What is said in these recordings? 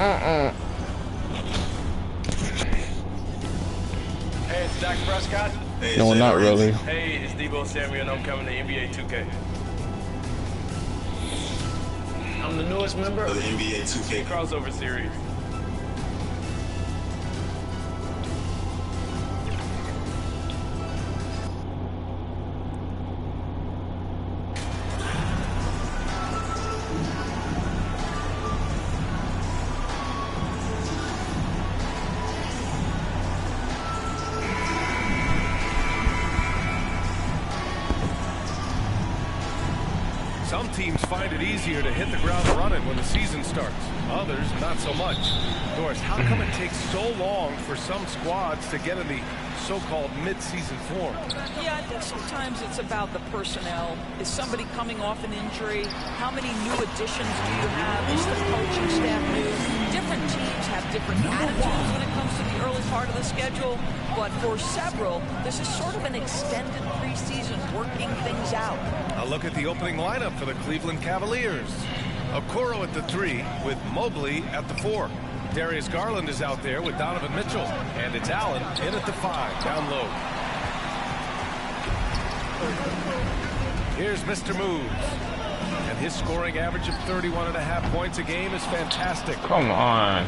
Hey, it's Dak Prescott. Hey, no, not really. Hey, it's Debo Samuel, and I'm coming to NBA 2K. I'm the newest member of the NBA 2K crossover series. Some teams find it easier to hit the ground running when the season starts. Others, not so much. Doris, how come it takes so long for some squads to get in the so-called mid-season form? Yeah, I think sometimes it's about the personnel. Is somebody coming off an injury? How many new additions do you have? Is the coaching staff new? Different teams have different attitudes when it comes to the early part of the schedule. But for several, this is sort of an extended preseason working things out. A look at the opening lineup for the Cleveland Cavaliers. Okoro at the 3 with Mobley at the 4. Darius Garland is out there with Donovan Mitchell. And it's Allen in at the 5, down low. Here's Mr. Moves. And his scoring average of 31.5 points a game is fantastic. Come on.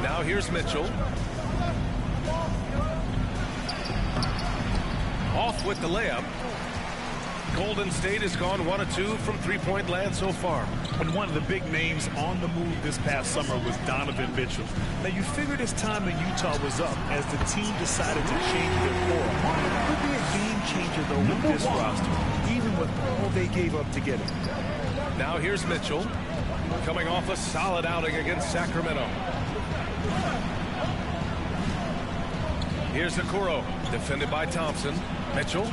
Now here's Mitchell. Off with the layup. Golden State has gone 1 of 2 from three-point land so far. And one of the big names on the move this past summer was Donovan Mitchell. Now you figured his time in Utah was up as the team decided to change their form. It could be a game changer though with this roster, even with all they gave up to get him. Now here's Mitchell, coming off a solid outing against Sacramento. Here's Okoro, defended by Thompson. Mitchell.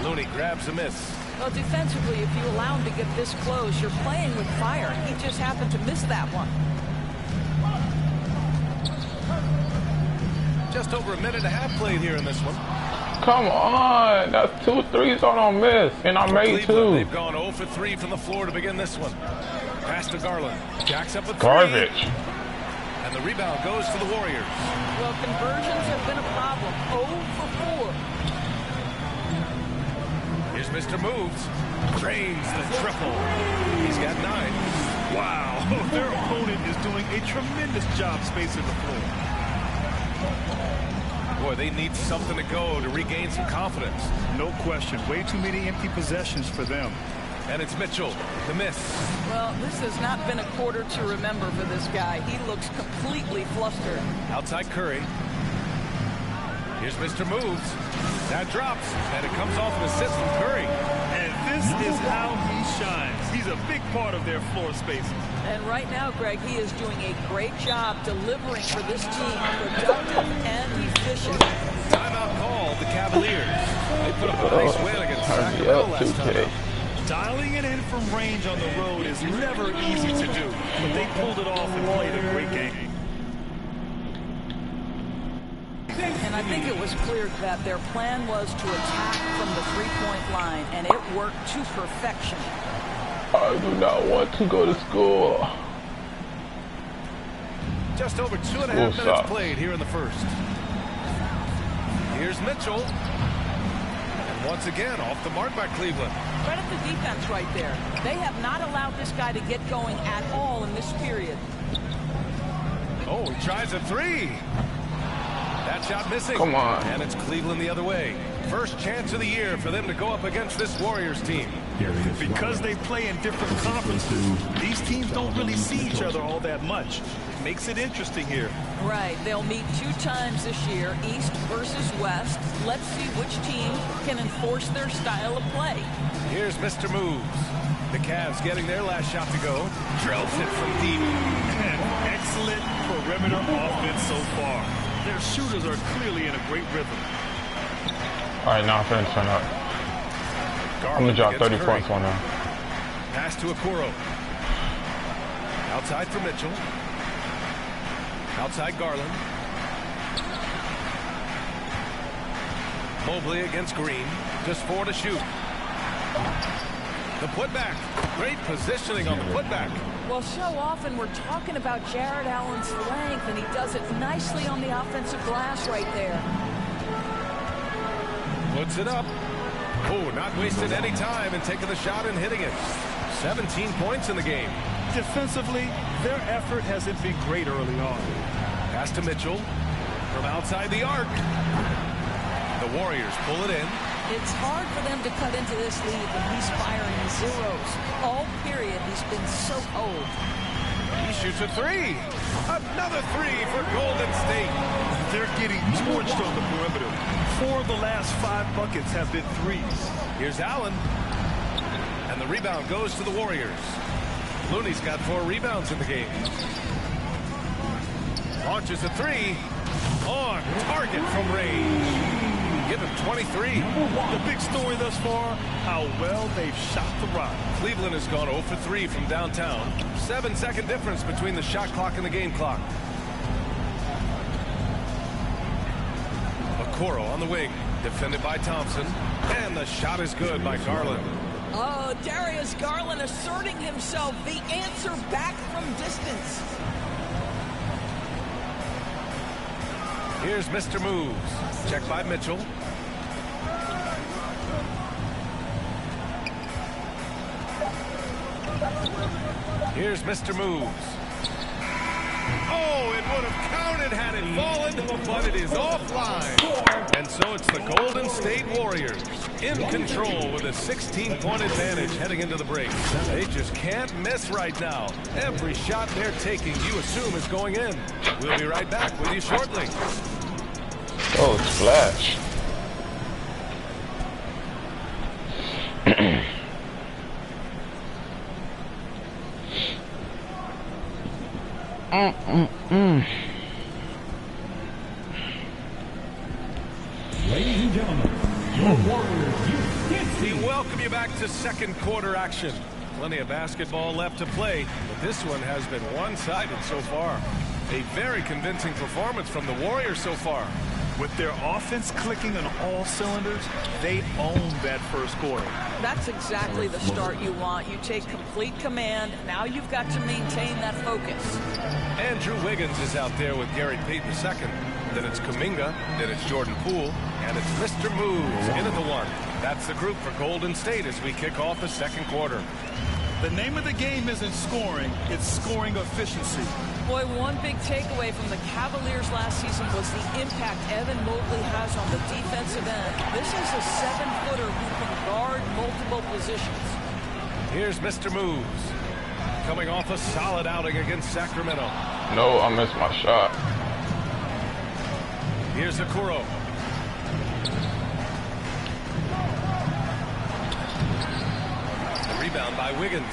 Looney grabs a miss. Well, defensively, if you allow him to get this close, you're playing with fire. He just happened to miss that one. Just over a minute and a half played here in this one. Come on. That's 2 threes I don't miss. And I made 2. They've gone 0 for 3 from the floor to begin this one. Pass to Garland. Jacks up a 3. Garbage. And the rebound goes to the Warriors. Well, conversions have been a problem. 0 for 4. Here's Mr. Moves. Drains the triple. He's got 9. Wow, their opponent is doing a tremendous job spacing the floor. Boy, they need something to go to regain some confidence. No question. Way too many empty possessions for them. And it's Mitchell, the miss. Well, this has not been a quarter to remember for this guy. He looks completely flustered. Outside Curry. Here's Mr. Moves. That drops, and it comes off an assist from Curry. And this is how he shines. He's a big part of their floor spacing. And right now, Greg, he is doing a great job delivering for this team, productive and efficient. Timeout called the Cavaliers. They put up a nice win against Sacramento last time. Dialing it in from range on the road is never easy to do, but they pulled it off and played a great game. And I think it was clear that their plan was to attack from the three-point line, and it worked to perfection. I do not want to go to school. Just over 2.5 minutes played here in the first. Here's Mitchell. And once again, off the mark by Cleveland. Credit the defense right there. They have not allowed this guy to get going at all in this period. Oh, he tries a 3. That shot missing. Come on. And it's Cleveland the other way. First chance of the year for them to go up against this Warriors team. Because they play in different conferences, these teams don't really see each other all that much. It makes it interesting here. Right. They'll meet 2 times this year, East versus West. Let's see which team can enforce their style of play. Here's Mr. Moves. The Cavs getting their last shot to go. Drills it from deep. And excellent perimeter offense so far. Their shooters are clearly in a great rhythm. All right, now I'm finna turn up. I'm gonna drop 30 points on them. Pass to Okoro. Outside for Mitchell. Outside Garland. Mobley against Green. Just 4 to shoot. The putback. Great positioning on the putback. Well, so often we're talking about Jared Allen's length, and he does it nicely on the offensive glass right there. Puts it up. Oh, not wasting any time and taking the shot and hitting it. 17 points in the game. Defensively, their effort hasn't been great early on. Pass to Mitchell from outside the arc. The Warriors pull it in. It's hard for them to cut into this lead when he's firing zeros. All period, he's been so cold. He shoots a three. Another three for Golden State. They're getting torched on the perimeter. 4 of the last 5 buckets have been threes. Here's Allen. And the rebound goes to the Warriors. Looney's got 4 rebounds in the game. Launches a three. On target from range. Give him 23. The big story thus far, how well they've shot the rock. Cleveland has gone 0 for 3 from downtown. 7-second difference between the shot clock and the game clock. Okoro on the wing, defended by Thompson. And the shot is good by Garland. Oh, Darius Garland asserting himself. The answer back from distance. Here's Mr. Moves. Check by Mitchell. Here's Mr. Moves. Oh, it would have counted had it fallen, but it is offline. And so it's the Golden State Warriors in control with a 16-point advantage heading into the break. They just can't miss right now. Every shot they're taking, you assume, is going in. We'll be right back with you shortly. Oh, splash. Ladies and gentlemen, your Warriors, We welcome you back to second quarter action. Plenty of basketball left to play, but this one has been one-sided so far. A very convincing performance from the Warriors so far. With their offense clicking on all cylinders, they own that first quarter. That's exactly the start you want. You take complete command. Now you've got to maintain that focus. Andrew Wiggins is out there with Gary Payton II. Then it's Kuminga. Then it's Jordan Poole. And it's Mr. Moves in at the one. That's the group for Golden State as we kick off the second quarter. The name of the game isn't scoring, it's scoring efficiency. Boy, one big takeaway from the Cavaliers last season was the impact Evan Mobley has on the defensive end. This is a 7-footer who can guard multiple positions. Here's Mr. Moves. Coming off a solid outing against Sacramento. No, I missed my shot. Here's Okoro. Rebound by Wiggins.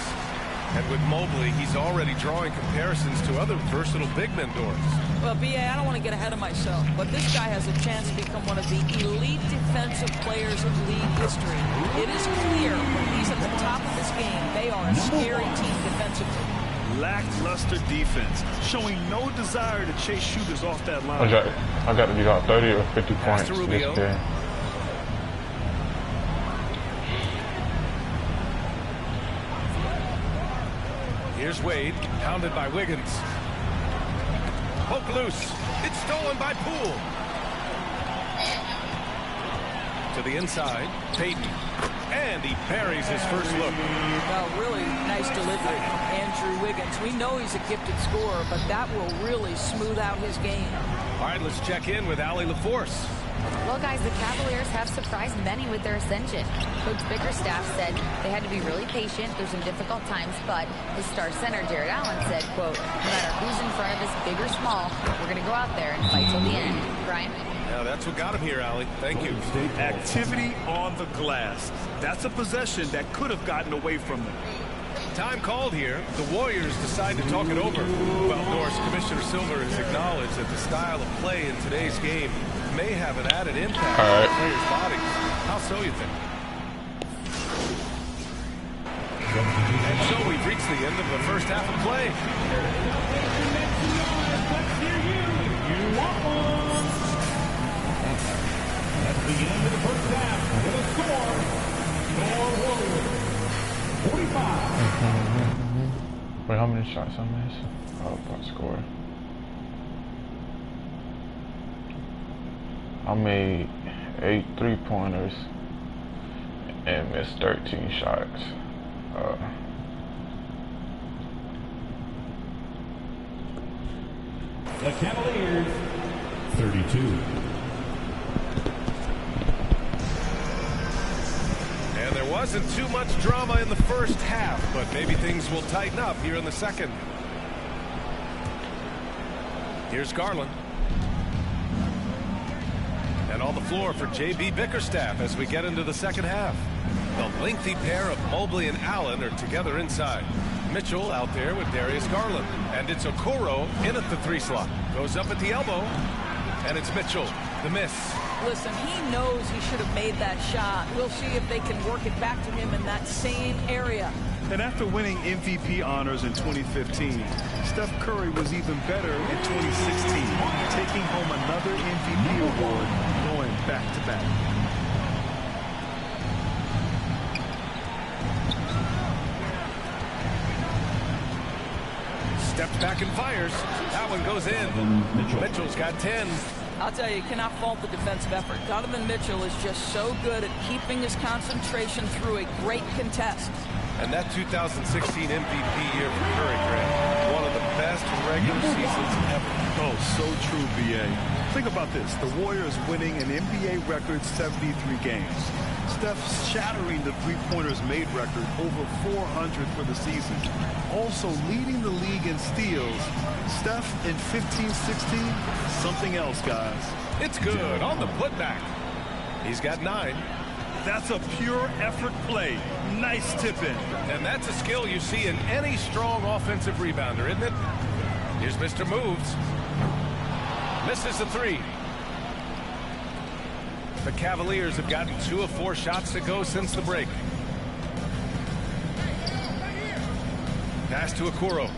And with Mobley, he's already drawing comparisons to other versatile big men doors. Well, B.A., I don't want to get ahead of myself, but this guy has a chance to become one of the elite defensive players in league history. It is clear when he's at the top of this game, they are a scary team defensively. Lackluster defense, showing no desire to chase shooters off that line. I got to be about 30 or 50 points this game. Here's Wade, pounded by Wiggins. Poke loose. It's stolen by Poole. To the inside, Payton. And he buries his first look. Well, really nice delivery from Andrew Wiggins. We know he's a gifted scorer, but that will really smooth out his game. All right, let's check in with Allie LaForce. Well, guys, the Cavaliers have surprised many with their ascension. Coach Bickerstaff said they had to be really patient through some difficult times, but his star center, Jared Allen, said, quote, no matter who's in front of us, big or small, we're going to go out there and fight till the end. Brian? Yeah, that's what got him here, Allie. Thank you. Activity on the glass. That's a possession that could have gotten away from them. Time called here. The Warriors decide to talk it over. Well, Norris, Commissioner Silver has acknowledged that the style of play in today's game may have an added impact on the players' bodies. How so, you think? And so we've reached the end of the first half of play. That's the end of the first half with a score. Your Warriors 45. many shots I missed? Oh, about score. I made 8 3-pointers and missed 13 shots. The Cavaliers, 32. And there wasn't too much drama in the first half, but maybe things will tighten up here in the second. Here's Garland. And on the floor for J.B. Bickerstaff as we get into the second half. The lengthy pair of Mobley and Allen are together inside. Mitchell out there with Darius Garland. And it's Okoro in at the 3 slot. Goes up at the elbow. And it's Mitchell. The miss. Listen, he knows he should have made that shot. We'll see if they can work it back to him in that same area. And after winning MVP honors in 2015, Steph Curry was even better in 2016, taking home another MVP award, going back-to-back. Steps back and fires. That one goes in. Mitchell's got 10. I'll tell you cannot fault the defensive effort. Donovan Mitchell is just so good at keeping his concentration through a great contest. And that 2016 MVP year for Curry, Grant, one of the best regular seasons ever. Oh, so true, B.A. Think about this. The Warriors winning an NBA record 73 games. Steph shattering the three-pointers made record, over 400 for the season. Also leading the league in steals. Steph in 15-16, something else, guys. It's good on the putback. He's got 9. That's a pure effort play. Nice tip-in. And that's a skill you see in any strong offensive rebounder, isn't it? Here's Mr. Moves. Misses the 3. The Cavaliers have gotten 2 of 4 shots to go since the break. Pass to Okoro.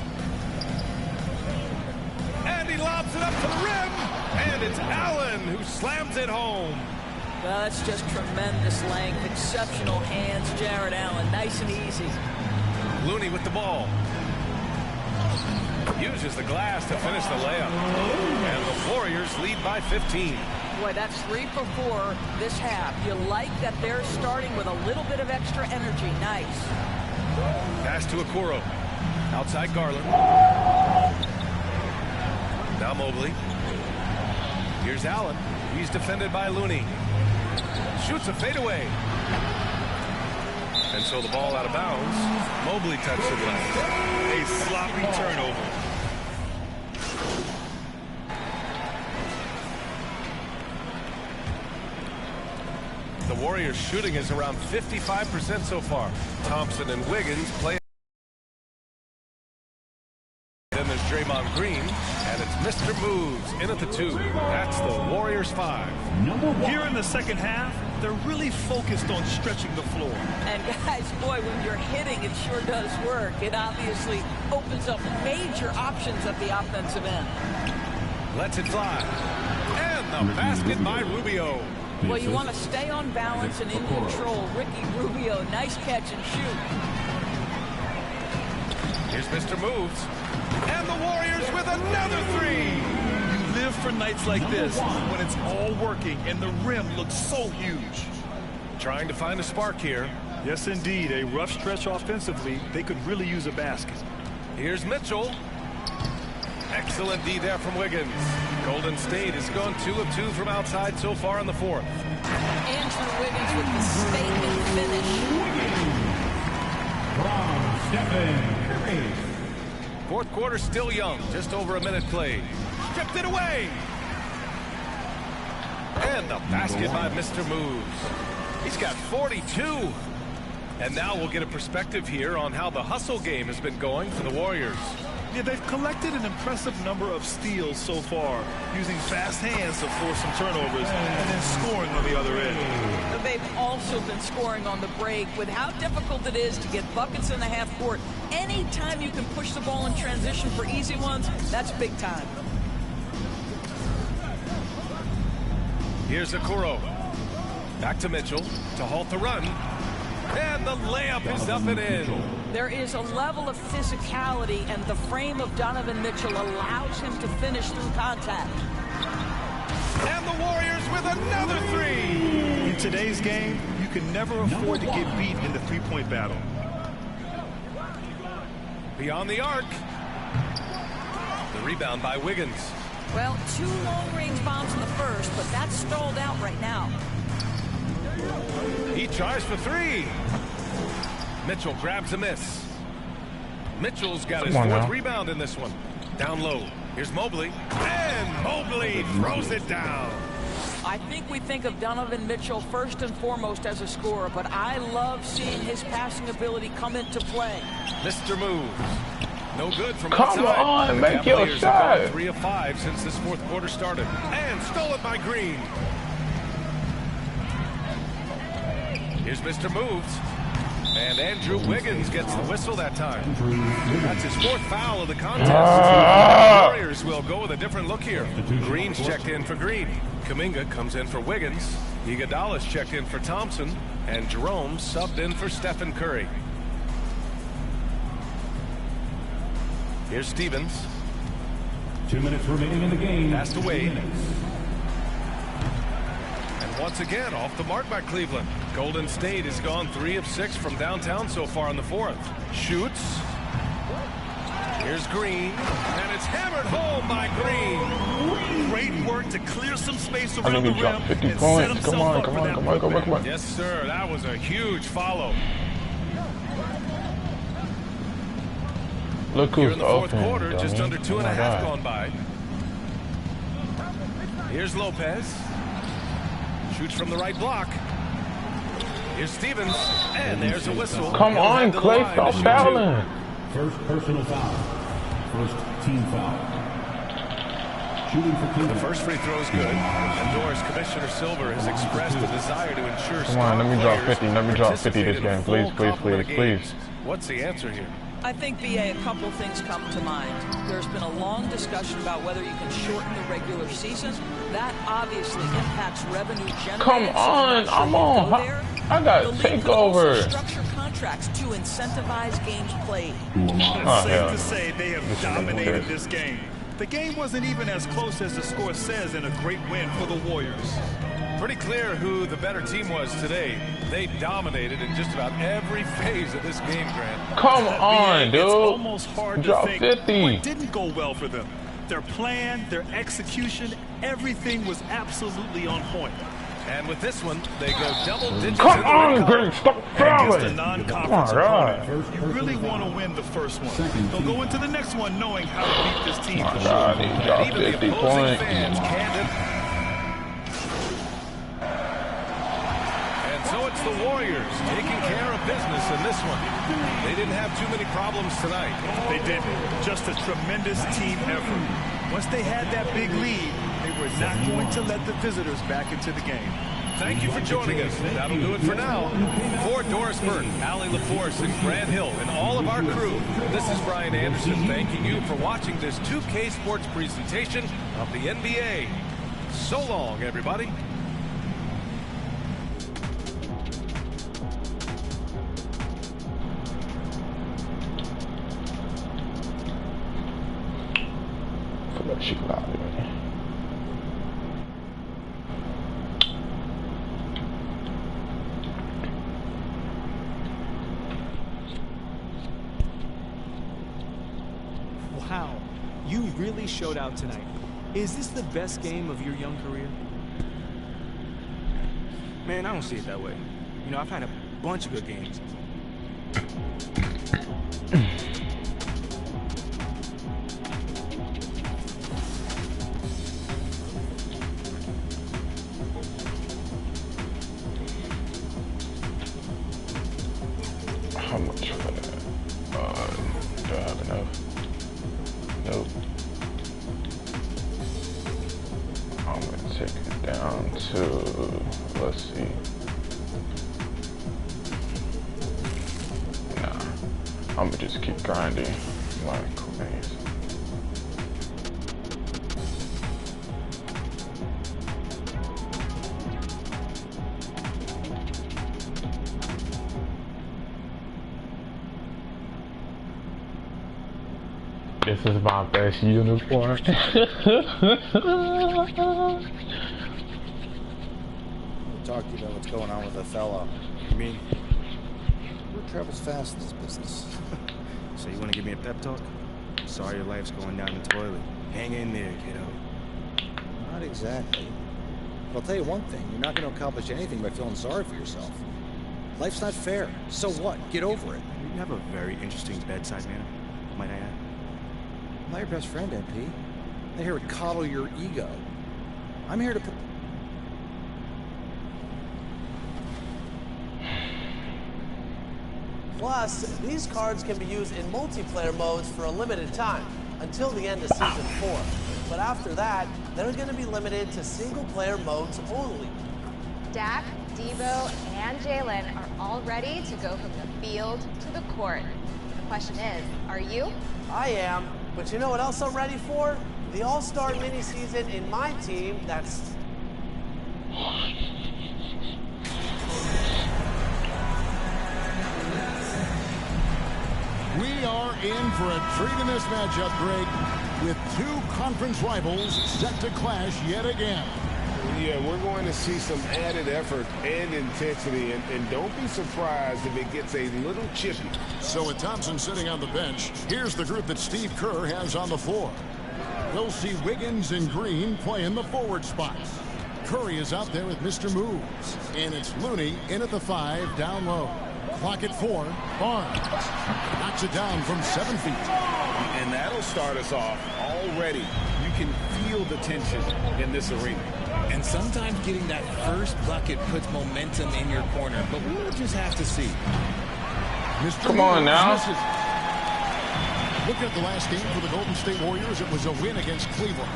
And he lobs it up to the rim. And it's Allen who slams it home. Well, that's just tremendous length, exceptional hands, Jared Allen, nice and easy. Looney with the ball. Uses the glass to finish the layup. And the Warriors lead by 15. Boy, that's 3 for 4 this half. You like that they're starting with a little bit of extra energy. Nice. Pass to Okoro. Outside Garland. Now Mobley. Here's Allen. He's defended by Looney. Shoots a fadeaway. And so the ball out of bounds. Mobley touched the glass. A sloppy turnover. The Warriors shooting is around 55% so far. Thompson and Wiggins play. Then there's Draymond Green, and it's Mr. Moves in at the 2. That's the Warriors 5. Here in the second half, they're really focused on stretching the floor. And guys, boy, when you're hitting, it sure does work. It obviously opens up major options at the offensive end. Lets it fly. And the basket by Rubio. Well, you want to stay on balance and in control. Ricky Rubio, nice catch and shoot. Here's Mr. Moves. And the Warriors with another 3. You live for nights like this when it's all working and the rim looks so huge. Trying to find a spark here. Yes, indeed. A rough stretch offensively. They could really use a basket. Here's Mitchell. Excellent D there from Wiggins. Golden State has gone 2 of 2 from outside so far in the 4th. Andrew Wiggins with the statement finish. From Stephen Curry. 4th quarter still young. Just over a minute played. Stripped it away. And the basket by Mr. Moves. He's got 42. And now we'll get a perspective here on how the hustle game has been going for the Warriors. Yeah, they've collected an impressive number of steals so far, using fast hands to force some turnovers and then scoring on the other end. But they've also been scoring on the break. With how difficult it is to get buckets in the half court, anytime you can push the ball in transition for easy ones, that's big time. Here's Okoro. Back to Mitchell to halt the run. And the layup is up and in. There is a level of physicality, and the frame of Donovan Mitchell allows him to finish through contact. And the Warriors with another three. In today's game, you can never afford to get beat in the three-point battle. Beyond the arc. The rebound by Wiggins. Well, 2 long-range bombs in the first, but that's stalled out right now. He tries for 3. Mitchell grabs a miss. Mitchell's got his 4th rebound in this one. Down low. Here's Mobley. And Mobley throws it down. I think we think of Donovan Mitchell first and foremost as a scorer, but I love seeing his passing ability come into play. Mr. Moves. No good from Come outside. on, make your shot. 3 of 5 since this 4th quarter started. And stolen by Green. Here's Mr. Moves. And Andrew Wiggins gets the whistle that time. That's his 4th foul of the contest. The Warriors will go with a different look here. Green's checked in for Green. Kuminga comes in for Wiggins. Iguodala's checked in for Thompson. And Jerome subbed in for Stephen Curry. Here's Stevens. 2 minutes remaining in the game. Pass to Wade. And once again, off the mark by Cleveland. Golden State has gone 3 of 6 from downtown so far in the 4th. Shoots. Here's Green. And it's hammered home by Green. Great work to clear some space around the rim drop 50 and points. set himself up for that Come on. Yes, sir. That was a huge follow. Look Here who's in the 4th open, quarter, just dummy. under 2.5 gone by. Here's Lopez. Shoots from the right block. Here's Stevens. And there's a whistle. Come on, Clay, stop fouling. First personal foul. First team foul. Shooting for Cleveland. The first free throw is good. And Doris, Commissioner Silver has expressed a desire to ensure Come on, let me drop 50. Let me drop 50 this game. participate in Please, full please, complement please, of please. games. What's the answer here? I think, BA, a couple things come to mind. There's been a long discussion about whether you can shorten the regular season. That obviously impacts revenue generated. Come on, I'm on. I got takeover. Structure contracts to incentivize games played. It's safe hell. to say they have dominated this game. The game wasn't even as close as the score says, and a great win for the Warriors. Pretty clear who the better team was today. They dominated in just about every phase of this game, Grant. Come on, dude. It's almost hard Drop to think 50. what didn't go well for them. Their plan, their execution, everything was absolutely on point. And with this one, they go double digits. Come on, Greg, stop Against a fouling. non-conference Oh my God. opponent, you really want to win the first one. They'll go into the next one knowing how to beat this team for sure. God, he dropped Even the 50 opposing points. fans can't. And so it's the Warriors taking care of business in this one. They didn't have too many problems tonight. They didn't. Just a tremendous team effort. Once they had that big lead, they were not going to let the visitors back into the game. Thank you for joining us. That'll do it for now. For Doris Burton, Allie LaForce, and Grant Hill, and all of our crew, this is Brian Anderson thanking you for watching this 2K Sports presentation of the NBA. So long, everybody. She loud, man. Wow, you really showed out tonight. Is this the best game of your young career? Man, I don't see it that way. You know, I've had a bunch of good games. How much for that? Do I have enough? Nope. I'm gonna take it down to, let's see. Nah, I'm gonna just keep grinding like crazy. This is my best uniform. Talk to you about what's going on with Othello. I mean, word travels fast in this business. So you want to give me a pep talk? Sorry your life's going down the toilet. Hang in there, kiddo. Not exactly. But I'll tell you one thing. You're not going to accomplish anything by feeling sorry for yourself. Life's not fair. So what? Get over it. You have a very interesting bedside manner, might I add. I'm not your best friend, MP. I'm not here to coddle your ego. I'm here to put... Plus, these cards can be used in multiplayer modes for a limited time, until the end of Season 4. But after that, they're going to be limited to single-player modes only. Dak, Debo, and Jalen are all ready to go from the field to the court. The question is, are you? I am, but you know what else I'm ready for? The All-Star mini-season in my team that's... We are in for a treat in this matchup, Greg, with two conference rivals set to clash yet again. Yeah, we're going to see some added effort and intensity, and don't be surprised if it gets a little chippy. So with Thompson sitting on the bench, here's the group that Steve Kerr has on the floor. We'll see Wiggins and Green play in the forward spots. Curry is out there with Mr. Moves, and it's Looney in at the 5 down low. Clock at 4. Barnes knocks it down from 7 feet. And that'll start us off already. You can feel the tension in this arena. And sometimes getting that first bucket puts momentum in your corner, but we'll just have to see. Come on now. Look at the last game for the Golden State Warriors. It was a win against Cleveland.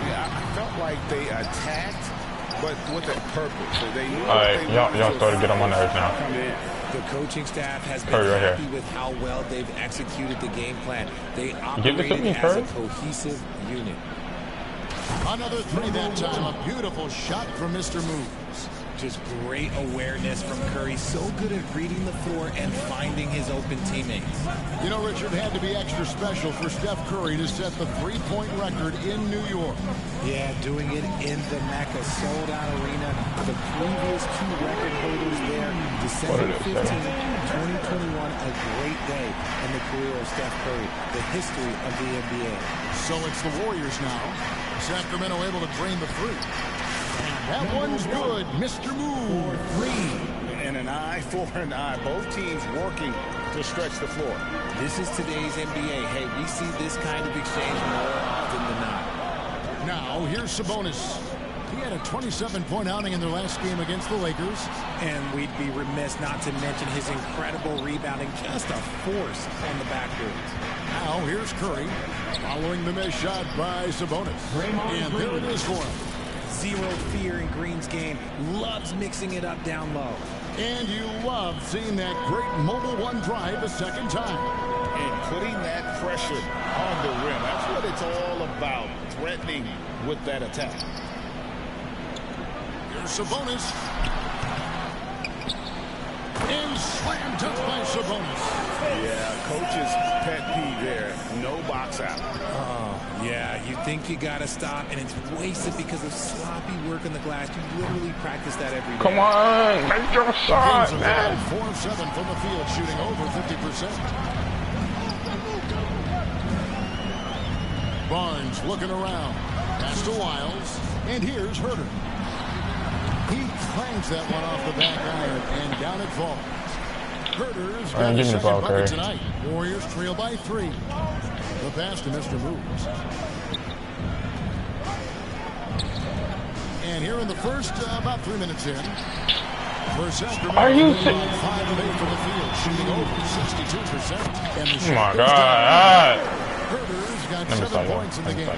Yeah, I felt like they attacked, but with a purpose. So they knew all right, y'all started to get on my nerves now. The coaching staff has been happy with how well they've executed the game plan. They operated as a cohesive unit. Another three that time. A beautiful shot from Mr. Moves. Just great awareness from Curry. So good at reading the floor and finding his open teammates. You know, Richard, had to be extra special for Steph Curry to set the three-point record in New York. Yeah, doing it in the Mecca sold-out arena. The previous two record holders there, December 15, 2021, a great day in the career of Steph Curry, the history of the NBA. So it's the Warriors now. Sacramento able to drain the three. That one's good. Mr. Move. 3. And an eye for an eye. Both teams working to stretch the floor. This is today's NBA. Hey, we see this kind of exchange more often than not. Now, here's Sabonis. He had a 27-point outing in their last game against the Lakers. And we'd be remiss not to mention his incredible rebounding. Just a force on the backboards. Now, here's Curry. Following the missed shot by Sabonis. And there it is for him. Zero fear in Green's game. Loves mixing it up down low. And you love seeing that great mobile one drive a second time. And putting that pressure on the rim. That's what it's all about. Threatening with that attack. Here's Sabonis. And slam dunk by Sabonis. Yeah, coach's pet peeve there. No box out. Oh, yeah. You think you got to stop, and it's wasted because of sloppy work on the glass. You literally practice that every day. Come on, make your shot, man. 4 of 7 from the field, shooting over 50%. Barnes looking around. Pass to Wiles. And here's Herter. He clangs that one off the back iron, and down it falls. Herter's got a second bucket tonight. Warriors trail by 3. The pass to Mr. Moves. And here in the first, about 3 minutes in, for Sacramento, are you 5 of 8 from the field, shooting over 62%. And the oh my God. Herter's got 7 points in the game.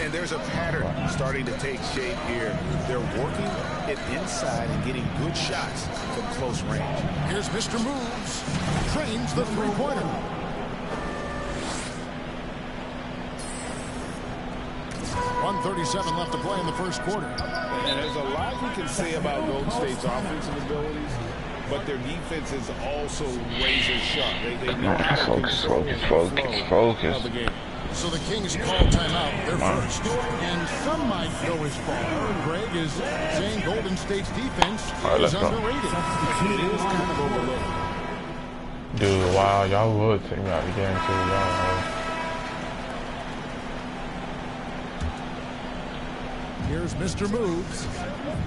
And there's a pattern starting to take shape here. They're working it inside and getting good shots from close range. Here's Mr. Moves. Trains the three-pointer. .137 left to play in the first quarter. And there's a lot we can say about Golden State's offensive abilities, but their defense is also razor sharp. They know how to control the flow of the game. So the Kings call timeout. They're first. And some might go as far, Greg, as saying Golden State's defense is underrated. It is kind of overlooked. Dude, wow, y'all would take me out of the game too, y'all. Here's Mr. Moves.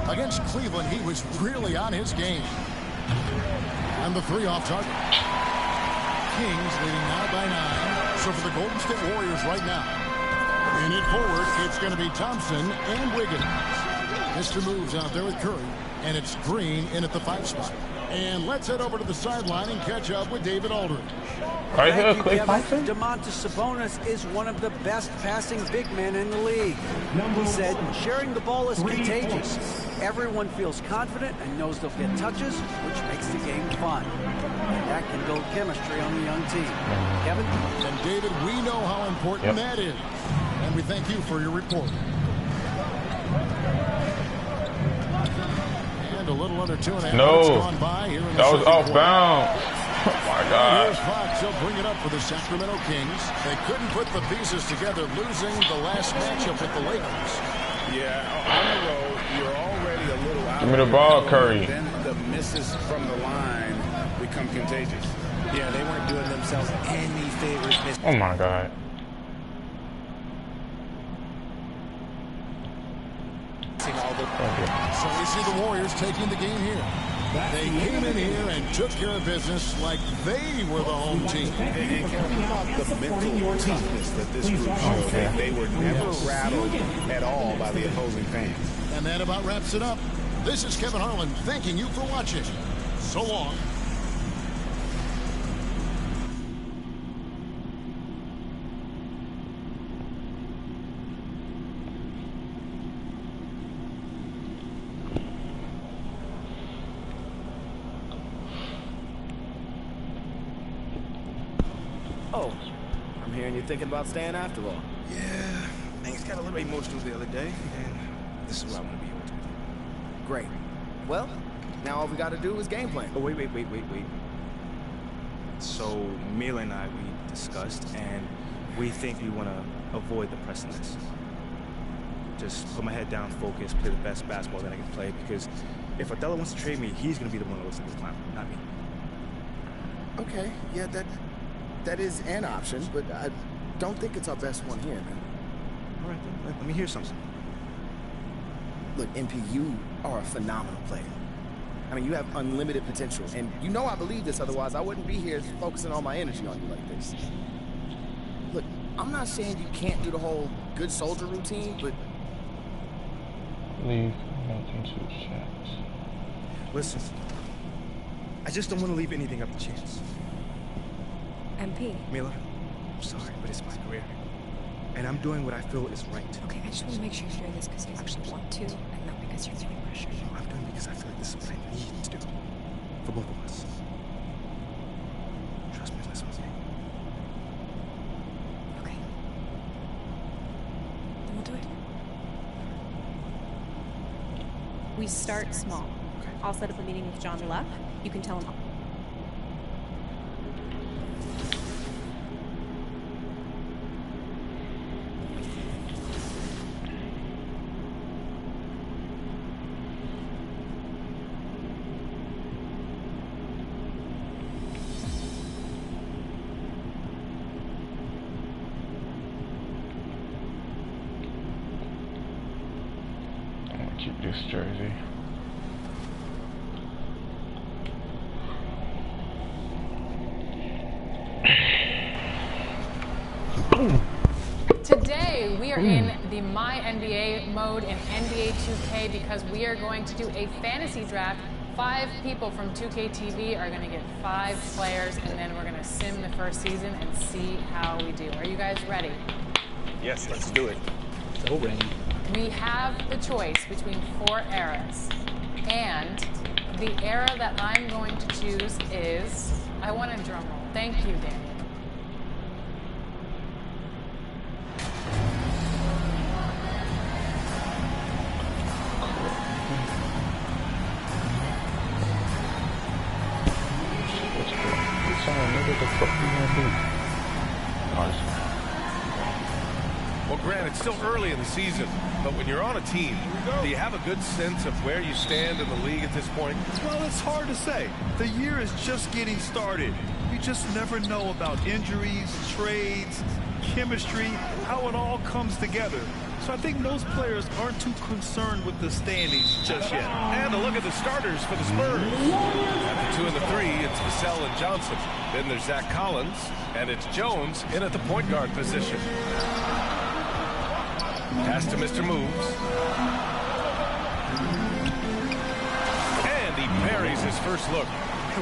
Against Cleveland, he was really on his game. And the 3 off target. Kings leading now by 9. So for the Golden State Warriors right now. In it forward, it's going to be Thompson and Wiggins. Mr. Moves out there with Curry. And it's Green in at the 5 spot. And let's head over to the sideline and catch up with David Aldridge. Right here, Clay Thompson. Domantas Sabonis is one of the best passing big men in the league. He said, sharing the ball is contagious. Everyone feels confident and knows they'll get touches, which makes the game fun. And that can build chemistry on the young team. Kevin? And David, we know how important that is. And we thank you for your report. A little under 2.5 minutes gone by here in the that was off bounds. Oh my God. Here's Fox. He'll bring it up for the Sacramento Kings. They couldn't put the pieces together, losing the last matchup with the Lakers. Yeah, on the road, you're already a little out. Give me the ball, Curry. Then the misses from the line become contagious. Yeah, they weren't doing themselves any favors. Oh my God. So we see the Warriors taking the game here. They came in here and took care of business like they were the home team. And Kevin, how about the mental toughness that this group showed? They were never rattled at all by the opposing fans. And that about wraps it up. This is Kevin Harlan thanking you for watching. So long. Oh, I'm hearing you're thinking about staying after all. Yeah, things got a little emotional the other day, and this is where I want to be with you. Great. Well, now all we got to do is game plan. Oh, wait. So, Mila and I, we discussed, and we think we want to avoid the precedence. Just put my head down, focus, play the best basketball that I can play, because if Othello wants to trade me, he's going to be the one that looks like a clown, not me. Okay, yeah, that is an option, but I don't think it's our best one here, man. All right, then. Let me hear something. Look, MP, you are a phenomenal player. I mean, you have unlimited potential, and you know I believe this, otherwise I wouldn't be here focusing all my energy on you like this. Look, I'm not saying you can't do the whole good soldier routine, but... Leave nothing to chance. Listen, I just don't want to leave anything up to chance. MP. Mila, I'm sorry, but it's my career. And I'm doing what I feel is right. Okay, I just want to make sure you're doing this because you actually want to, and not because you're feeling pressure. No, I'm doing it because I feel like this is what I need to do. For both of us. Trust me, listen to me. Okay. Then we'll do it. We start small. Okay. I'll set up a meeting with John Lepp. You can tell him. Keep this jersey. Today we are in the My NBA mode in NBA 2K because we are going to do a fantasy draft. 5 people from 2K TV are going to get 5 players, and then we're going to sim the first season and see how we do. Are you guys ready? Yes, let's do it. So ready. We have the choice between 4 eras, and the era that I'm going to choose is, I want a drum roll. Thank you, Daniel. Grant, it's still early in the season, but when you're on a team, do you have a good sense of where you stand in the league at this point? Well, it's hard to say. The year is just getting started. You just never know about injuries, trades, chemistry, how it all comes together. So I think most players aren't too concerned with the standings just yet. And a look at the starters for the Spurs. At the 2 and the 3, it's Vassell and Johnson. Then there's Zach Collins, and it's Jones in at the point guard position. Pass to Mr. Moves. And he buries his first look.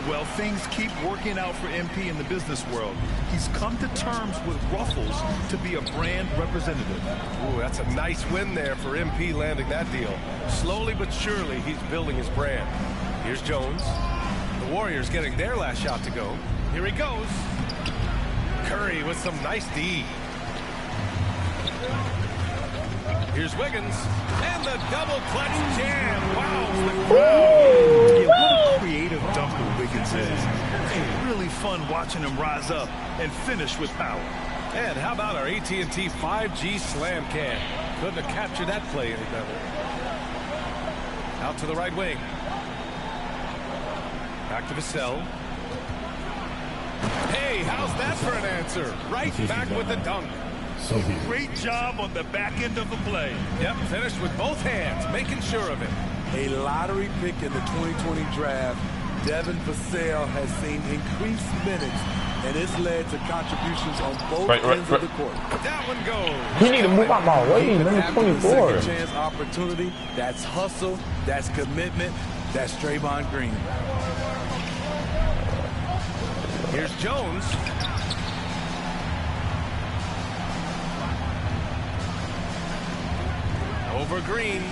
Well, things keep working out for MP in the business world. He's come to terms with Ruffles to be a brand representative. Ooh, that's a nice win there for MP landing that deal. Slowly but surely, he's building his brand. Here's Jones. The Warriors getting their last shot to go. Here he goes. Curry with some nice D. Here's Wiggins. And the double clutch jam. Wow, the crowd. Yeah, what a creative dunker Wiggins is. It's really fun watching him rise up and finish with power. And how about our AT&T 5G slam cam? Couldn't have captured that play any better. Out to the right wing. Back to Vassell. Hey, how's that for an answer? Right back with the dunk. Great job on the back end of the play. Yep, finished with both hands, making sure of it. A lottery pick in the 2020 draft, Devin Vassell has seen increased minutes, and it's led to contributions on both ends of the court. That one goes. You need to move out my way. Number 24. Second chance opportunity. That's hustle. That's commitment. That's Draymond Green. Here's Jones. Over Green.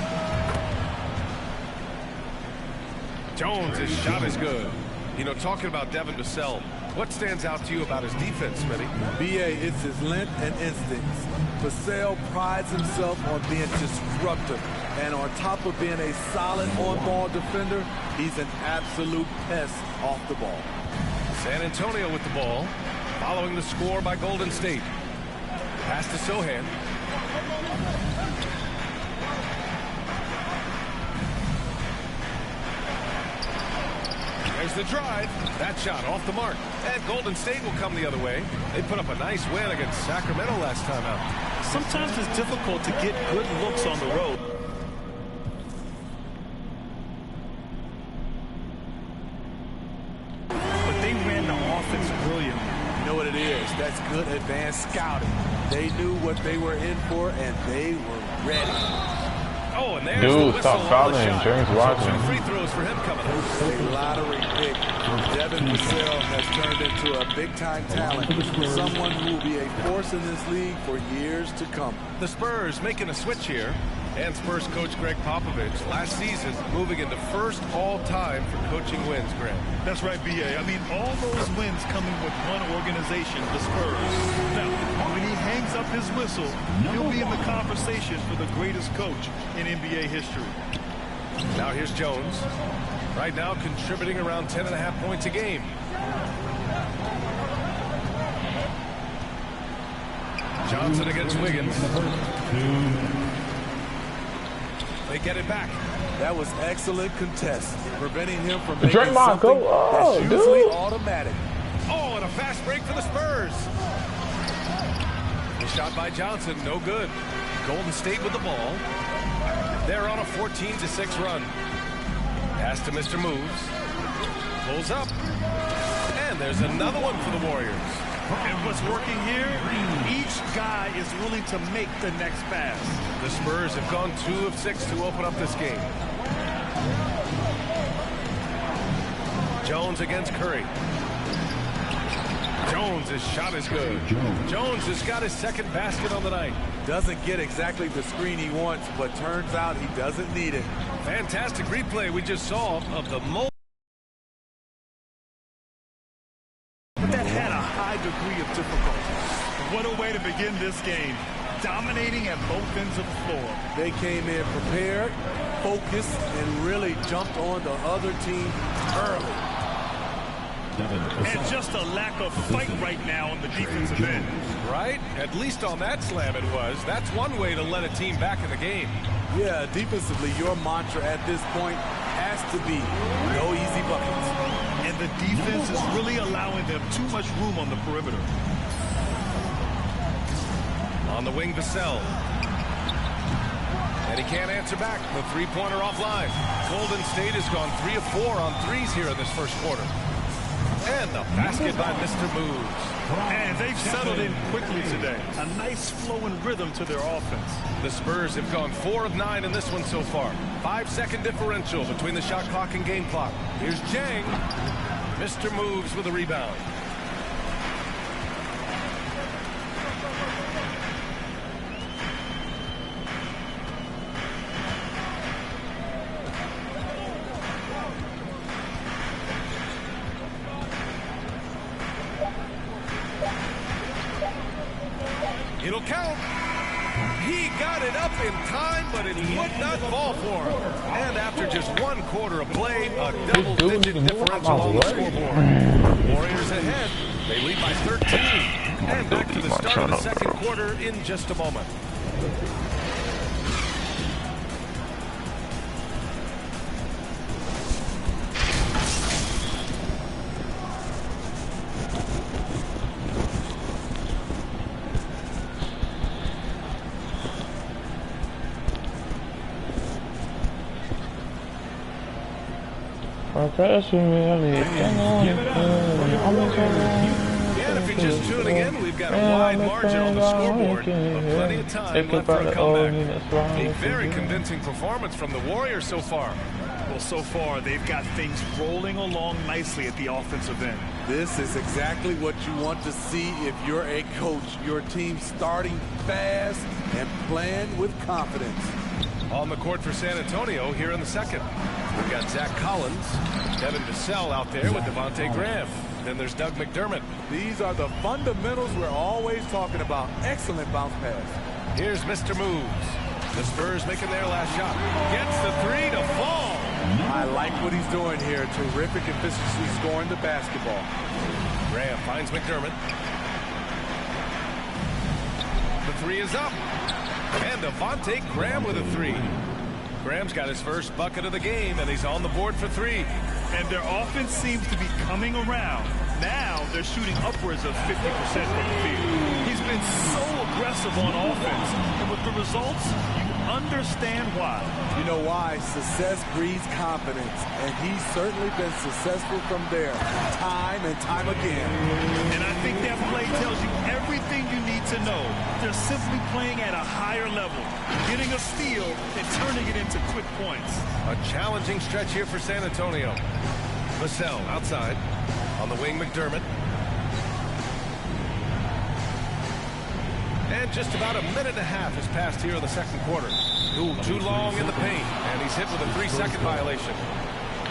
Jones' shot is good. You know, talking about Devin Vassell, what stands out to you about his defense, Smitty? B.A., it's his length and instincts. Vassell prides himself on being disruptive. And on top of being a solid on-ball defender, he's an absolute pest off the ball. San Antonio with the ball, following the score by Golden State. Pass to Sohan. There's the drive. That shot off the mark. And Golden State will come the other way. They put up a nice win against Sacramento last time out. Sometimes it's difficult to get good looks on the road. But they ran the offense brilliantly. You know what it is? That's good advanced scouting. They knew what they were in for, and they were ready. Oh, and there's dude, stop fouling. James watching. Free throws for him coming up. A lottery pick. Devin Vassell has turned into a big-time talent. Someone who will be a force in this league for years to come. The Spurs making a switch here. And Spurs coach Greg Popovich last season moving into first all-time for coaching wins, Greg. That's right, B.A. I mean, all those wins coming with one organization, the Spurs. Now, when he hangs up his whistle, he'll be in the conversation for the greatest coach in NBA history. Now here's Jones. Right now contributing around 10.5 points a game. Johnson against Wiggins. They get it back. That was excellent contest, preventing him from making Draymond, something go. that's usually Dude. automatic. Oh, and a fast break for the Spurs. The shot by Johnson, no good. Golden State with the ball. They're on a 14-6 run. Pass to Mr. Moves. Pulls up. And there's another one for the Warriors. And what's working here, each guy is willing to make the next pass. The Spurs have gone 2 of 6 to open up this game. Jones against Curry. Jones' shot is good. Jones has got his second basket on the night. Doesn't get exactly the screen he wants, but turns out he doesn't need it. Fantastic replay we just saw of the moment. That had a high degree of difficulty. What a way to begin this game. Dominating at both ends of the floor. They came in prepared, focused, and really jumped on the other team early. And just a lack of fight right now on the defensive end. Right? At least on that slam it was. That's one way to let a team back in the game. Yeah, defensively, your mantra at this point has to be no easy buckets. And the defense is really allowing them too much room on the perimeter. On the wing, Vassell. And he can't answer back. The three-pointer offline. Golden State has gone 3 of 4 on threes here in this first quarter. And the basket by Mr. Moves. And they've settled in quickly today. A nice flow and rhythm to their offense. The Spurs have gone 4 of 9 in this one so far. 5-second differential between the shot clock and game clock. Here's Jang. Mr. Moves with a rebound. It'll count. He got it up in time, but it would not fall for him. And after just 1 quarter of play, a double-digit differential on the scoreboard. Warriors ahead. They lead by 13. And back to the start of the second quarter in just a moment. And if you're just tuning in, we've got a wide margin on the scoreboard, but plenty of time left for a comeback. A very convincing performance from the Warriors so far. Well, so far, they've got things rolling along nicely at the offensive end. This is exactly what you want to see if you're a coach. Your team starting fast and playing with confidence. On the court for San Antonio here in the second. We've got Zach Collins, Devin Vassell out there with Devontae Graham. Then there's Doug McDermott. These are the fundamentals we're always talking about. Excellent bounce pass. Here's Mr. Moves. The Spurs making their last shot. Gets the three to fall. I like what he's doing here. Terrific efficiency scoring the basketball. Graham finds McDermott. The three is up. And Devontae Graham with a three. Graham's got his first bucket of the game, and he's on the board for 3. And their offense seems to be coming around. Now they're shooting upwards of 50% from the field. He's been so aggressive on offense, and with the results, you understand why. You know why? Success breeds confidence, and he's certainly been successful from there, time and time again. And I think that play tells you everything you need to know. They're simply playing at a higher level, getting a steal and turning it into quick points. A challenging stretch here for San Antonio. Vassell outside. On the wing, McDermott. And just about a minute and a half has passed here in the second quarter. Ooh, too long in the paint. And he's hit with a 3-second violation.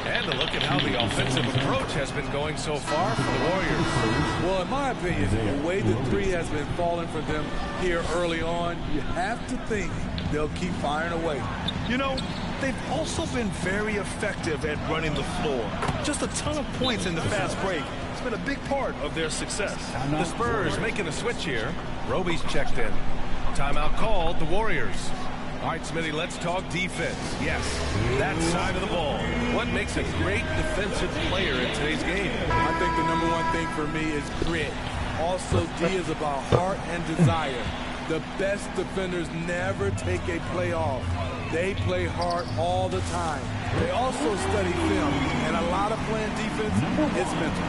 And a look at how the offensive approach has been going so far for the Warriors. Well, in my opinion, the way the three has been falling for them here early on, you have to think they'll keep firing away. You know, they've also been very effective at running the floor. Just a ton of points in the fast break. It's been a big part of their success. The Spurs making a switch here. Roby's checked in. Timeout called, the Warriors. All right, Smitty, let's talk defense. Yes, that side of the ball. What makes a great defensive player in today's game? I think the number one thing for me is grit. Also, D is about heart and desire. The best defenders never take a play off. They play hard all the time. They also study film, and a lot of playing defense is mental.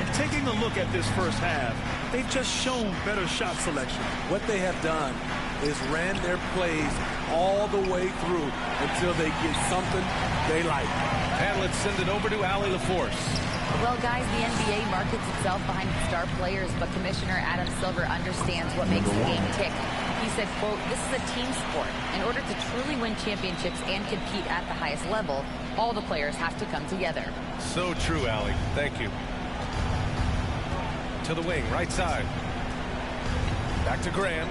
And taking a look at this first half, they've just shown better shot selection. What they have done is ran their plays all the way through until they get something they like. And let's send it over to Allie LaForce. Well, guys, the NBA markets itself behind its star players, but Commissioner Adam Silver understands what makes the game tick. He said, quote, "This is a team sport. In order to truly win championships and compete at the highest level, all the players have to come together." So true, Allie. Thank you. To the wing, right side. Back to Graham.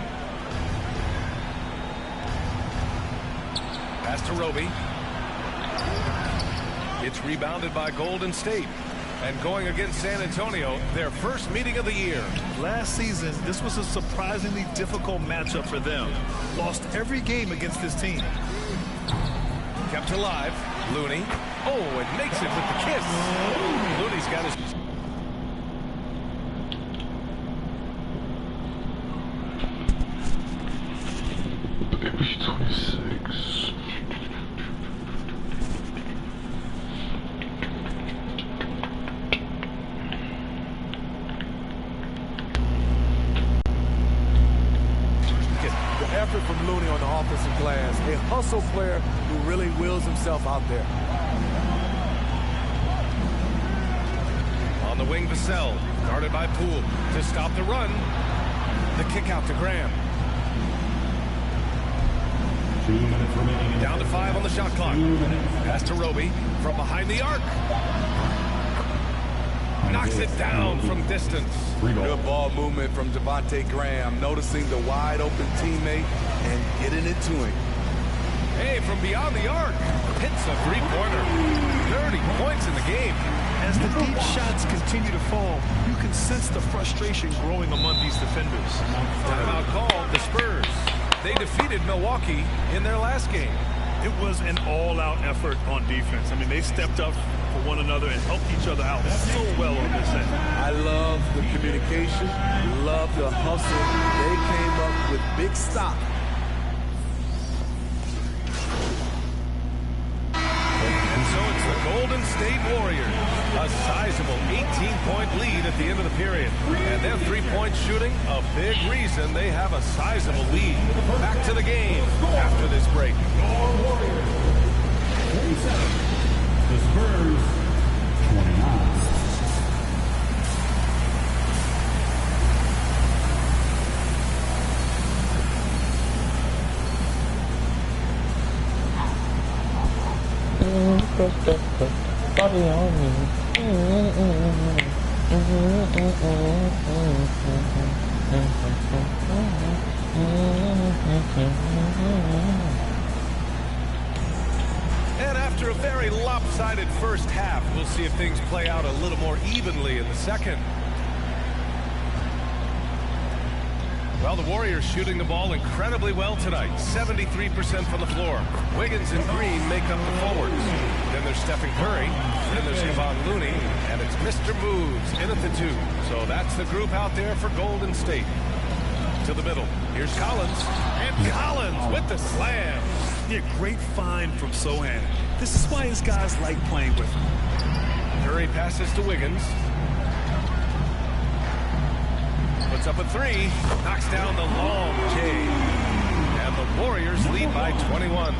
Pass to Roby. It's rebounded by Golden State. and going against San Antonio, their first meeting of the year. Last season, this was a surprisingly difficult matchup for them. Lost every game against this team. Kept alive. Looney. Oh, and makes it with the kiss. Looney's got his... Baby 26. The effort from Looney on the offensive glass. A hustle player who really wills himself out there. On the wing, Vassell. Guarded by Poole. To stop the run. The kick out to Graham. 2 minutes remaining. Down to 5 on the shot clock. Pass to Roby from behind the arc. Knocks it down from distance. Good ball movement from Devontae Graham, noticing the wide open teammate and getting it to him. Hey, from beyond the arc, hits a three-pointer. 30 points in the game. As the deep shots continue to fall, you can sense the frustration growing among these defenders. Timeout called the Spurs. They defeated Milwaukee in their last game. It was an all-out effort on defense. I mean, they stepped up for one another and helped each other out so well on this end. I love the communication, love the hustle. They came up with big stop. And so it's the Golden State Warriors. A sizable 18-point lead at the end of the period. And their three-point shooting, a big reason they have a sizable lead. Back to the game after this break. Warriors 37. The Spurs 29. Body on me. And after a very lopsided first half, we'll see if things play out a little more evenly in the second. Well, the Warriors shooting the ball incredibly well tonight. 73% from the floor. Wiggins and Green make up the forwards. Then there's Stephen Curry. Then there's Kevon Looney. And it's Mr. Moves in at the 2. So that's the group out there for Golden State. To the middle. Here's Collins. And Collins with the slam. Yeah, great find from Sohan. This is why his guys like playing with him. Curry passes to Wiggins. Puts up a 3, knocks down the long J. And the Warriors lead by 21.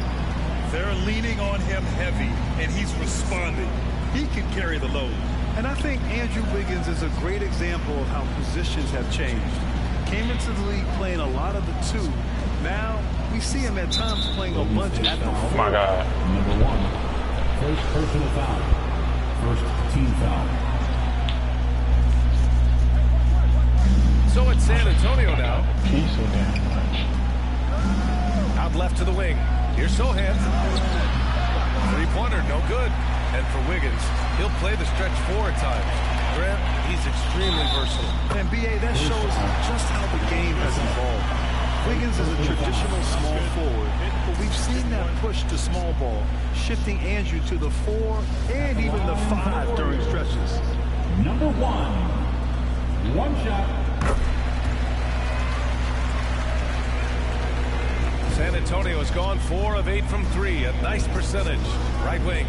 They're leaning on him heavy, and he's responding. He can carry the load. And I think Andrew Wiggins is a great example of how positions have changed. Came into the league playing a lot of the 2. Now, we see him at times playing a bunch at the 4. Oh my God. Number 1. First personal foul. First team foul. So it's San Antonio now. He's so damn much. Out left to the wing. Here's Sohan. Three-pointer, no good. And for Wiggins, he'll play the stretch 4 at times. Graham, he's extremely versatile. And B.A., that shows just how the game has evolved. Wiggins is a traditional small forward, but we've seen that push to small ball, shifting Andrew to the 4 and even the 5 during stretches. Number 1. One shot. San Antonio has gone 4 of 8 from 3, a nice percentage. Right wing.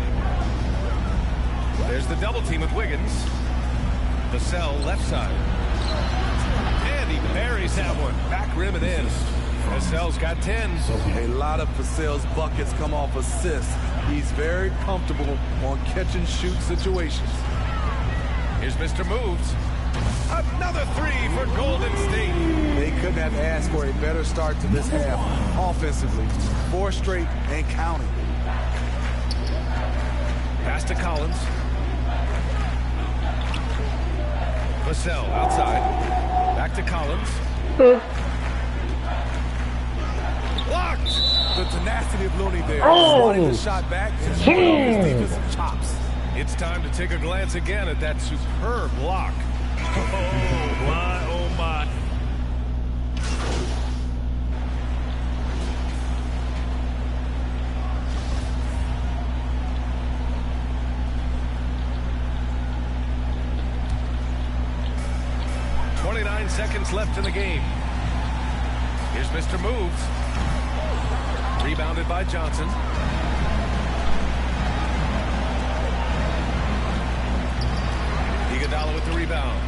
There's the double team with Wiggins. Vassell left side. And he buries that one. Back rim and in. Vassell's got 10. A lot of Vassell's buckets come off assists. He's very comfortable on catch and shoot situations. Here's Mr. Moves. Another 3 for Golden State. They couldn't have asked for a better start to this half offensively. 4 straight and counting. Pass to Collins. Vassell outside. Back to Collins. Blocked. The tenacity of Looney there. Running the shot back and showing off his defensive chops. It's time to take a glance again at that superb block. Oh, my, oh, my. Seconds left in the game. Here's Mr. Moves. Rebounded by Johnson. Iguodala with the rebound.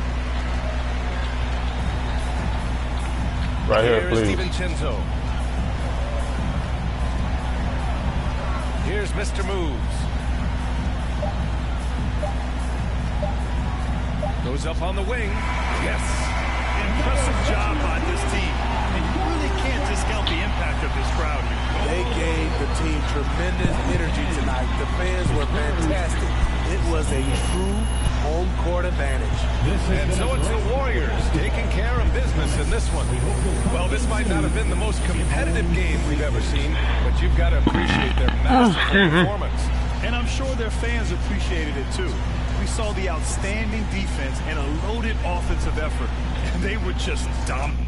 Right here, please. DiVincenzo. Here's Mr. Moves. Goes up on the wing. Yes. Impressive job by this team. And you really can't discount the impact of this crowd here. They gave the team tremendous energy tonight. The fans were fantastic. It was a true home court advantage. And so it's the Warriors taking care of business in this one. Well, this might not have been the most competitive game we've ever seen, but you've got to appreciate their masterful performance. And I'm sure their fans appreciated it too. We saw the outstanding defense and a loaded offensive effort. And they were just dominant.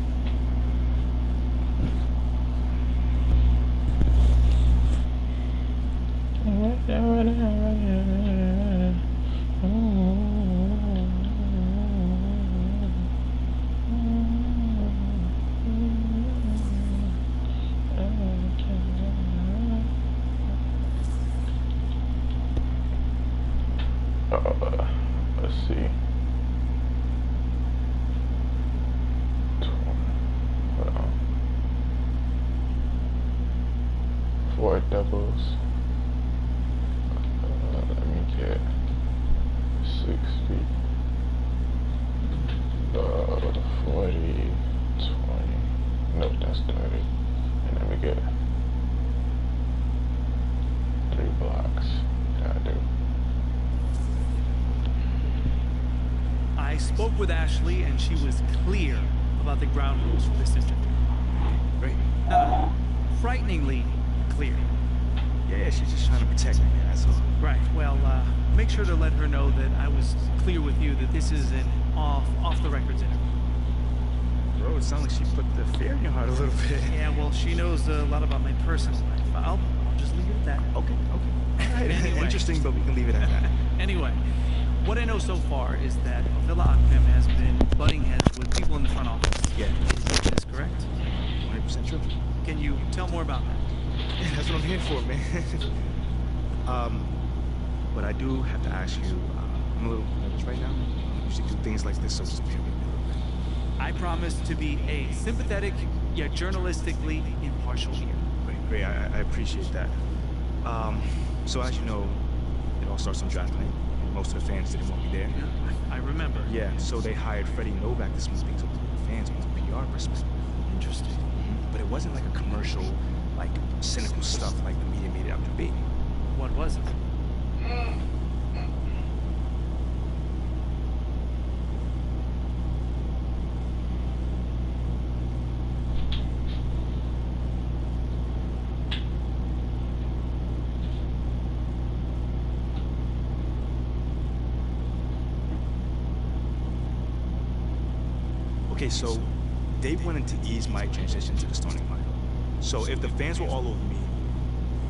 Let's see. Four doubles. Let me get 60. 40, 20. Nope, that's 30. And let me get 3 blocks. Yeah, I do. I spoke with Ashley, and she was clear about the ground rules for this interview. Great. Frighteningly clear. Yeah, she's just trying to protect me, man, that's all. Right. Well, make sure to let her know that I was clear with you that this is an off-the-records interview. Bro, it sounds like she put the fear in your heart a little bit. Yeah, well, she knows a lot about my personal life. I'll just leave it at that. Okay. All right. Anyway. Interesting, but we can leave it at that. Anyway, what I know so far is that Othella Akpem has been butting heads with people in the front office. Yeah. Is this correct? 100% true. Can you tell more about that? Yeah, that's what I'm here for, man. But I do have to ask you, I'm a little nervous right now. I usually do things like this, so just bear with me a little bit. I promise to be a sympathetic, yet journalistically impartial ear. Great, I appreciate that. So as you know, it all starts on draft night. Most of the fans didn't want me there. Yeah, I remember. Yeah, so they hired Freddie Novak to smooth things up to the fans from a PR perspective. Interesting. But it wasn't like a commercial, like cynical stuff like the media made it out to be. What was it? Okay, so they wanted to ease my transition to the starting lineup. So if the fans were all over me,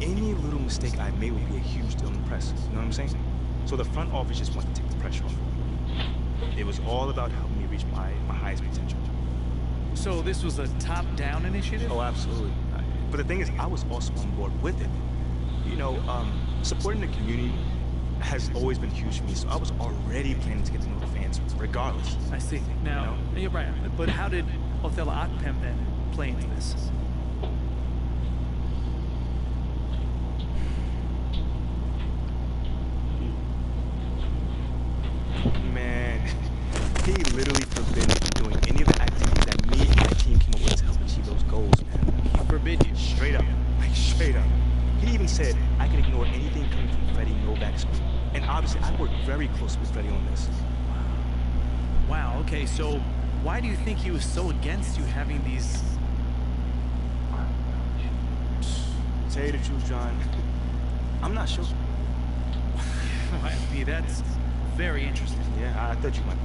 any little mistake I made would be a huge deal in the press. You know what I'm saying? So the front office just wanted to take the pressure off. It was all about helping me reach my highest potential. So this was a top-down initiative? Oh, absolutely. But the thing is, I was also on board with it. You know, supporting the community has always been huge for me, so I was already planning to get to know the fans, regardless. I see. Now, you're right, but how did Othella Akpem then play into this? Man, he literally forbid me from doing any of the activities that me and my team came up with to help achieve those goals, man. He forbid you? Straight up. Like, straight up. He even said I could ignore anything coming from Freddie Novak's group. And obviously, I worked very close with Freddie on this. Wow, okay, so why do you think he was so against you having these... To tell you the truth, John, I'm not sure. IMP, that's very interesting. Yeah, I thought you might.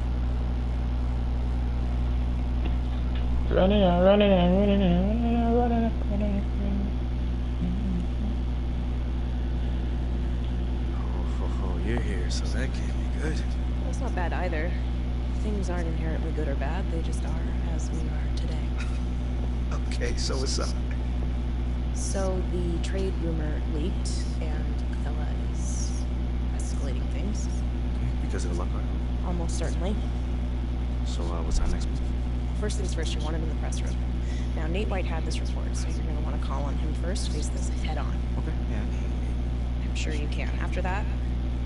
Running out, running out, running out, running out, running out, running out. Oh, you're here, so that can't be good. Well, it's not bad either. Things aren't inherently good or bad, they just are as we are today. Okay, so what's up? So the trade rumor leaked, and Capella is escalating things. Because of the luck card? Almost certainly. So what's our next move? First things first, you want him in the press room. Now, Nate White had this report, so you're going to want to call on him first, face this head on. Okay, yeah. I'm sure you can. After that,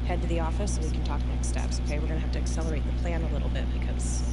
head to the office so we can talk next steps, okay? We're going to have to accelerate the plan a little bit because...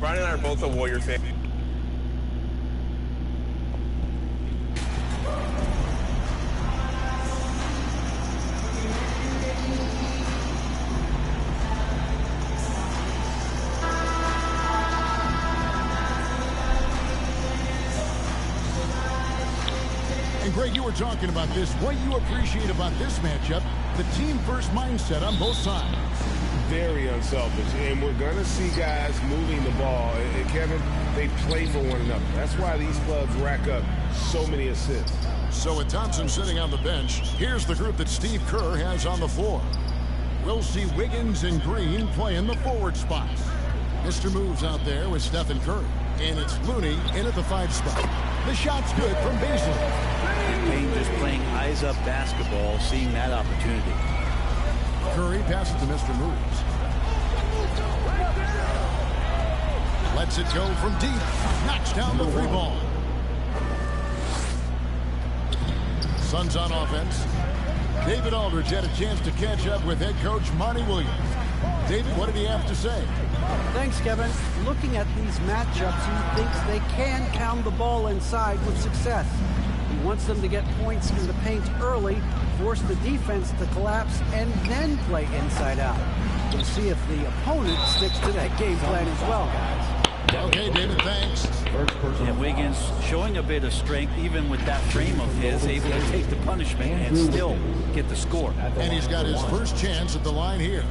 Brian and I are both a Warrior fan. And Greg, you were talking about this. What you appreciate about this matchup, the team-first mindset on both sides. Very unselfish, and we're going to see guys moving the ball. And Kevin, they play for one another. That's why these clubs rack up so many assists. So with Thompson sitting on the bench, here's the group that Steve Kerr has on the floor. We'll see Wiggins and Green play in the forward spots. Mr. Moves out there with Stephen Curry. And it's Looney in at the 5 spot. The shot's good from baseline. Payne just playing eyes-up basketball, seeing that opportunity. Curry passes to Mr. Moves. Lets it go from deep. Knocks down the 3 ball. Suns on offense. David Aldridge had a chance to catch up with head coach Monty Williams. David, what did he have to say? Thanks, Kevin. Looking at these matchups, he thinks they can pound the ball inside with success. He wants them to get points in the paint early, force the defense to collapse, and then play inside out. We'll see if the opponent sticks to that game plan as well, guys. Okay, David, thanks. And Wiggins showing a bit of strength, even with that frame of his, able to take the punishment and still get the score. And he's got his first chance at the line here.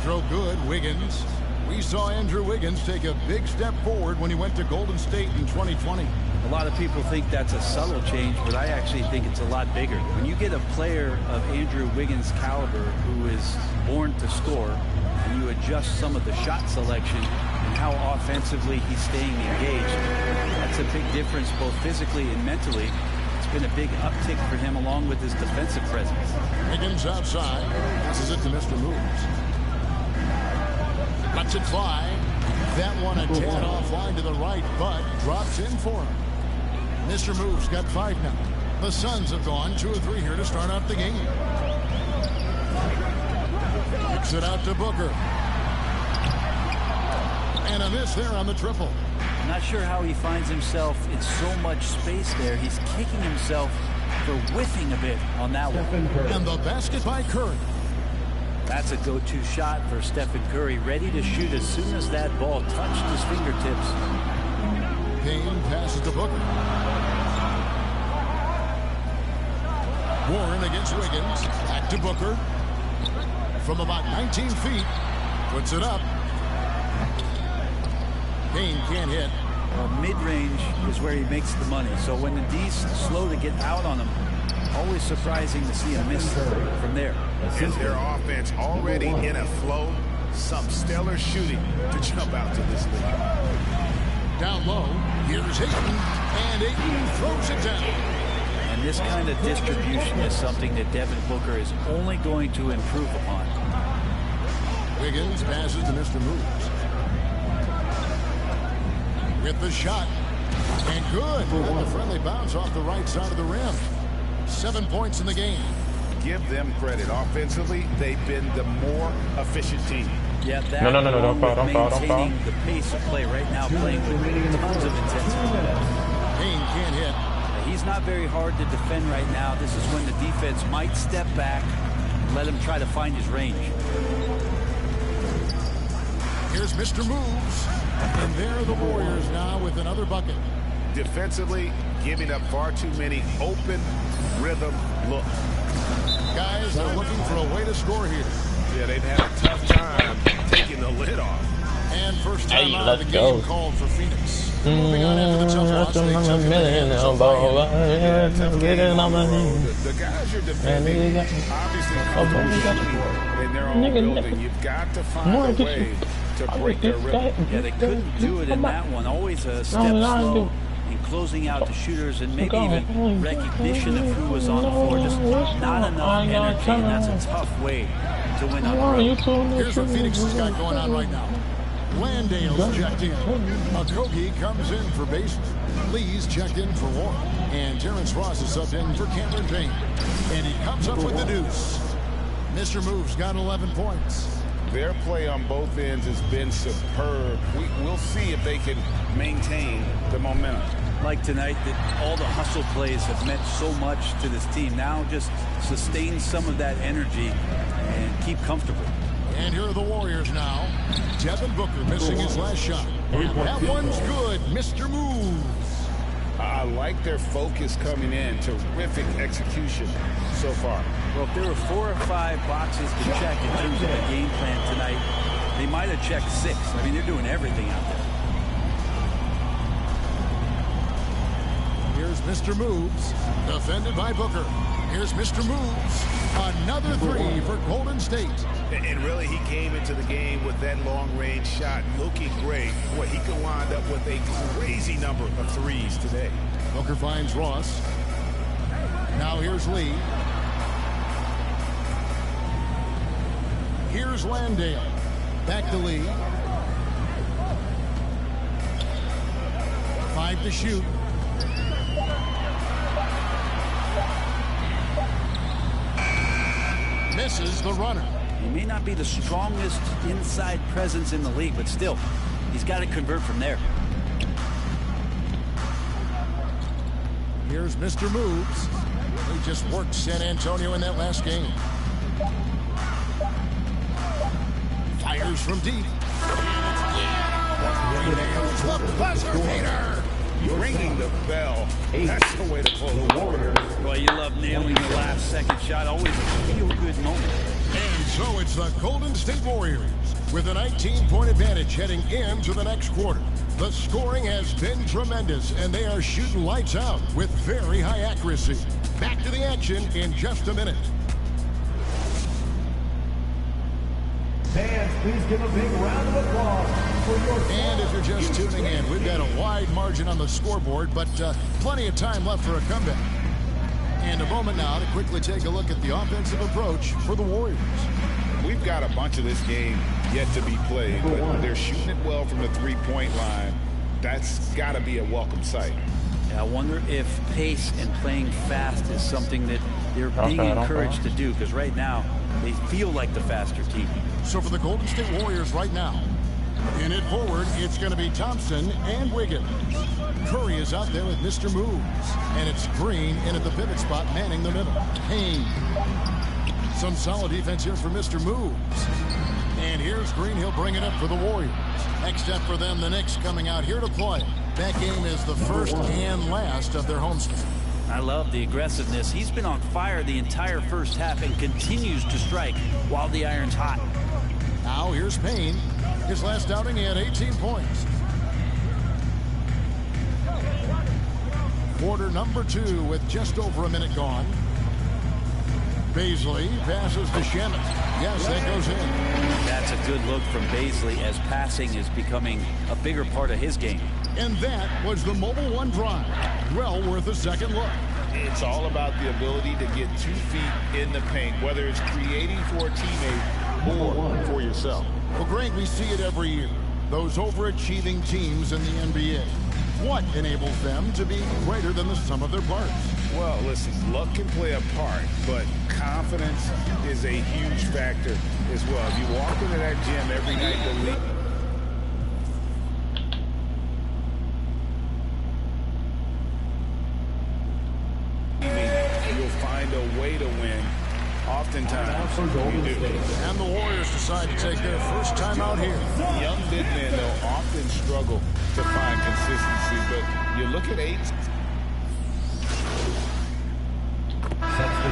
Throw good, Wiggins. We saw Andrew Wiggins take a big step forward when he went to Golden State in 2020. A lot of people think that's a subtle change, but I actually think it's a lot bigger. When you get a player of Andrew Wiggins' caliber who is born to score, and you adjust some of the shot selection and how offensively he's staying engaged, that's a big difference both physically and mentally. It's been a big uptick for him along with his defensive presence. Wiggins outside. Passes it to Mr. Moves. Lets it fly. That one a tad offline to the right, but drops in for him. Mr. Moves got 5 now. The Suns have gone 2 of 3 here to start out the game. Kicks it out to Booker. And a miss there on the triple. I'm not sure how he finds himself in so much space there. He's kicking himself for whiffing a bit on that one. And the basket by Curry. That's a go-to shot for Stephen Curry, ready to shoot as soon as that ball touched his fingertips. Payne passes to Booker. Warren against Wiggins. Back to Booker. From about 19 feet. Puts it up. Payne can't hit. Well, mid-range is where he makes the money. So when the D's slow to get out on him, always surprising to see a miss from there. Is their offense already in a flow? Some stellar shooting to jump out to this league. Down low, here's Ayton, and Ayton throws it down. And this kind of distribution is something that Devin Booker is only going to improve upon. Wiggins passes to Mr. Moves. With the shot, and good. And the friendly bounce off the right side of the rim. 7 points in the game. Give them credit. Offensively, they've been the more efficient team. Yeah, that no, don't foul. Maintaining the pace of play right now, playing with tons of intensity. Payne can't hit. He's not very hard to defend right now. This is when the defense might step back and let him try to find his range. Here's Mr. Moves. And there are the Warriors now with another bucket. Defensively, giving up far too many open rhythm looks. Guys are looking for a way to score here. Yeah, they've had a tough time taking the lid off. And first time out of the game called for Phoenix. Moving on into the tough loss, they took The guys you're defending obviously and they're all building. You've got to find a way to break their rhythm. Yeah, they couldn't do it in that one. Always a step slow in closing out the shooters and maybe even recognition of who was on the floor. Just not enough energy, and that's a tough way to win on the road. Here's what Phoenix has got going on right now. Landale's checked in. Okogie comes in for Baseman. Lee's checked in for Warren. And Terrence Ross is subbed in for Cameron Payne. And he comes up with the deuce. Mr. Moves got 11 points. Their play on both ends has been superb. We'll see if they can maintain the momentum. Like tonight, that all the hustle plays have meant so much to this team. Now just sustain some of that energy and keep comfortable. And here are the Warriors now. Devin Booker missing his last shot. And that one's good, Mr. Moves. I like their focus coming in. Terrific execution so far. Well, if there were 4 or 5 boxes to check in terms of the game plan tonight, they might have checked 6. I mean, they're doing everything out there. Here's Mr. Moves, defended by Booker. Here's Mr. Moves. Another 3 for Golden State. And really, he came into the game with that long-range shot looking great. Boy, he could wind up with a crazy number of threes today. Booker finds Ross. Now here's Lee. Here's Landale. Back to Lee. 5 to shoot. Misses the runner. He may not be the strongest inside presence in the league, but still, he's got to convert from there. Here's Mr. Moves. He just worked San Antonio in that last game. Fires from deep. Nails the buzzer beater. Ringing the bell. That's the way to close the Warriors. Well, you love nailing the last second shot. Always a feel-good moment. And so it's the Golden State Warriors with a 19-point advantage heading into the next quarter. The scoring has been tremendous, and they are shooting lights out with very high accuracy. Back to the action in just a minute. Fans, please give a big round of applause for your... And if you're just tuning in, we've got a wide margin on the scoreboard, but plenty of time left for a comeback. And a moment now to quickly take a look at the offensive approach for the Warriors. We've got a bunch of this game yet to be played, but they're shooting it well from the three-point line. That's got to be a welcome sight. I wonder if pace and playing fast is something that they're being encouraged to do, because right now They feel like the faster team. So for the Golden State Warriors right now, in it forward, it's going to be Thompson and Wiggins. Curry is out there with Mr. Moves. And it's Green in at the pivot spot, manning the middle. Payne. Some solid defense here for Mr. Moves. And here's Green. He'll bring it up for the Warriors. Next up for them, the Knicks coming out here to play. That game is the first and last of their homestand. I love the aggressiveness. He's been on fire the entire first half and continues to strike while the iron's hot. Now here's Payne. His last outing, he had 18 points. Quarter number 2 with just over a minute gone. Baisley passes to Shemet. Yes, that goes in. That's a good look from Baisley as passing is becoming a bigger part of his game. And that was the Mobile One drive. Well worth a second look. It's all about the ability to get 2 feet in the paint, whether it's creating for a teammate or for yourself. Well, Greg, we see it every year. Those overachieving teams in the NBA. What enables them to be greater than the sum of their parts? Well, listen, luck can play a part, but confidence is a huge factor as well. If you walk into that gym every night, you'll find a way to win. Oftentimes, you do. And the Warriors decide to take their first time out here. Young big men, they'll often struggle to find consistency, but you look at 8.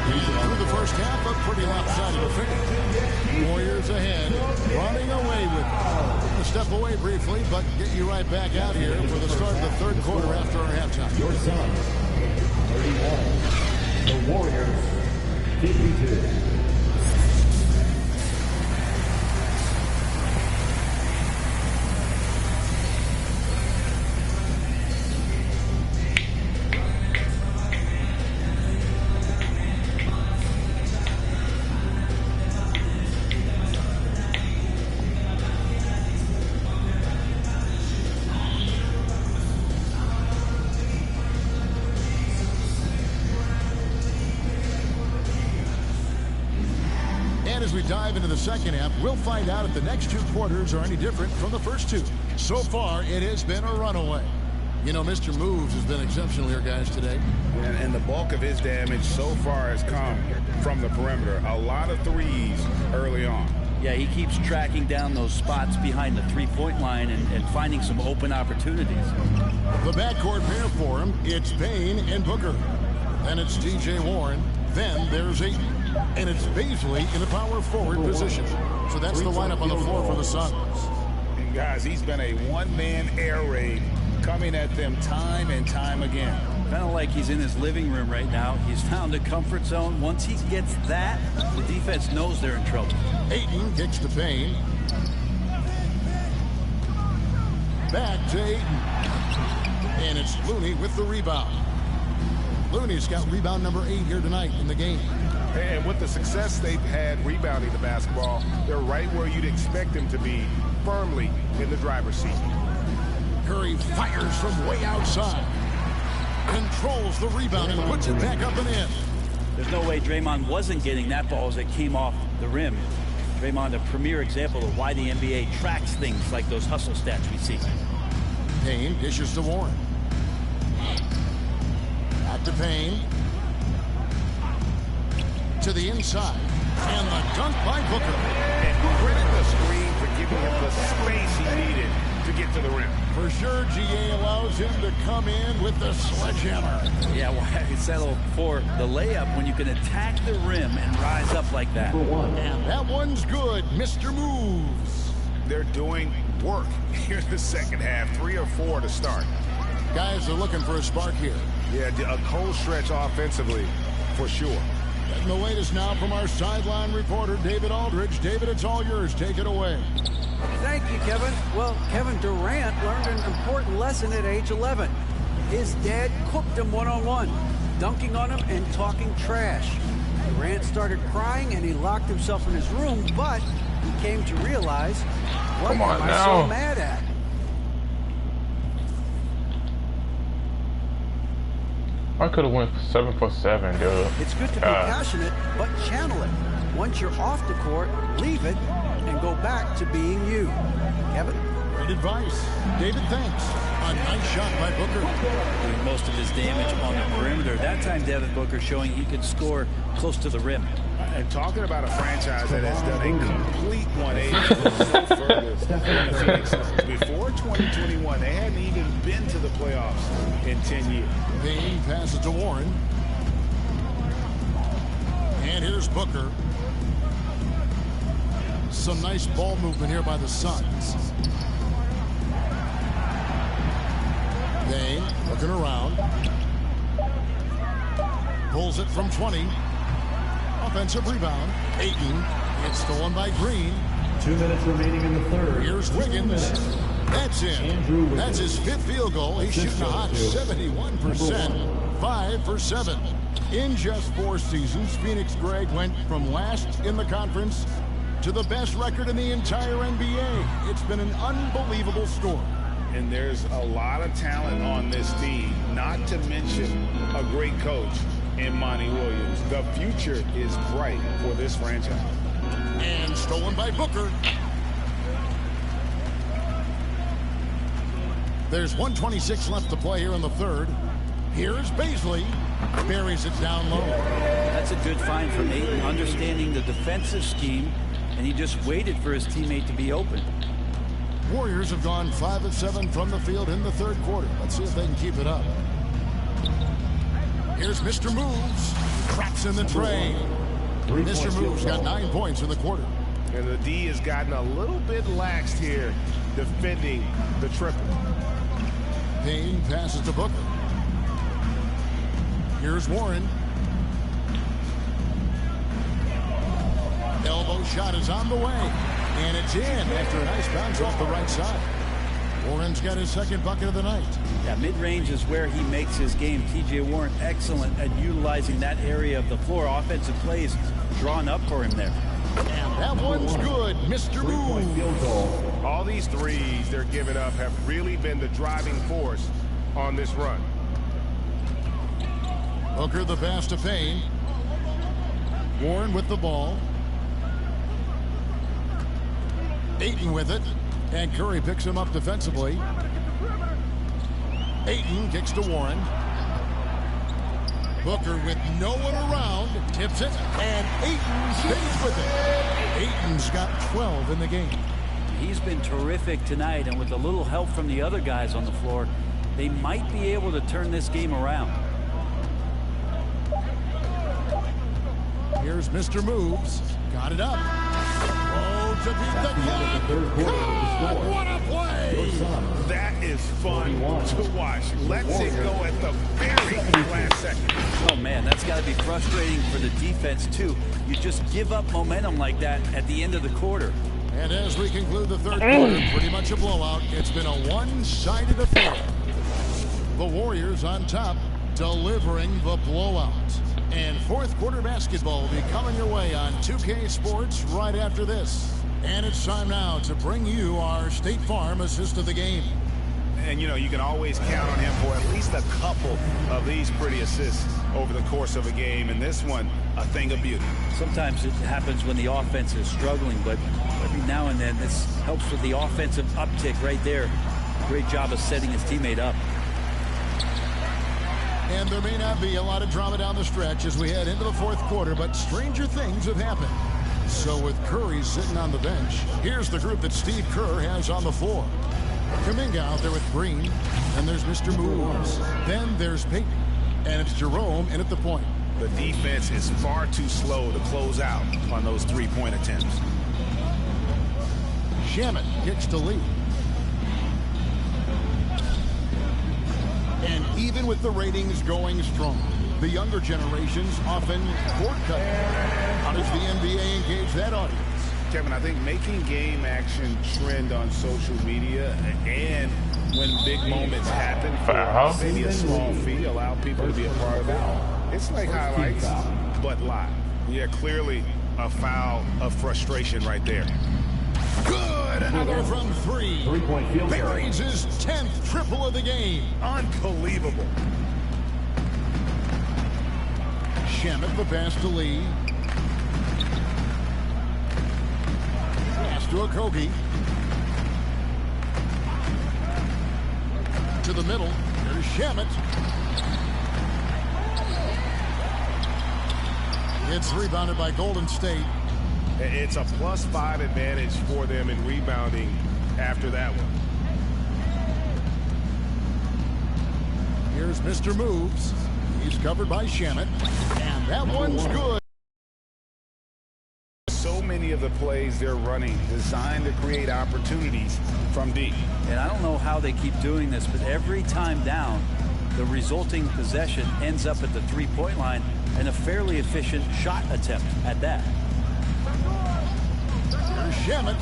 Through the first half, a pretty lopsided affair. Warriors ahead, running away with it. A step away briefly, but get you right back out here for the start of the third quarter after our halftime. Your son, 31. The Warriors, 52. Dive into the second half, we'll find out if the next 2 quarters are any different from the first 2. So far, it has been a runaway. You know, Mr. Moves has been exceptional here, guys, today. And the bulk of his damage so far has come from the perimeter. A lot of threes early on. Yeah, he keeps tracking down those spots behind the three-point line and finding some open opportunities. The backcourt pair for him, it's Payne and Booker. Then it's T.J. Warren. Then there's Ayton. And it's Baisley in the power forward position. So that's the lineup on the floor for the Suns. And guys, he's been a one-man air raid coming at them time and time again. Kind of like he's in his living room right now. He's found a comfort zone. Once he gets that, the defense knows they're in trouble. Ayton kicks to Payne. Back to Ayton. And it's Looney with the rebound. Looney's got rebound number 8 here tonight in the game. And with the success they've had rebounding the basketball, they're right where you'd expect them to be, firmly in the driver's seat. Curry fires from way outside. Controls the rebound and puts it back up and in. There's no way Draymond wasn't getting that ball as it came off the rim. Draymond, a premier example of why the NBA tracks things like those hustle stats we see. Payne dishes to Warren. Back to Payne. To the inside. And the dunk by Booker. And credit the screen for giving him the space he needed to get to the rim. For sure, GA allows him to come in with the sledgehammer. Yeah, why settle for the layup when you can attack the rim and rise up like that? And that one's good, Mr. Moves. They're doing work here in the second half. 3 or 4 to start. Guys are looking for a spark here. Yeah, a cold stretch offensively, for sure. And the latest now from our sideline reporter, David Aldridge. David, it's all yours. Take it away. Thank you, Kevin. Well, Kevin Durant learned an important lesson at age 11. His dad cooked him one-on-one, dunking on him and talking trash. Durant started crying and he locked himself in his room, but he came to realize, what am I so mad at? I could have went 7 for 7, dude. It's good to be passionate, but channel it. Once you're off the court, leave it and go back to being you. Kevin? Great advice. David, thanks. A nice shot by Booker. Doing most of his damage on the perimeter. That time, Devin Booker showing he could score close to the rim. And talking about a franchise that has done a complete 180 so further than the Phoenix Suns. Before 2021, they hadn't even been to the playoffs in 10 years. Payne passes to Warren. And here's Booker. Some nice ball movement here by the Suns. Payne looking around. Pulls it from 20. Offensive rebound. Ayton. It's stolen by Green. 2 minutes remaining in the third. Here's Wiggins. That's in. That's his 5th field goal. He's shooting a hot 71%. 5 for 7. In just 4 seasons, Phoenix Greg went from last in the conference to the best record in the entire NBA. It's been an unbelievable story. And there's a lot of talent on this team, not to mention a great coach in Monty Williams. The future is bright for this franchise. And stolen by Booker. There's 1:26 left to play here in the third. Here's Baisley. Buries it down low. That's a good find from Ayton, understanding the defensive scheme, and he just waited for his teammate to be open. Warriors have gone 5 of 7 from the field in the third quarter. Let's see if they can keep it up. Here's Mr. Moves. Cracks in the tray. Mr. Moves got 9 points in the quarter. And the D has gotten a little bit laxed here defending the triple. Payne passes to Booker. Here's Warren. Elbow shot is on the way. And it's in after a nice bounce off the right side. Warren's got his 2nd bucket of the night. Yeah, mid-range is where he makes his game. T.J. Warren excellent at utilizing that area of the floor. Offensive plays drawn up for him there. And that one's good, Mr. Move. All these threes they're giving up have really been the driving force on this run. Booker the pass to Payne. Warren with the ball. Ayton with it. And Curry picks him up defensively. Ayton kicks to Warren. Booker with no one around. Tips it. And Ayton stays with it. Ayton's got 12 in the game. He's been terrific tonight, and with a little help from the other guys on the floor, they might be able to turn this game around. Here's Mr. Moves. Got it up. Oh, to beat the clock. God, what a play! That is fun to watch. Let's it go at the very last second. Oh, man, that's got to be frustrating for the defense, too. You just give up momentum like that at the end of the quarter. And as we conclude the third quarter, pretty much a blowout. It's been a one-sided affair. The Warriors on top, delivering the blowout. And fourth quarter basketball will be coming your way on 2K Sports right after this. And it's time now to bring you our State Farm assist of the game. And, you know, you can always count on him for at least a couple of these pretty assists over the course of a game. And this one, a thing of beauty. Sometimes it happens when the offense is struggling, but every now and then this helps with the offensive uptick right there. Great job of setting his teammate up. And there may not be a lot of drama down the stretch as we head into the fourth quarter, but stranger things have happened. So with Curry sitting on the bench, here's the group that Steve Kerr has on the floor. Kuminga out there with Green, and there's Mr. Moves. Then there's Payton, and it's Jerome in at the point. The defense is far too slow to close out on those three-point attempts. Shamet kicks to Lee. And even with the ratings going strong, the younger generations often cord cut. How does the NBA engage that audience? Kevin, I think making game action trend on social media and when big moments happen for maybe a small fee, allow people to be a part of it. It's like highlights, but live. Yeah, clearly a foul of frustration right there. Good! Another from three. Buries his 10th triple of the game. Unbelievable. Shamet the pass to Lee. Okogie. To the middle. There's Shamet. It's rebounded by Golden State. It's a +5 advantage for them in rebounding after that one. Here's Mr. Moves. He's covered by Shamet. And that one's good. So many of the plays they're running designed to create opportunities from deep. And I don't know how they keep doing this, but every time down, the resulting possession ends up at the three-point line and a fairly efficient shot attempt at that. Here's Shamet.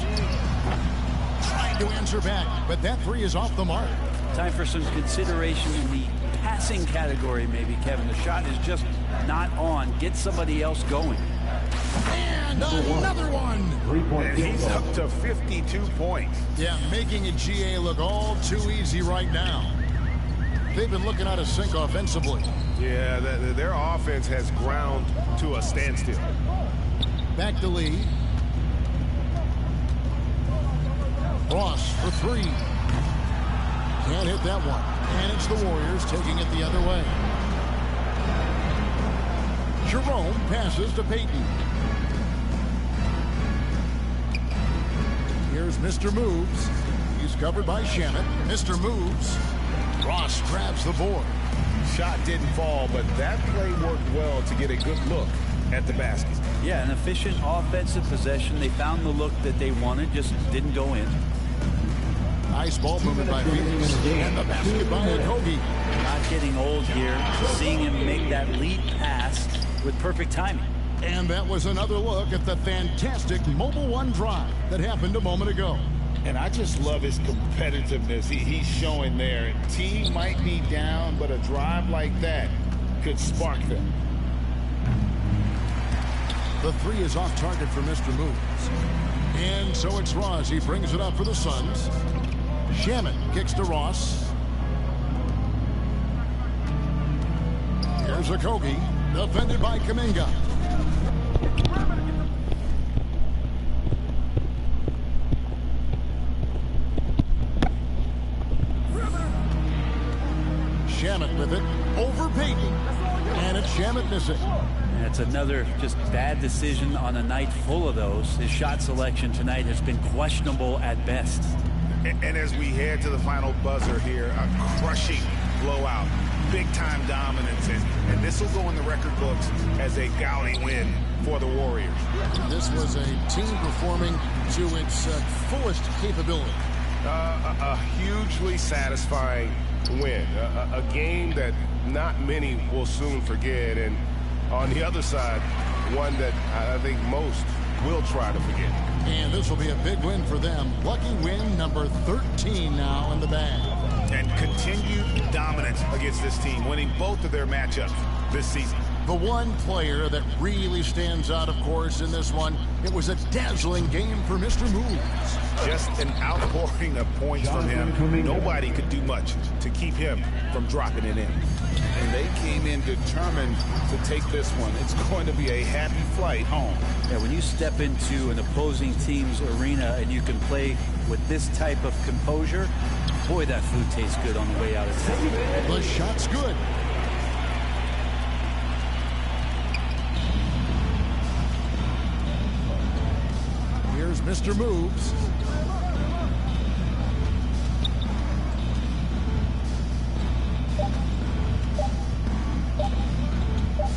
Trying to answer back, but that three is off the mark. Time for some consideration in the passing category, maybe, Kevin. The shot is just not on. Get somebody else going. And another one. And he's up to 52 points. Yeah, making a GA look all too easy right now. They've been looking out of sync offensively. Yeah, their offense has ground to a standstill. Back to Lee. Ross for three. Can't hit that one. And it's the Warriors taking it the other way. Jerome passes to Payton. Here's Mr. Moves. He's covered by Shamet. Mr. Moves. Ross grabs the board. Shot didn't fall, but that play worked well to get a good look at the basket. Yeah, an efficient offensive possession. They found the look that they wanted, just didn't go in. Nice ball movement by Phoenix. And the basket by Okogie. Not getting old here. Seeing him make that lead pass with perfect timing. And that was another look at the fantastic Mobile One drive that happened a moment ago. And I just love his competitiveness he's showing there. Team might be down, but a drive like that could spark them. The three is off target for Mr. Moves. And so it's Ross. He brings it up for the Suns. Shamet kicks to Ross. Here's Okogie, defended by Kuminga. Shamet with it over Payton. And it's Shamet missing. And it's another just bad decision on a night full of those. His shot selection tonight has been questionable at best. And as we head to the final buzzer here, a crushing blowout, big-time dominance, and this will go in the record books as a gaudy win for the Warriors. This was a team performing to its fullest capability. A hugely satisfying win, a game that not many will soon forget, and on the other side, one that I think most will try to forget. And this will be a big win for them. Lucky win number 13 now in the bag. And continued dominance against this team, winning both of their matchups this season. The one player that really stands out, of course, in this one, it was a dazzling game for Mr. Moves. Just an outpouring of points from him. Nobody could do much to keep him from dropping it in. And they came in determined to take this one. It's going to be a happy flight home. Yeah, when you step into an opposing team's arena and you can play with this type of composure, boy, that food tastes good on the way out of town. The shot's good. Here's Mr. Moves.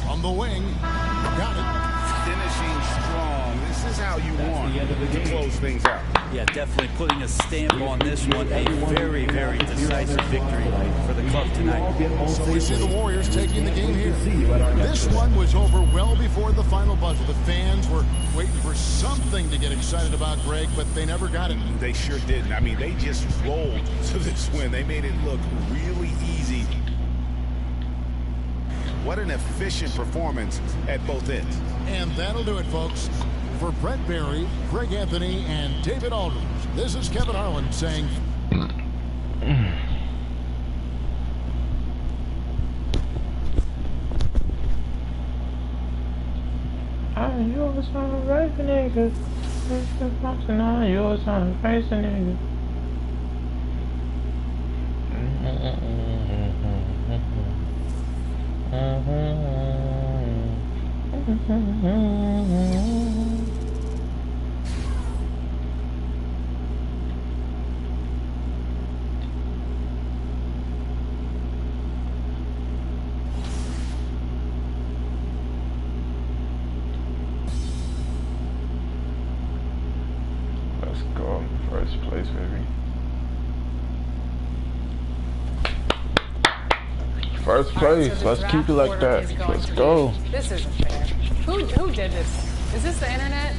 On the wing. Got it. Finishing strong. This is how you want to close things out. Yeah, definitely putting a stamp on this one. A very, very decisive victory for the club tonight. So we see the Warriors taking the game here. This one was over well before the final buzzer. The fans were waiting for something to get excited about, Greg, but they never got it. They sure didn't. I mean, they just rolled to this win. They made it look really easy. What an efficient performance at both ends. And that'll do it, folks. For Brett Berry, Greg Anthony, and David Aldridge, this is Kevin Harlan saying... I know it's not right, nigga. Yours on the face, nigga. Let's go in first place, baby. First place. Right, so let's keep it like that. Let's go. This isn't fair. Who did this? Is this the internet?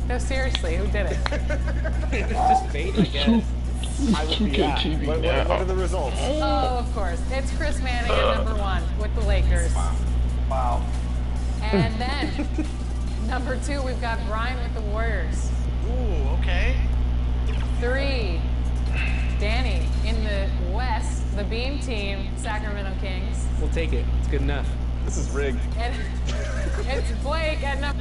No, seriously, who did it? It's just fate, I guess. I would be at. What are the results? Oh, of course. It's Chris Manning at #1 with the Lakers. Wow. And then, #2, we've got Brian with the Warriors. Ooh, okay. 3, Danny in the West, the Beam Team, Sacramento Kings. We'll take it. It's good enough. This is rigged. And it's Blake at #.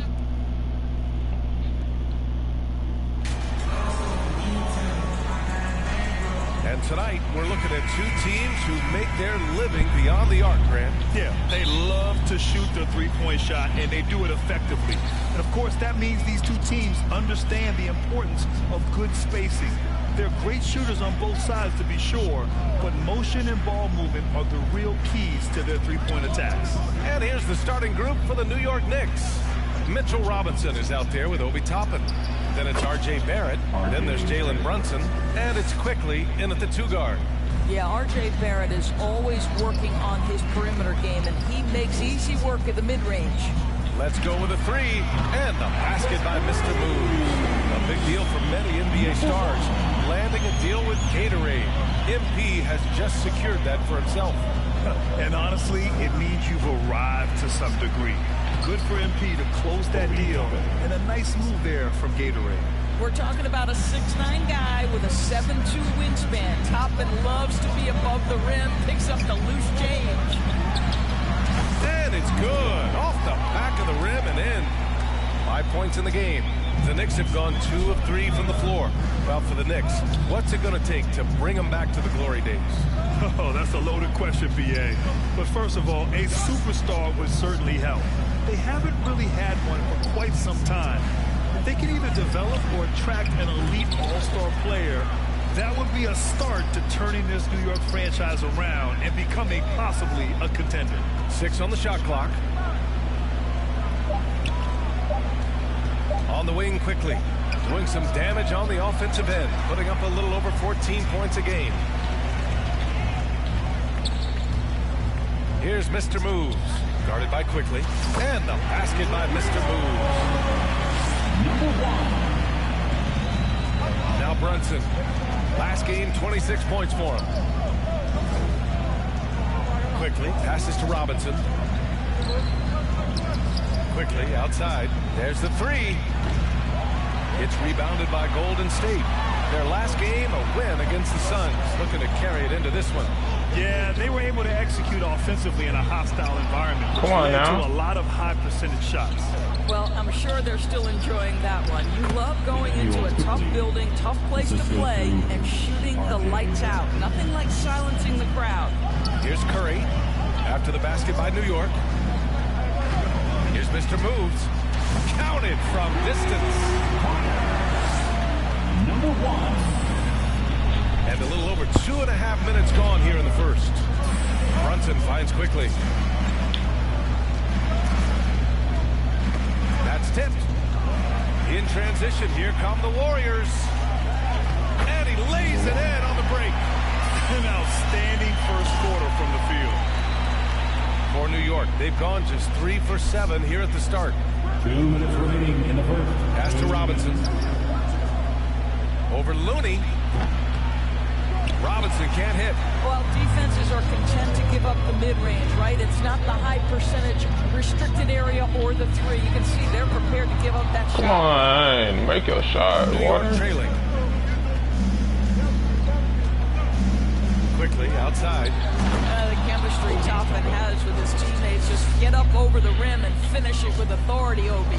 And tonight, we're looking at two teams who make their living beyond the arc, Grant. Yeah, they love to shoot the three-point shot, and they do it effectively. And, of course, that means these two teams understand the importance of good spacing. They're great shooters on both sides, to be sure, but motion and ball movement are the real keys to their three-point attacks. And here's the starting group for the New York Knicks. Mitchell Robinson is out there with Obi Toppin. Then it's R.J. Barrett. Then there's Jalen Brunson. And it's Quickly in at the 2 guard. Yeah, R.J. Barrett is always working on his perimeter game, and he makes easy work at the mid-range. Let's go with a 3. And the basket by Mr. Moves. A big deal for many NBA stars. Landing a deal with Gatorade. MP has just secured that for himself. And honestly, it means you've arrived to some degree. Good for MP to close that deal, and a nice move there from Gatorade. We're talking about a 6'9" guy with a 7'2" wingspan. Toppin loves to be above the rim, picks up the loose change. And it's good. Off the back of the rim and in. 5 points in the game. The Knicks have gone 2 of 3 from the floor. Well, for the Knicks, what's it going to take to bring them back to the glory days? Oh, that's a loaded question, BA. But first of all, a superstar would certainly help. They haven't really had one for quite some time. If they can either develop or attract an elite all-star player, that would be a start to turning this New York franchise around and becoming possibly a contender. 6 on the shot clock. On the wing quickly. Doing some damage on the offensive end. Putting up a little over 14 points a game. Here's Mr. Moves. Guarded by Quickly. And the basket by Mr. Moves. Now Brunson. Last game, 26 points for him. Quickly passes to Robinson. Quickly outside. There's the 3. It's rebounded by Golden State. Their last game, a win against the Suns. Looking to carry it into this one. Yeah, they were able to execute offensively in a hostile environment. Come on now. To a lot of high percentage shots. Well, I'm sure they're still enjoying that one. You love going into a tough building, tough place to play, and shooting the lights out. Nothing like silencing the crowd. Here's Curry after the basket by New York. Here's Mr. Moves. Counted from distance. And a little over 2.5 minutes gone here in the first. Brunson finds Quickly. That's tipped. In transition, here come the Warriors. And he lays it in on the break. An outstanding first quarter from the field. For New York, they've gone just 3 for 7 here at the start. 2 minutes remaining in the first. Pass to Robinson. Over Looney. Robinson can't hit. Well, defenses are content to give up the mid-range, right? It's not the high percentage restricted area or the 3. You can see they're prepared to give up that shot. Come on, make your shot. New York trailing. Quickly outside. The chemistry Toppin has with his teammates. Just get up over the rim and finish it with authority, Obi.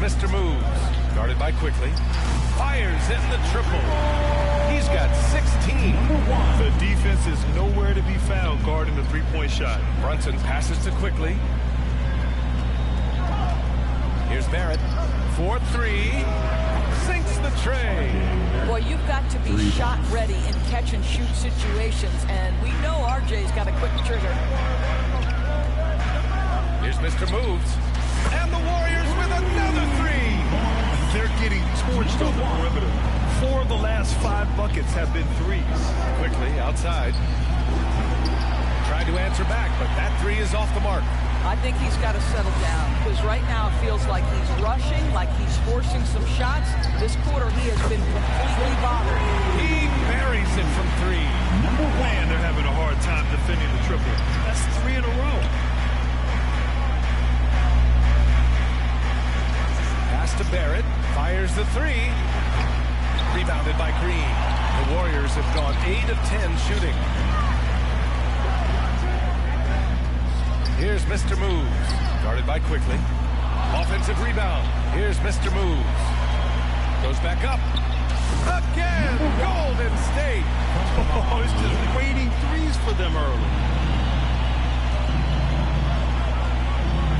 Mr. Moves, guarded by Quickly. Fires in the triple. He's got 16. The defense is nowhere to be found guarding the three-point shot. Brunson passes to Quickly. Here's Barrett. 4-3. Sinks the tray. Boy, you've got to be shot ready in catch-and-shoot situations, and we know RJ's got a quick trigger. Here's Mr. Moves. And the Warriors with another three. They're getting torched on the perimeter. 4 of the last 5 buckets have been threes. Quickly outside. Tried to answer back, but that three is off the mark. I think he's got to settle down, because right now it feels like he's rushing, like he's forcing some shots. This quarter he has been completely bothered. He buries it from 3. Man, they're having a hard time defending the triple. That's 3 in a row. Pass to Barrett. Fires the 3. Rebounded by Green. The Warriors have gone 8 of 10 shooting. Here's Mr. Moves, guarded by Quickly. Offensive rebound. Here's Mr. Moves. Goes back up. Again, Golden State. Oh, it's just waiting threes for them early.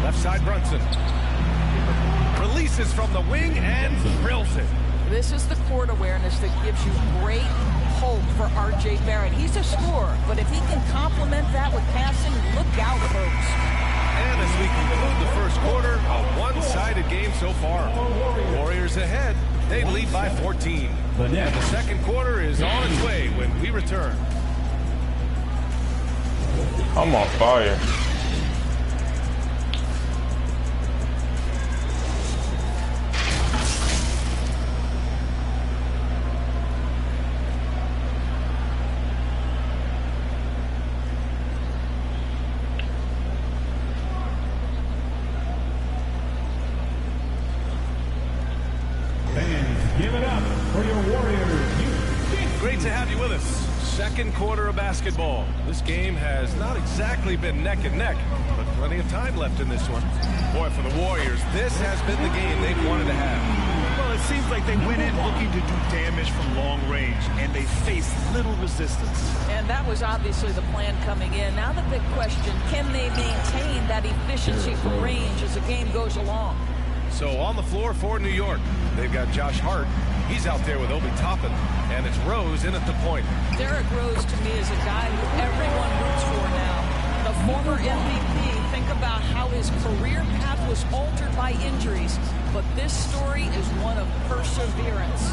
Left side Brunson. Releases from the wing and drills it. This is the court awareness that gives you great hope for R.J. Barrett. He's a scorer, but if he can complement that with passing, look out, folks. And as we conclude the first quarter, a one-sided game so far. Warriors ahead. They lead by 14. And the second quarter is on its way when we return. I'm on fire. Great to have you with us. Second quarter of basketball. This game has not exactly been neck and neck, but plenty of time left in this one. Boy, for the Warriors, this has been the game they've wanted to have. Well, it seems like they went in looking to do damage from long range, and they faced little resistance. And that was obviously the plan coming in. Now the big question, can they maintain that efficiency from range as the game goes along? So on the floor for New York, they've got Josh Hart. He's out there with Obi Toppin, and it's Rose in at the point. Derrick Rose, to me, is a guy who everyone roots for now. The former MVP, think about how his career path was altered by injuries, but this story is one of perseverance.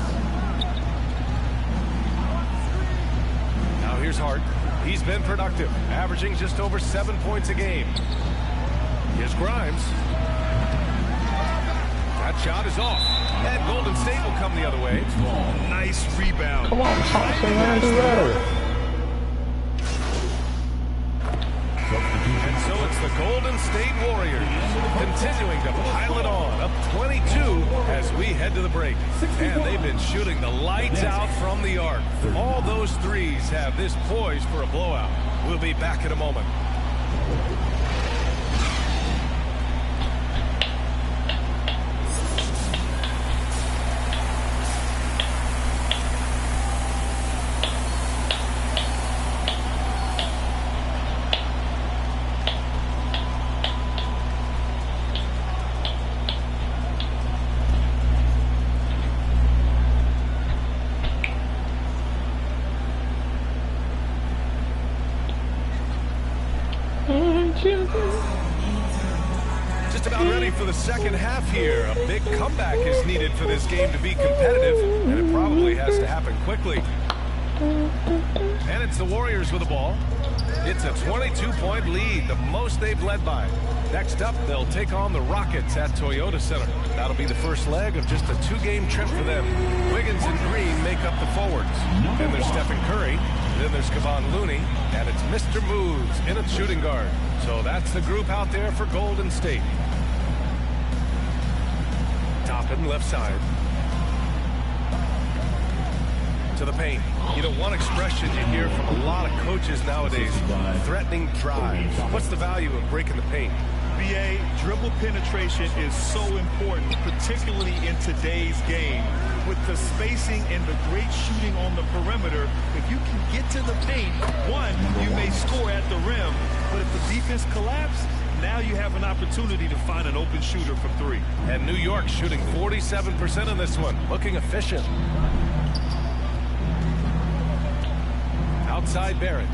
Now here's Hart. He's been productive, averaging just over 7 points a game. Here's Grimes. That shot is off. And Golden State will come the other way. Nice rebound. Come on, Thompson, man, do better. And so it's the Golden State Warriors continuing to pile it on, up 22 as we head to the break. And they've been shooting the lights out from the arc. All those threes have this poised for a blowout. We'll be back in a moment. Just about ready for the second half here. A big comeback is needed for this game to be competitive, and it probably has to happen quickly. And it's the Warriors with the ball. It's a 22-point lead, the most they've led by. Next up, they'll take on the Rockets at Toyota Center. That'll be the first leg of just a 2-game trip for them. Wiggins and Green make up the forwards. Then there's Stephen Curry. Then there's Kevon Looney. And it's Mr. Moves in at shooting guard. So that's the group out there for Golden State. Toppin left side. To the paint. You know, one expression you hear from a lot of coaches nowadays, threatening drive. What's the value of breaking the paint? BA, dribble penetration is so important, particularly in today's game. With the spacing and the great shooting on the perimeter, if you can get to the paint, one, you may score at the rim, but if the defense collapses, now you have an opportunity to find an open shooter from three. And New York shooting 47% in this one, looking efficient. Outside Barrett.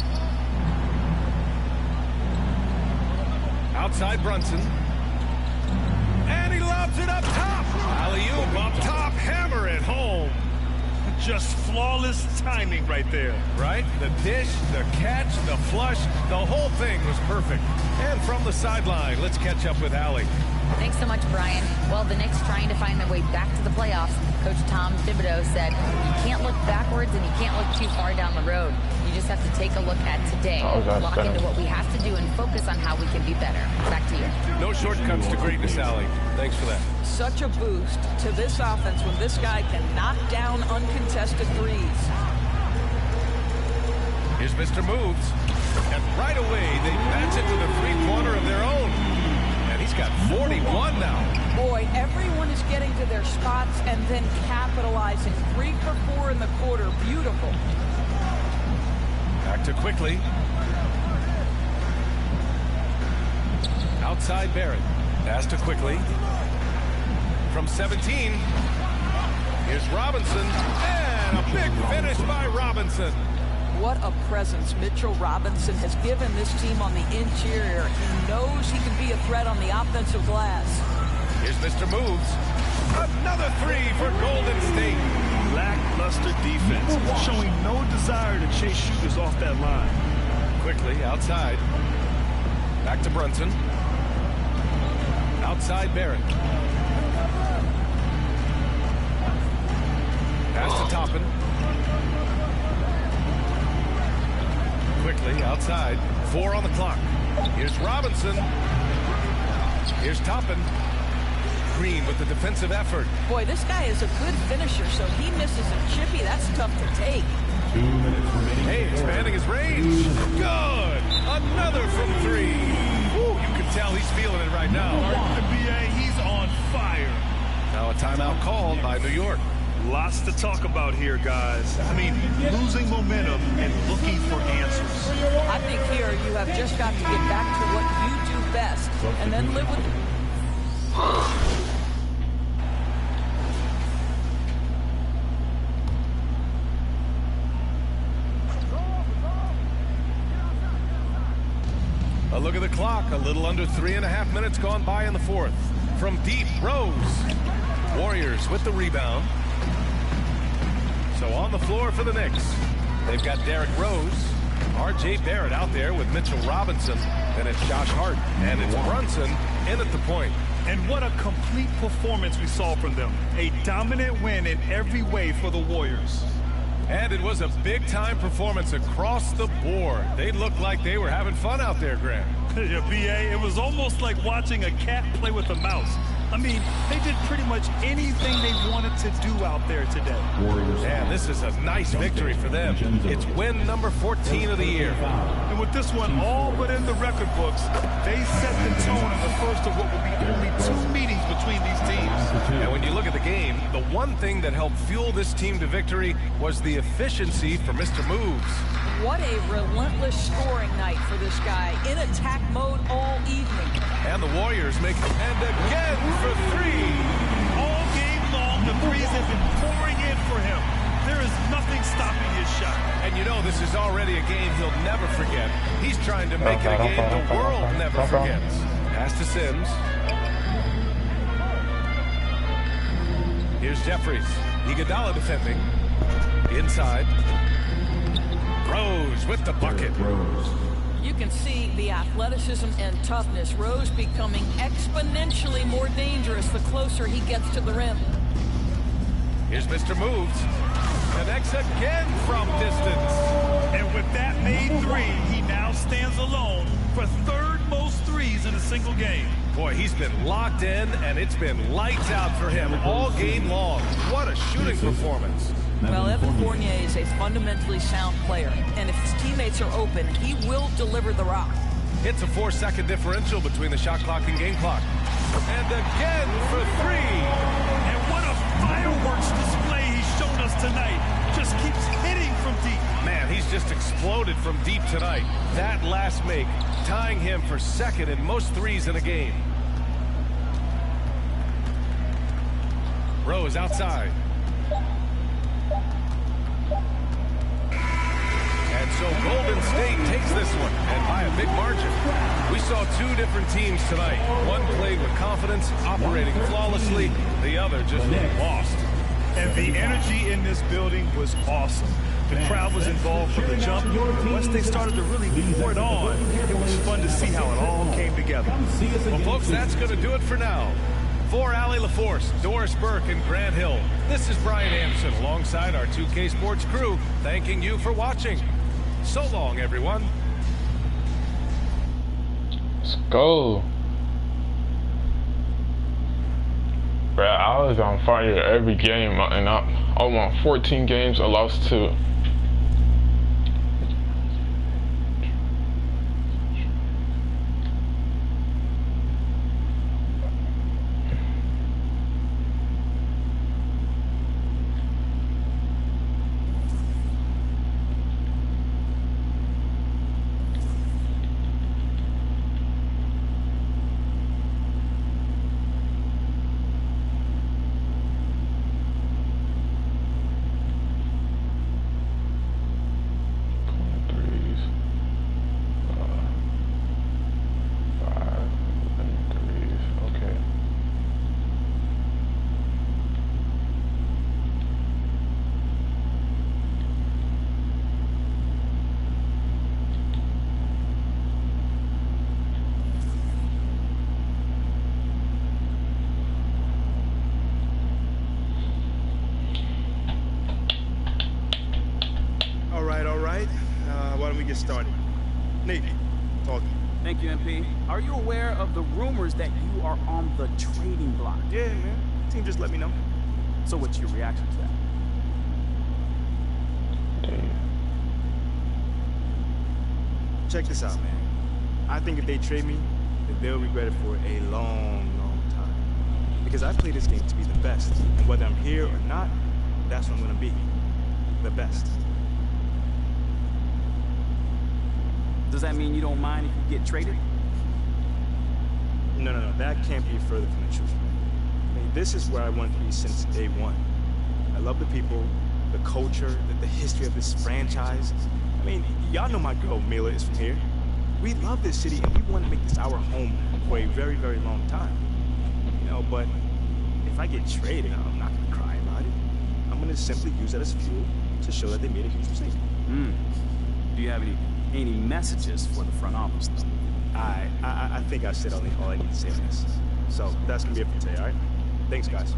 Outside Brunson. And he lobs it up top. Alley-oop up top, hammer it home. Just flawless timing right there. Right? The dish, the catch, the flush, the whole thing was perfect. And from the sideline, let's catch up with Allie. Thanks so much, Brian. Well, the Knicks trying to find their way back to the playoffs. Coach Tom Thibodeau said, you can't look backwards and you can't look too far down the road. You just have to take a look at today, lock into what we have to do, and focus on how we can be better. Back to you. No shortcuts to greatness, Allie. Thanks for that. Such a boost to this offense when this guy can knock down uncontested threes. Here's Mr. Moves. And right away, they match it to the three-pointer of their own. And he's got 41 now. Boy, everyone is getting to their spots and then capitalizing. 3 for 4 in the quarter. Beautiful. Back to Quickly. Outside Barrett. Pass to Quickly. From 17. Here's Robinson. And a big finish by Robinson. What a presence Mitchell Robinson has given this team on the interior. He knows he can be a threat on the offensive glass. Here's Mr. Moves. Another three for Golden State. Lackluster defense, showing no desire to chase shooters off that line. Quickly outside. Back to Brunson. Outside Barrett. Pass to Toppin. Quickly outside. 4 on the clock. Here's Robinson. Here's Toppin. Green with the defensive effort. Boy, this guy is a good finisher, so he misses a chippy. That's tough to take. 2 minutes remaining. Hey, expanding his range. Good. Another from 3. Woo, you can tell he's feeling it right now. The BA, he's on fire. Now a timeout called by New York. Lots to talk about here, guys. I mean, losing momentum and looking for answers. I think here you have just got to get back to what you do best and then live with it. A look at the clock. A little under 3.5 minutes gone by in the fourth. From deep, Rose. Warriors with the rebound. So on the floor for the Knicks. They've got Derrick Rose. R.J. Barrett out there with Mitchell Robinson. Then it's Josh Hart. And it's Brunson in at the point. And what a complete performance we saw from them. A dominant win in every way for the Warriors. And it was a big-time performance across the board. They looked like they were having fun out there, Grant. Yeah, B.A., it was almost like watching a cat play with a mouse. I mean, they did pretty much anything they wanted to do out there today. Man, this is a nice victory for them. It's win number 14 of the year. And with this one all but in the record books, they set the tone in the first of what will be only 2 meetings between these teams. And when you look at the game, the one thing that helped fuel this team to victory was the efficiency for Mr. Moves. What a relentless scoring night for this guy. In attack mode all evening. And the Warriors make it, and again for 3. All game long, the threes have been pouring in for him. There is nothing stopping his shot. And you know this is already a game he'll never forget. He's trying to make it a game the world never forgets. Pass to Sims. Here's Jeffries. Iguodala defending. Inside. Rose with the bucket. You can see the athleticism and toughness. Rose becoming exponentially more dangerous the closer he gets to the rim. Here's Mr. Moves. Connects again from distance. And with that made 3, he now stands alone for 3rd most threes in a single game. Boy, he's been locked in, and it's been lights out for him all game long. What a shooting performance. Well, Evan Fournier is a fundamentally sound player, and if his teammates are open, he will deliver the rock. It's a 4-second differential between the shot clock and game clock. And again for 3. And what a fireworks display he's shown us tonight. Just keeps hitting from deep. Man, he's just exploded from deep tonight. That last make, tying him for second in most threes in a game. Rose outside. And so Golden State takes this one, and by a big margin. We saw 2 different teams tonight. One played with confidence, operating flawlessly. The other just lost. And the energy in this building was awesome. The crowd was involved from the jump. Once they started to really pour it on, it was fun to see how it all came together. Well, folks, that's going to do it for now. For Allie LaForce, Doris Burke, and Grant Hill, this is Brian Anderson alongside our 2K Sports crew, thanking you for watching. So long, everyone. Let's go. Bro, I was on fire every game, and I won 14 games. I lost 2. Why don't we get started? Nate, talk. Thank you, MP. Are you aware of the rumors that you are on the trading block? Yeah, man. Team just let me know. So what's your reaction to that? Check this out, man. I think if they trade me, then they'll regret it for a long, long time. Because I play this game to be the best. And whether I'm here or not, that's what I'm going to be. The best. Does that mean you don't mind if you get traded? No. That can't be further from the truth. I mean, this is where I wanted to be since day one. I love the people, the culture, the history of this franchise. I mean, y'all know my girl Mila is from here. We love this city, and we want to make this our home for a very, very long time. You know, but if I get traded, I'm not going to cry about it. I'm going to simply use that as fuel to show that they made a huge mistake. Do you have any messages for the front office, though? I think I said all I need to say on this. So that's going to be it for today, all right? Thanks, guys.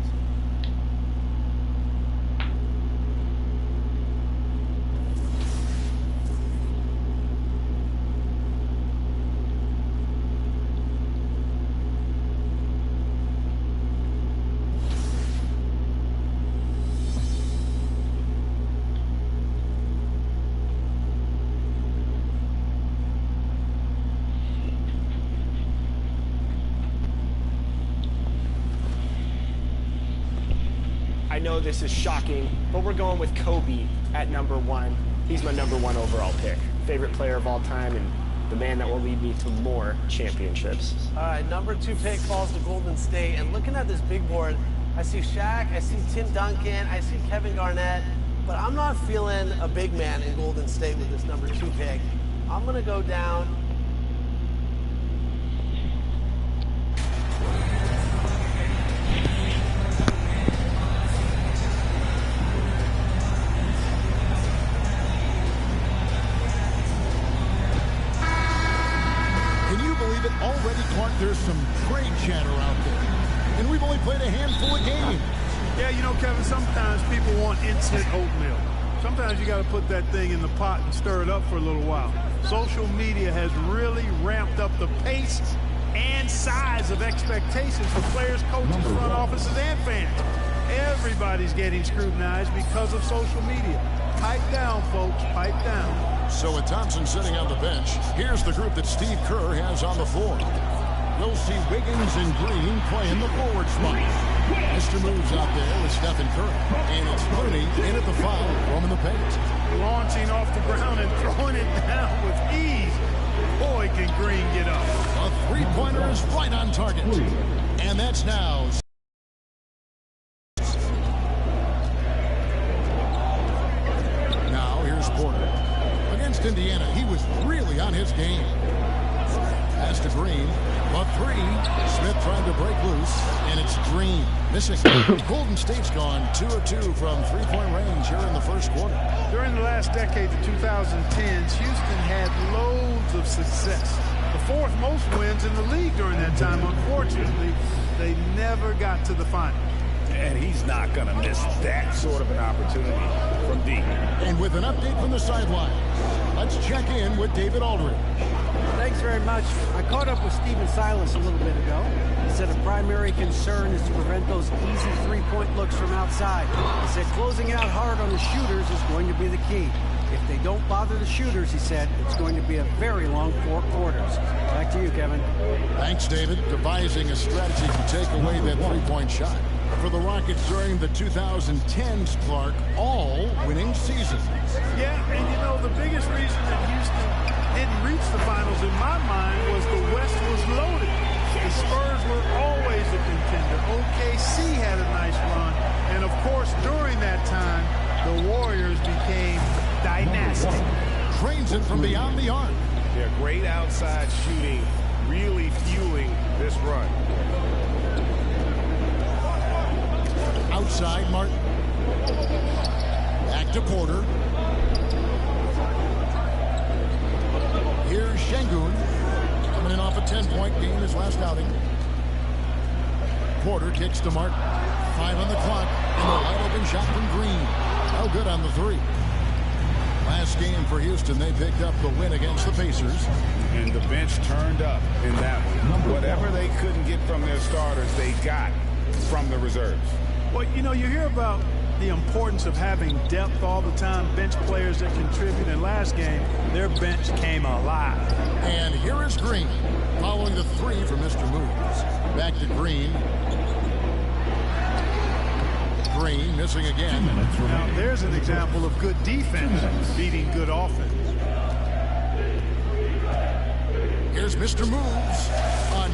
I know this is shocking, but we're going with Kobe at #1. He's my #1 overall pick. Favorite player of all time and the man that will lead me to more championships. All right, #2 pick falls to Golden State. And looking at this big board, I see Shaq, I see Tim Duncan, I see Kevin Garnett, but I'm not feeling a big man in Golden State with this #2 pick. I'm going to go down. Already, Clark, there's some trade chatter out there. And we've only played a handful of games. Yeah, you know, Kevin, sometimes people want instant oatmeal. Sometimes you got to put that thing in the pot and stir it up for a little while. Social media has really ramped up the pace and size of expectations for players, coaches, front offices, and fans. Everybody's getting scrutinized because of social media. Pipe down, folks. Pipe down. So with Thompson sitting on the bench, here's the group that Steve Kerr has on the floor. We'll see Wiggins and Green playing the forward spot. Mr. Moves out there with Stephen Curry. And it's Looney in at the foul, roaming the paint. Launching off the ground and throwing it down with ease. Boy, can Green get up. A three-pointer is right on target. And that's now. Now here's Porter. Against Indiana, he was really on his game. Pass to Green. A three. Smith trying to break loose. And it's Green missing. Golden State's gone 2 of 2 from three-point range here in the first quarter. During the last decade, the 2010s, Houston had loads of success. The fourth most wins in the league during that time. Unfortunately, they never got to the final. And he's not going to miss that sort of an opportunity from deep. And with an update from the sideline, let's check in with David Aldridge. Thanks very much. I caught up with Stephen Silas a little bit ago. He said a primary concern is to prevent those easy three-point looks from outside. He said closing out hard on the shooters is going to be the key. If they don't bother the shooters, he said, it's going to be a very long 4 quarters. Back to you, Kevin. Thanks, David. Devising a strategy to take away that three-point shot. For the Rockets during the 2010s, Clark, all winning seasons. Yeah, and you know, the biggest reason that Houston didn't reach the finals in my mind was the West was loaded. The Spurs were always a contender. OKC had a nice run. And, of course, during that time, the Warriors became dynastic. Trains it from beyond the arc. Yeah, great outside shooting, really fueling this run. Outside, Martin. Back to Porter. Here's Şengün. Coming in off a 10-point game his last outing. Porter kicks to Martin. 5 on the clock. And the wide open shot from Green. No good on the three. Last game for Houston, they picked up the win against the Pacers. And the bench turned up in that one. Whatever they couldn't get from their starters, they got from the reserves. Well, you know, you hear about the importance of having depth all the time, bench players that contribute. In last game, their bench came alive. And here is Green, following the three from Mr. Moves. Back to Green. Green missing again. Now, there's an example of good defense beating good offense. Here's Mr. Moves.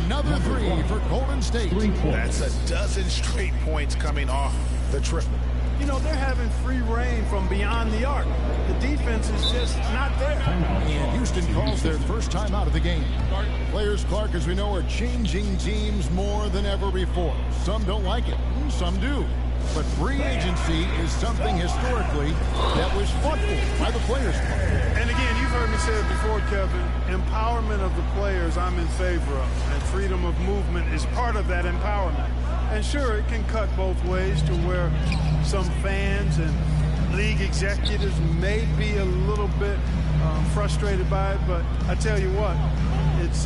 Another three for Golden State. That's a dozen straight points coming off the triple. You know, they're having free reign from beyond the arc. The defense is just not there. And Houston calls their first time out of the game. Players, Clark, as we know, are changing teams more than ever before. Some don't like it, some do. But free agency is something historically that was fought for by the Players Club. And again, you've heard me say it before, Kevin, empowerment of the players I'm in favor of. And freedom of movement is part of that empowerment. And sure, it can cut both ways to where some fans and league executives may be a little bit frustrated by it. But I tell you what, it's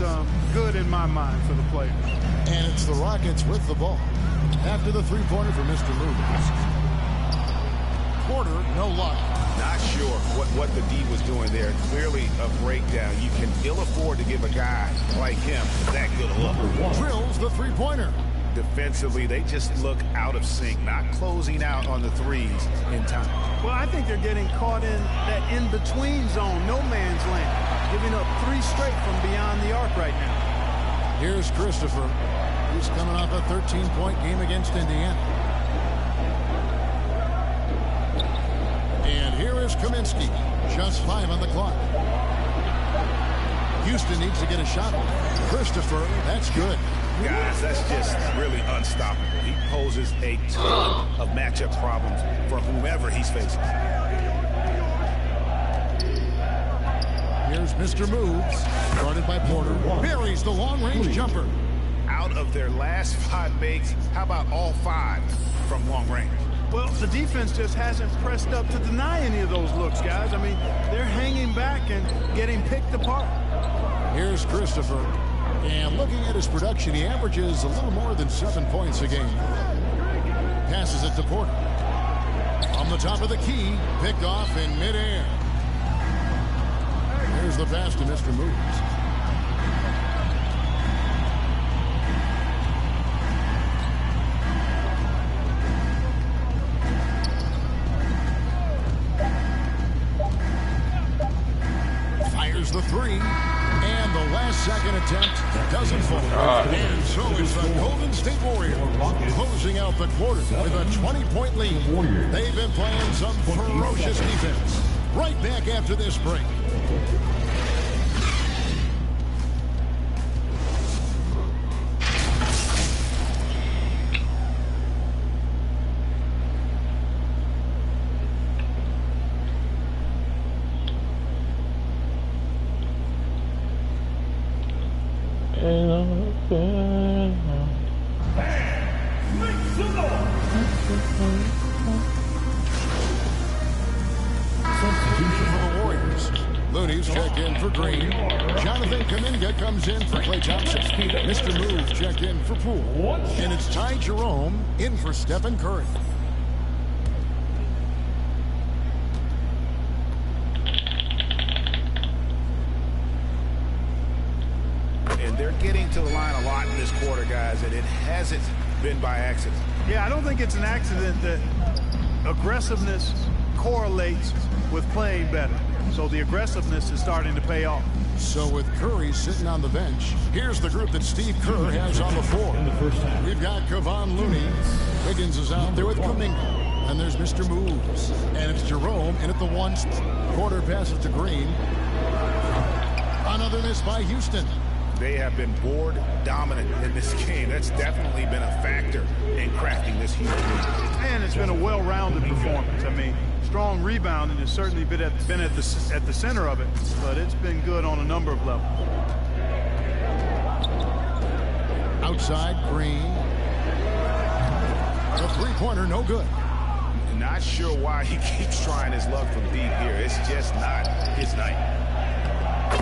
good in my mind for the players. And it's the Rockets with the ball. After the three-pointer for Mr. Moves. Porter, no luck. Not sure what the D was doing there. Clearly a breakdown. You can ill afford to give a guy like him that good a look. Drills the three-pointer. Defensively, they just look out of sync, not closing out on the threes in time. Well, I think they're getting caught in that in-between zone, no man's land, giving up 3 straight from beyond the arc right now. Here's Christopher. He's coming off a 13-point game against Indiana. And here is Kaminsky. Just 5 on the clock. Houston needs to get a shot. Christopher, that's good. Guys, that's just really unstoppable. He poses a ton of matchup problems for whomever he's facing. Here's Mr. Moves. Guarded by Porter. Buries the long-range jumper. Out of their last 5 makes, how about all 5 from long range? Well, the defense just hasn't pressed up to deny any of those looks, guys. I mean, they're hanging back and getting picked apart. Here's Christopher. And looking at his production, he averages a little more than 7 points a game. Passes it to Porter. On the top of the key, picked off in midair. There's the pass to Mr. Moves. Fires the three. And the last second attempt doesn't fall. And so it's the Golden State Warriors closing out the quarter with a 20-point lead. They've been playing some ferocious defense. Right back after this break. Substitution for the Warriors. Looney's checked in for Green. Jonathan Kuminga comes in for Klay Thompson. Mr. Moves checked in for Poole. And it's Ty Jerome in for Stephen Curry. And they're getting to the line a lot in this quarter, guys, and it hasn't been by accident. Yeah, I don't think it's an accident that aggressiveness correlates with playing better. So the aggressiveness is starting to pay off. So with Curry sitting on the bench, here's the group that Steve Kerr has on the floor. We've got Kevon Looney. Wiggins is out there with Kuminga. And there's Mr. Moves. And it's Jerome in at the one. Quarter passes to Green. Another miss by Houston. They have been board dominant in this game. That's definitely been a factor in crafting this huge lead. And it's been a well-rounded performance. I mean, strong rebounding has certainly been at the center of it, but it's been good on a number of levels. Outside, Green. The three-pointer, no good. Not sure why he keeps trying his luck from deep here. It's just not his night.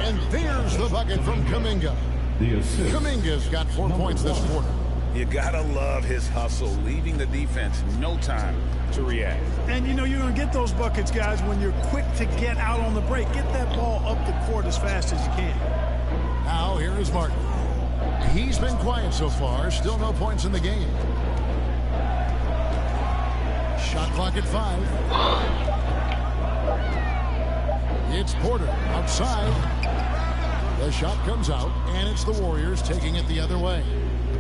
And there's the bucket from Kuminga. Kuminga's got 4 points this quarter. You gotta love his hustle, leaving the defense no time to react. And you know you're going to get those buckets, guys, when you're quick to get out on the break. Get that ball up the court as fast as you can. Now here is Martin. He's been quiet so far. Still no points in the game. Shot clock at 5. It's Porter outside. The shot comes out, and it's the Warriors taking it the other way.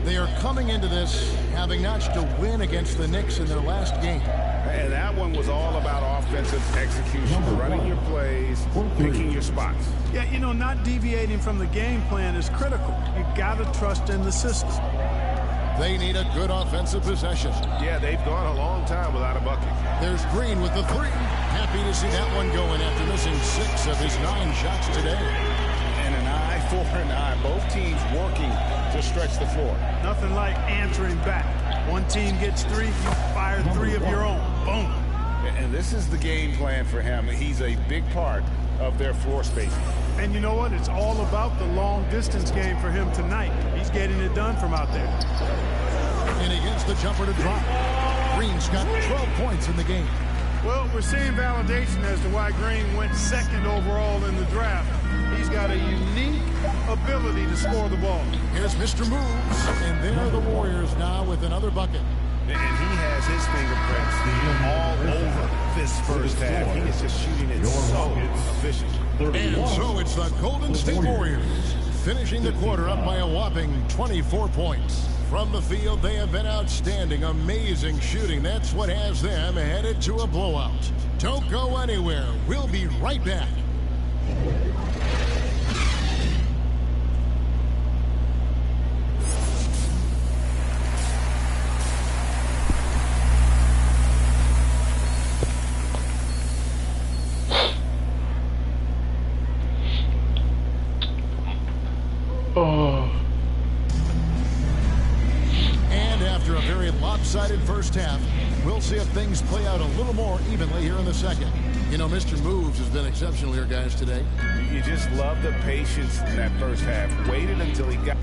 They are coming into this having notched a win against the Knicks in their last game. And that one was all about offensive execution, running your plays, picking your spots. Yeah, you know, not deviating from the game plan is critical. You got to trust in the system. They need a good offensive possession. Yeah, they've gone a long time without a bucket. There's Green with the three. Happy to see that one going after missing 6 of his 9 shots today. And an eye for an eye. Both teams working to stretch the floor. Nothing like answering back. One team gets 3, you fire 3 of your own. Boom. And this is the game plan for him. He's a big part of their floor spacing. And you know what? It's all about the long distance game for him tonight. He's getting it done from out there. And he gets the jumper to drop. Green's got 12 points in the game. Well, we're seeing validation as to why Green went 2nd overall in the draft. He's got a unique ability to score the ball. Here's Mr. Moves, and there are the Warriors now with another bucket. And he has his fingerprints all over this first half. He is just shooting it so efficient. And so it's the Golden State Warriors finishing the quarter up by a whopping 24 points. From the field, they have been outstanding, amazing shooting. That's what has them headed to a blowout. Don't go anywhere. We'll be right back. And after a very lopsided first half, we'll see if things play out a little more evenly here in the second. You know, Mr. Moves has been exceptional here, guys, today. You just love the patience in that first half. Waited until he got...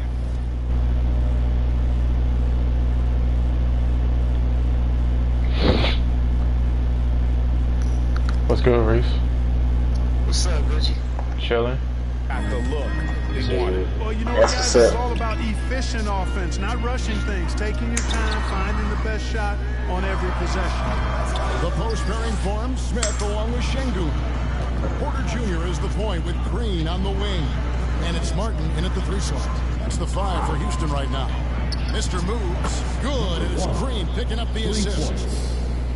What's good, Reese? What's up, Gucci? Chilling. got the look they wanted. Well, you know, That's guys, what's it's up. all about efficient offense, not rushing things, taking your time, finding the best shot on every possession. The post pairing forms Smith along with Şengün. Porter Jr. is the point with Green on the wing. And it's Martin in at the 3 slot. That's the 5 for Houston right now. Mr. Moves, good, and it's Green picking up the assist.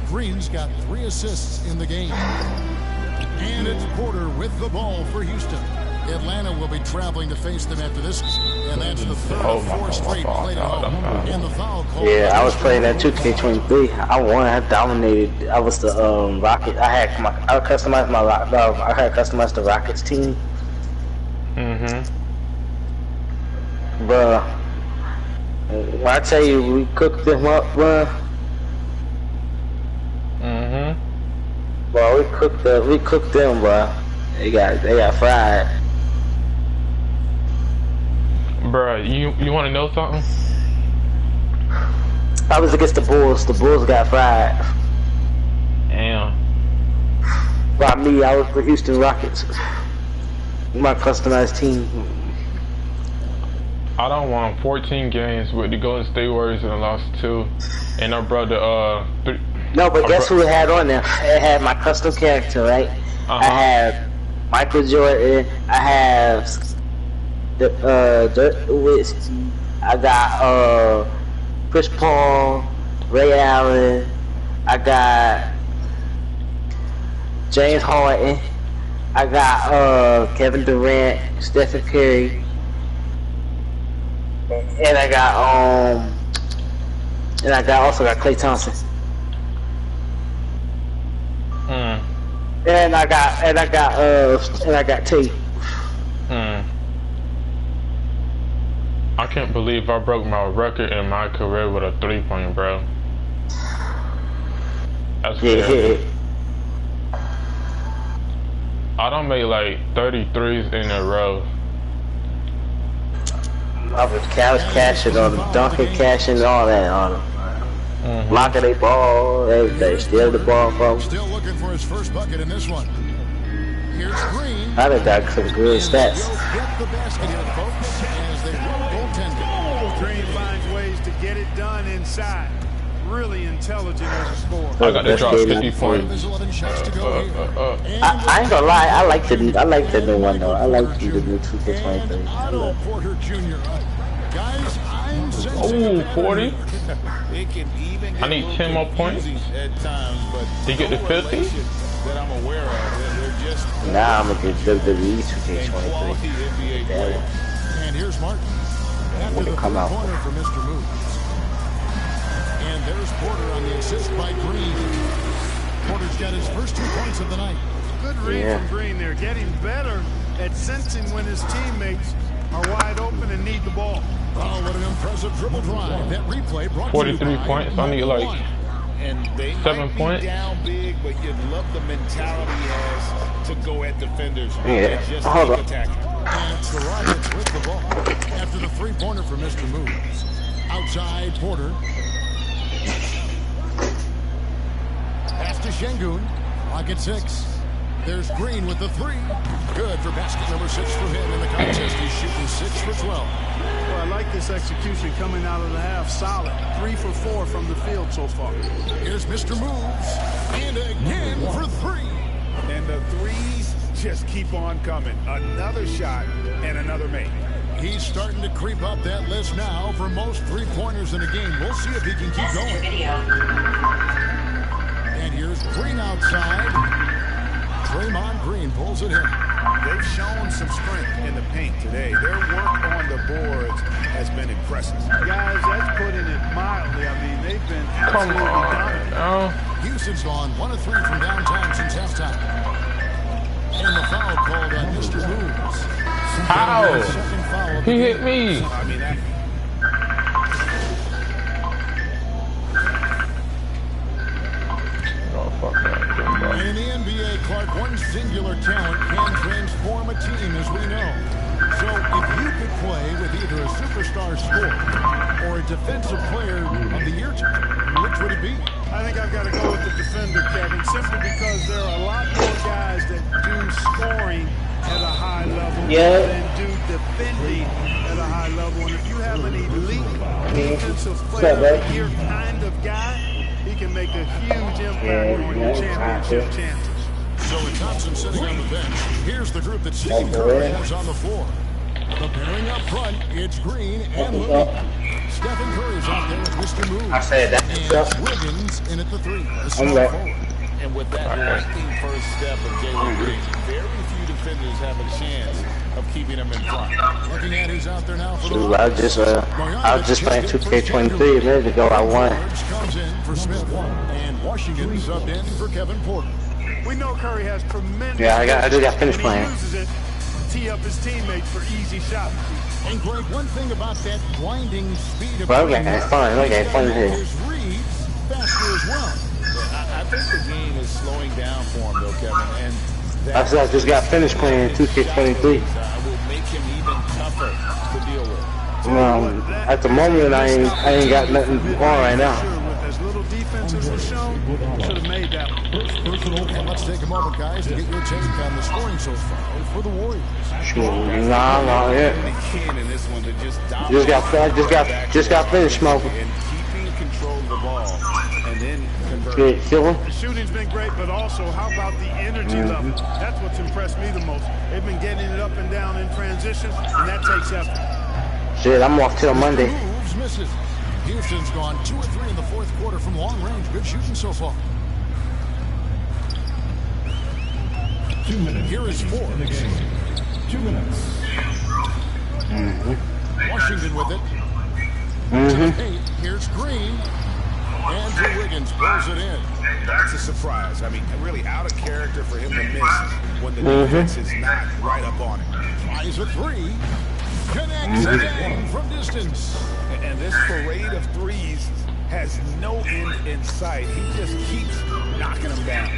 Green's got 3 assists in the game. And it's Porter with the ball for Houston. Atlanta will be traveling to face them after this, and that's the 3rd of 4 straight played at home. And the foul call. Yeah, I was playing that 2K23. I won. I dominated. I was the Rocket. I customized my I had customized the Rockets team. Bruh, when I tell you we cooked them up, bruh. Bro, we cooked them, bruh. They got fried. Bruh, you want to know something? I was against the Bulls. The Bulls got fried. Damn. By me, I was the Houston Rockets. My customized team. I done won 14 games with the Golden State Warriors and I lost 2. And I brought the No, but guess who it had on there? It had my custom character, right? I have Michael Jordan. I have Dirk Nowitzki. I got Chris Paul, Ray Allen. I got James Harden. I got Kevin Durant, Stephen Curry. And I got also got Klay Thompson. And I got T. I can't believe I broke my record in my career with a 3-point, bro. That's crazy. I done made like 33s in a row. I was cashing on them, dunking, cashing, all that on them. Blocking their ball, they steal the ball from them. Still looking for his first bucket in this one. Here's Green. I done got some good stats. Get the basket here, folks, as they roll goaltender. Green finds ways to get it done inside. Really intelligent as a scorer. I got to drop 50 points. I ain't gonna lie, I like the new one though. I like the new 2K23. Otto Porter Jr. Guys, I'm sensing 40. It can even I need 10 more points at times, but to get to 50. that I'm aware of. They're just Nah, I'm gonna get WWE 2K23. And here's Martin. After the come out. corner for Mr. Moves. And there's Porter on the assist by Green. Porter's got his first 2 points of the night. Good read from Green there, getting better at sensing when his teammates are wide open and need the ball. Oh, what an impressive dribble drive. That replay brought 43 points. I need like and they 7 points. Down big, but you'd love the mentality he has to go at defenders. Yeah. Just Hold on. attack. And it's the Rockets with the ball. After the 3-pointer for Mr. Moves. Outside Porter. Pass to Şengün. Pocket 6. There's Green with the 3. Good for basket number 6 for him in the contest. He's shooting 6 for 12. Well, I like this execution coming out of the half. Solid. 3 for 4 from the field so far. Here's Mr. Moves. And again for 3. And the threes just keep on coming. Another shot and another make. He's starting to creep up that list now for most 3-pointers in a game. We'll see if he can keep going. And here's Green outside. Draymond Green pulls it in. They've shown some strength in the paint today. Their work on the boards has been impressive. Guys, that's putting it mildly. I mean, they've been absolutely dominant. Houston's gone 1 of 3 from downtown since halftime. And the foul called on Mr. Moves. How? He hit me. I mean, that... And in the NBA, Clark, one singular talent can transform a team, as we know. So if you could play with either a superstar scorer or a defensive player of the year, which would it be? I think I've got to go with the defender, Kevin, simply because there are a lot more guys that do scoring at a high level than do defending at a high level. And if you have an elite defensive player of the year kind of guy, he can make a huge impact on your championship chances. So with Thompson sitting on the bench, here's the group that Steve Kerr has on the floor. The pairing up front, it's Green and Looney. Stephen Curry's out there with Mr. Moves. I said that. And Wiggins in at the 3. And with that lightning first step of Jalen Green, very few defenders have a chance of keeping him in front. Looking at who's out there now for the I was just playing 2K23 a minute ago. I won. Comes in for Smith, and Washington subbed in for Kevin Porter. We know Curry has tremendous. Yeah, I just got finished playing. Tee up his teammates for easy shots. And Greg, one thing about that blinding speed of okay, it's fun. Okay, it's fun here. His reads faster as well. I think the game is slowing down for him, though, Kevin. And I just got finished playing 2K23. Will make him even tougher to deal with. At the moment, I ain't got nothing going right now. As little defense as was shown, should have made that one. And let's take a moment, guys, to get your take on the scoring so far for the Warriors. Sure, yeah. Just got finished smoking. And keeping control of the ball, and then the shooting's been great, but also how about the energy level? That's what's impressed me the most. They've been getting it up and down in transition, and that takes effort. Shit, I'm off till Monday. Moves, misses. Houston's gone 2 of 3 in the fourth quarter from long range. Good shooting so far. 2 minutes. Here is Forbes. 2 minutes. Washington with it. To the paint. Here's Green. Andrew Wiggins pulls it in. That's a surprise. I mean, really out of character for him to miss when the defense is not right up on him. Tries a 3. Connects again from distance. And this parade of threes has no end in sight. He just keeps knocking them down.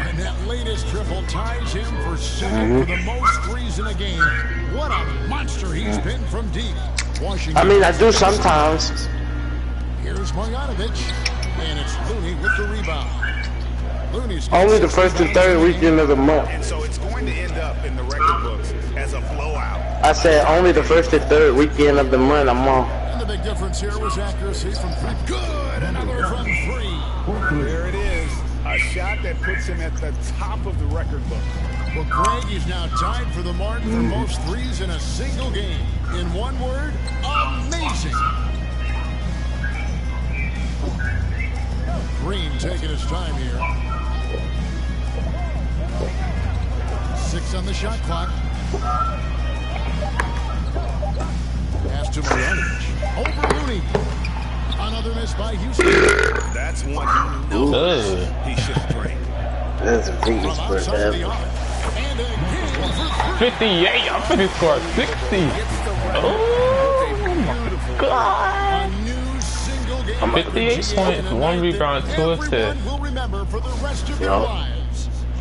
And that latest triple ties him for second for the most threes in a game. What a monster he's been from deep. Washington. I mean, I do sometimes. Here's Marjanovic, and it's Looney with the rebound. Looney's only the first and third weekend of the month. And so it's going to end up in the record books as a blowout. I said only the first and third weekend of the month I'm on. And the big difference here was accuracy from 3. Good, another from 3. There it is, a shot that puts him at the top of the record book. Well, Greg is now tied for the mark for most threes in a single game. In one word, amazing. Green taking his time here. 6 on the shot clock. Pass to Marjanovic. Over Looney. Another miss by Houston. That's one he knows he should bring. That's a big spread. 58. I'm finna score 60. Oh my God. 58 points, 1 rebound, 2 assists.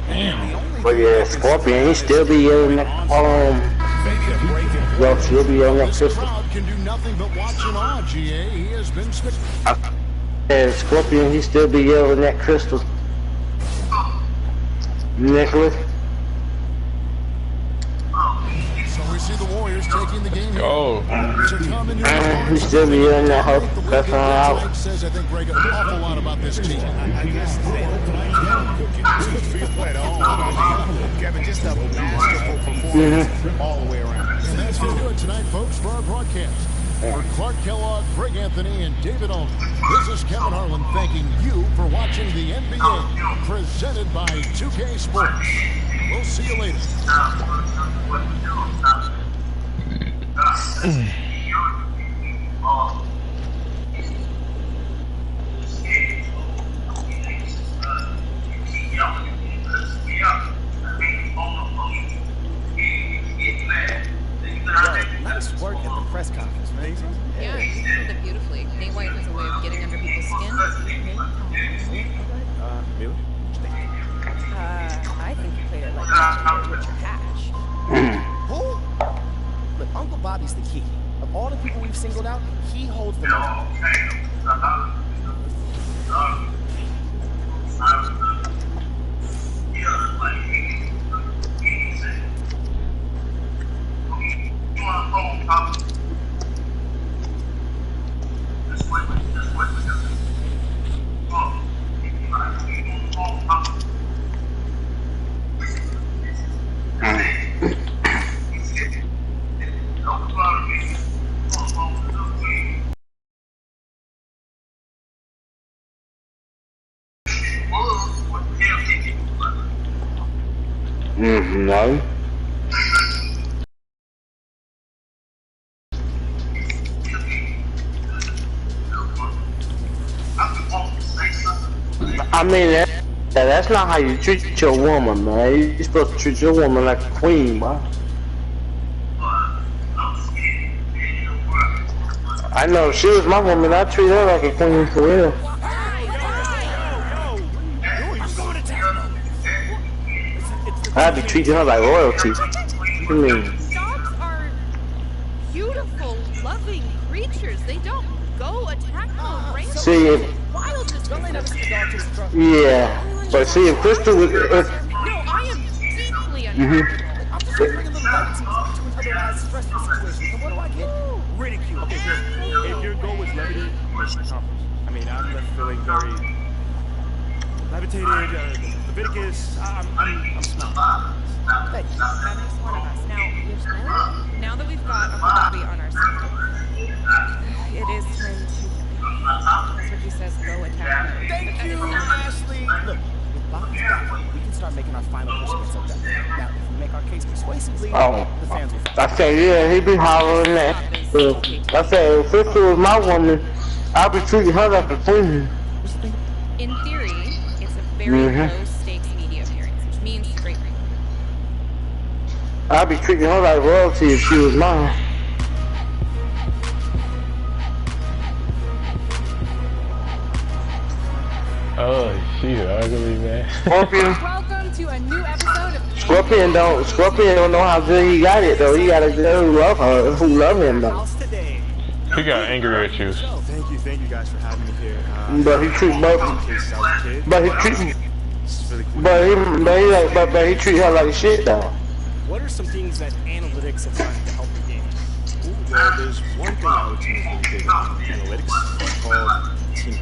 Damn. But yeah, Scorpion, he still be yelling at well, she'll be yelling at Crystal. Can do nothing but watch and awe, GA. He has been and Scorpion, he still be yelling at Crystal. Nicholas. So we see the Warriors taking the game here. Oh. He still be yelling at her. That's all out. Says I think Greg an awful lot about this team. I guess feel at home. Kevin, just a masterful performance all the way around. And that's going to do it tonight, folks, for our broadcast. For Clark Kellogg, Greg Anthony, and David Owen, this is Kevin Harlan thanking you for watching the NBA presented by 2K Sports. We'll see you later. Nice work at the press conference, man. Yeah, you handled it beautifully. Nate White has a way of getting under people's skin. Really? I think you played it like Richard Hash. Who? Look, Uncle Bobby's the key. Of all the people we've singled out, he holds the most. No. I mean, that's not how you treat your woman, man. You're supposed to treat your woman like a queen, bro. I know if she was my woman, I'd treat her like a queen for real. I'd be treating her like royalty. What do you mean? Dogs are beautiful, loving creatures. They don't go attack no random. See, yeah, but see if Crystal was. No, I am deeply uncomfortable. I'm just bringing a little levity to an otherwise stressful situation. So what do I get? Ridicule. Okay, if your goal was levity, mission accomplished. I mean, I'm left feeling very levitated. Leviticus, I'm smart. But at least one of us. Now, you're smiling? Now that we've got Uncle Bobby on our side, it is time to. That's what he says, go attack mode. Thank you, Ashley. Look, with Bobby's back, we can start making our final push against Odell. Now, if we make our case persuasively, the fans will follow. I say, yeah, he be hollering that. I say, if Crystal was my woman, I'd be treating her like a queen. In theory, it's a very low-stakes media appearance, which means great. I'd be treating her like royalty if she was mine. Oh, she's ugly, man. Scorpion. Welcome to a new episode of Scorpion don't know how good he got it though. He got a girl who love her, who love him though. He got anger issues. Thank you guys for having me here. But he treat he treat her like shit though. What are some things that analytics have done to help the game? Well, there's one thing our team is really big on analytics. It's called team.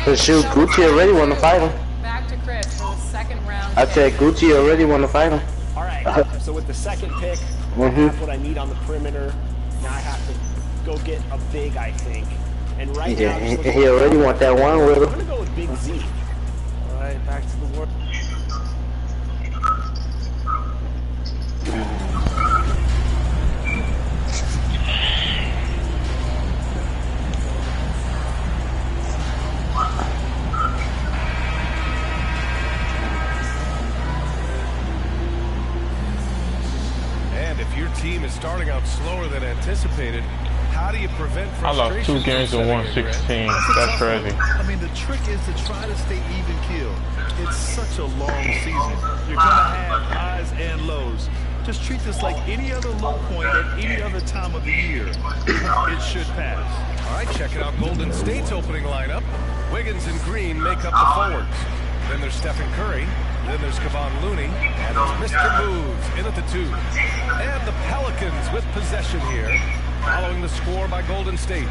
But shoot, Gucci already won the fight him. Back to Chris for the second round. I said Gucci already won the fight him. All right. So with the second pick, that's what I need on the perimeter. Now I have to go get a big, I think. And right now, he already want that one with him. I'm gonna go with Big Z. All right, back to the work. And if your team is starting out slower than anticipated, how do you prevent frustration? I lost 2 games and won 16. That's crazy. I mean, the trick is to try to stay even keel. It's such a long season. You're gonna have highs and lows. Just treat this like any other low point at any other time of the year. It should pass. All right, check it out. Golden State's opening lineup. Wiggins and Green make up the forwards. Then there's Stephen Curry. Then there's Kevon Looney. And there's Mr. Moves in at the 2. And the Pelicans with possession here, following the score by Golden State.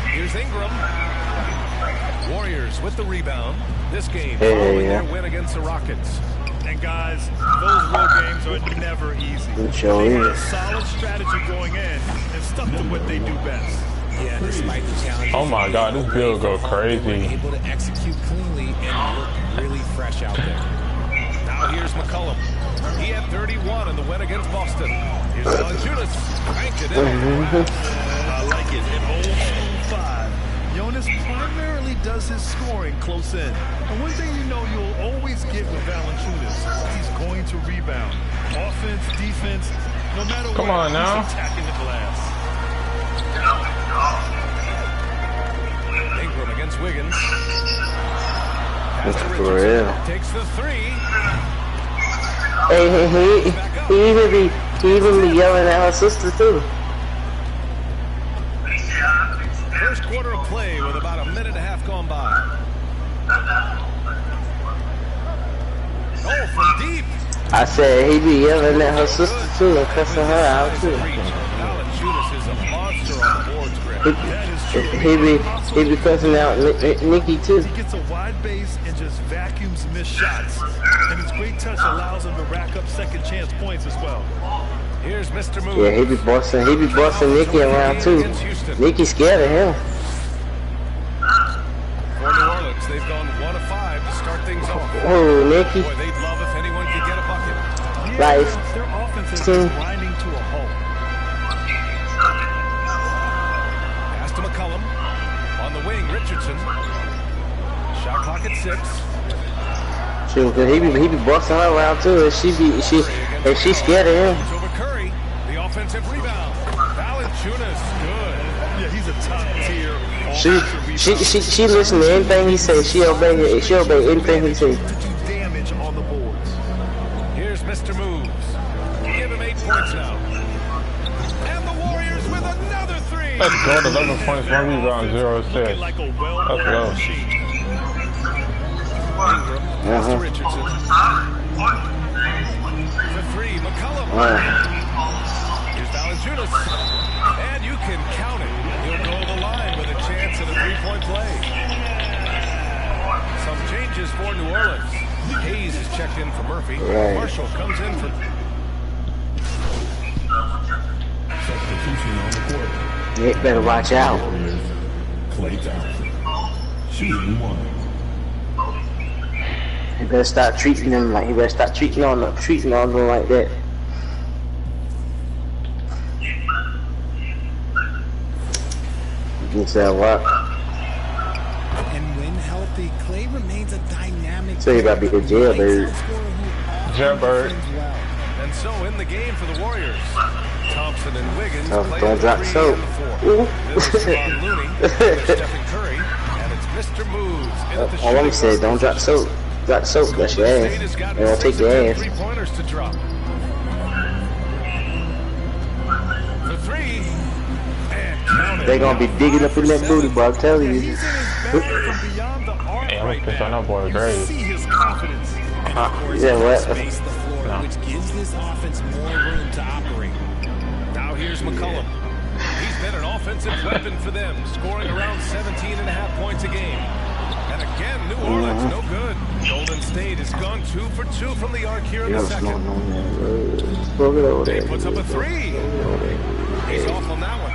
Here's Ingram. Warriors with the rebound. This game following their win against the Rockets. And guys, those road games are never easy. They had a solid strategy going in and stuck to what they do best. Yeah, despite the challenge. Oh my God, this build go crazy. Able to execute cleanly and look really fresh out there. Now here's McCollum. He had 31 in the win against Boston. Here's Valanciunas. Cranked it in. I like it. In old school 5, Jonas primarily does his scoring close in. And one thing you know you'll always get with Valanciunas, he's going to rebound. Offense, defense, no matter Come what, on now. he's attacking the glass. Ingram against Wiggins. That's for real. Takes the 3. Hey, he even be yelling at her sister too. First quarter of play with about a minute and a half gone by. Oh, from deep. I said he be yelling at her sister too and cussing her out too. Valanciunas is a monster on the boards, Greg. That is He be cussing out Nikki too. He gets a wide base and just vacuums missed shots. And his great touch allows him to rack up second chance points as well. Here's Mr. Moves. Yeah, he be busting Nikki around too. Nikki scared of him. For New Orleans, they've gone 1 of 5 to start things off. Oh, Nikki. Boy, they'd love if anyone could get a bucket. Like, their offense is grinding to a halt. Pass to McCullum. On the wing, Richardson. Shot clock at 6. Shoot, cause he be busting her around too, and she scared of him. Over Curry, the offensive rebound. Valanciunas, good. Yeah, he's a top tier. She listen to anything he say. She obey anything he say. Damage on the boards. Here's Mr. Moves. Give him 8 points now. And the Warriors with another 3. Let's go. 11 points, 1 rebound, 0 assists. Like a Let's go. Ingram, pass to Richardson. For 3, McCullum. Here's Valanciunas. And you can count it. He'll go the line with a chance at a 3-point play. Some changes for New Orleans. Hayes is checked in for Murphy. Marshall comes in for... Substitution on the court. You better watch out. Klay Thompson. Shooting 1. He better start treating them like treating on them like that. You said what? And when healthy, Klay remains a dynamic. So you about to be the jailbird. Jailbird. And so in the game for the Warriors, Thompson and Wiggins play don't drop soap. This is Ron Looney, there's Stephen Curry, and it's Mr. Moves. All I'm saying, don't drop soap. Drop soap, that's your ass. They don't take your ass. 3-pointers to drop. For 3. They gonna be digging up in that booty, boy, I'm telling you. Hey, I'm gonna piss on that boy Graves. Yeah, what? Which gives this offense more room to operate. Now here's McCullum. He's been an offensive weapon for them, scoring around 17.5 points a game. And again, New Orleans, no good. Golden State has gone 2 for 2 from the arc here in the second. He puts up a 3. He's off on that one.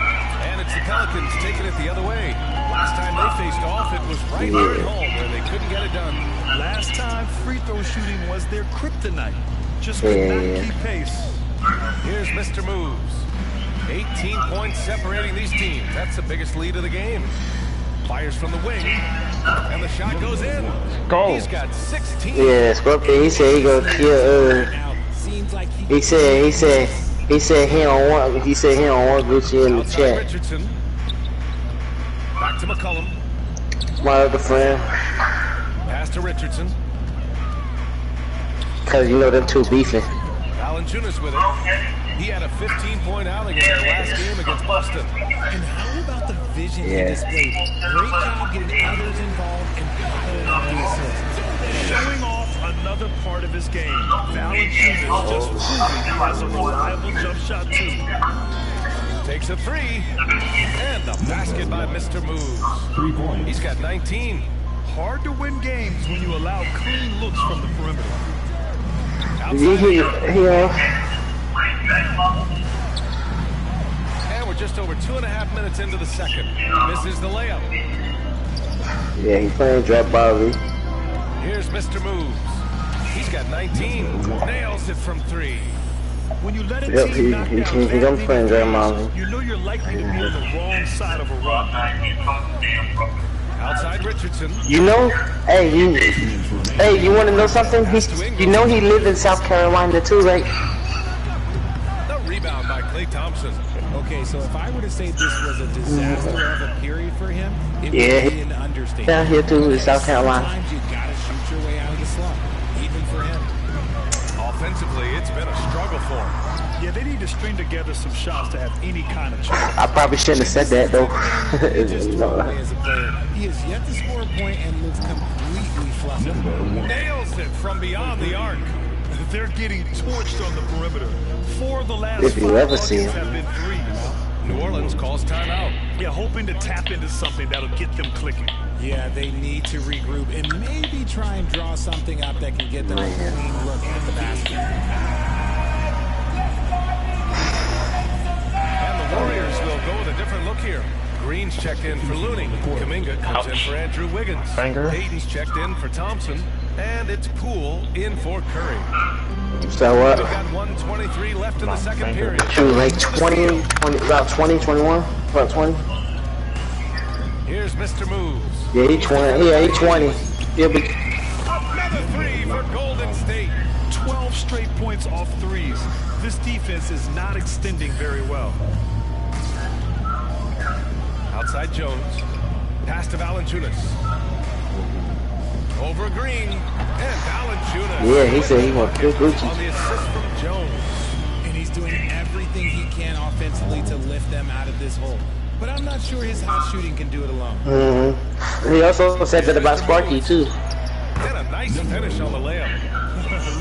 And it's the Pelicans taking it the other way. Last time they faced off, it was right here at home where they couldn't get it done. Last time, free throw shooting was their kryptonite. Just could not keep pace. Here's Mr. Moves. 18 points separating these teams. That's the biggest lead of the game. Fires from the wing. And the shot goes in. Go. He's got 16. Yeah, Scorpion, he said he gonna kill, he said he don't want Gucci in the chat. Richardson. Back to McCullum. My other friend. Pass to Richardson. Cause you know them two beefing. Valanciunas with it. He had a 15-point outing in their last game against Boston. And how about the vision he displayed? Great job getting others involved and piling up the assists. Showing off another part of his game. Valanciunas just proving he has a reliable jump shot too. Takes a 3. And the basket by Mr. Moves. 3 points. He's got 19. Hard to win games when you allow clean looks from the perimeter. And we're just over 2.5 minutes into the second. Misses the layup. Yeah, he's playing drop ball. Here's Mr. Moves. He's got 19. Nails it from 3. When you let a team knock down you know you're likely to be on the wrong side of a run. Outside Richardson. You know, hey, you want to know something? You know he lived in South Carolina too, right? The rebound by Klay Thompson. Okay, so if I were to say this was a disaster of a period for him, it would be an understatement. Down here too in South Carolina. Sometimes you gotta shoot your way out of the slump, even for him. Offensively, it's been a struggle for him. Yeah, they need to string together some shots to have any kind of chance. I probably shouldn't have said that though. He has yet to score a point and looks completely flustered. Nails it from beyond the arc. They're getting torched on the perimeter. 4 of the last 5 If you ever see buckets him. have been threes. New Orleans calls timeout. Yeah, hoping to tap into something that'll get them clicking. Yeah, they need to regroup and maybe try and draw something up that can get them a clean look at the basket. And the Warriors will go with a different look here. Green's checked in for Looney. Kuminga comes in for Andrew Wiggins. Hayden's checked in for Thompson. And it's Poole in for Curry. So what? We've got 1:23 left in the second period. She was like 20, about 20, 21, about 20. Here's Mr. Moves. Yeah, he 20. Yeah, he 20. Yeah, but another three for Golden State. 12 straight points off threes. This defense is not extending very well. Outside Jones. Pass to Valanciunas. Over Green. And Valanciunas. Yeah, he said he wants to Gucci. On the assist from Jones. And he's doing everything he can offensively to lift them out of this hole. But I'm not sure his hot shooting can do it alone. He also said that about Sparky, too. And a nice finish on the layup.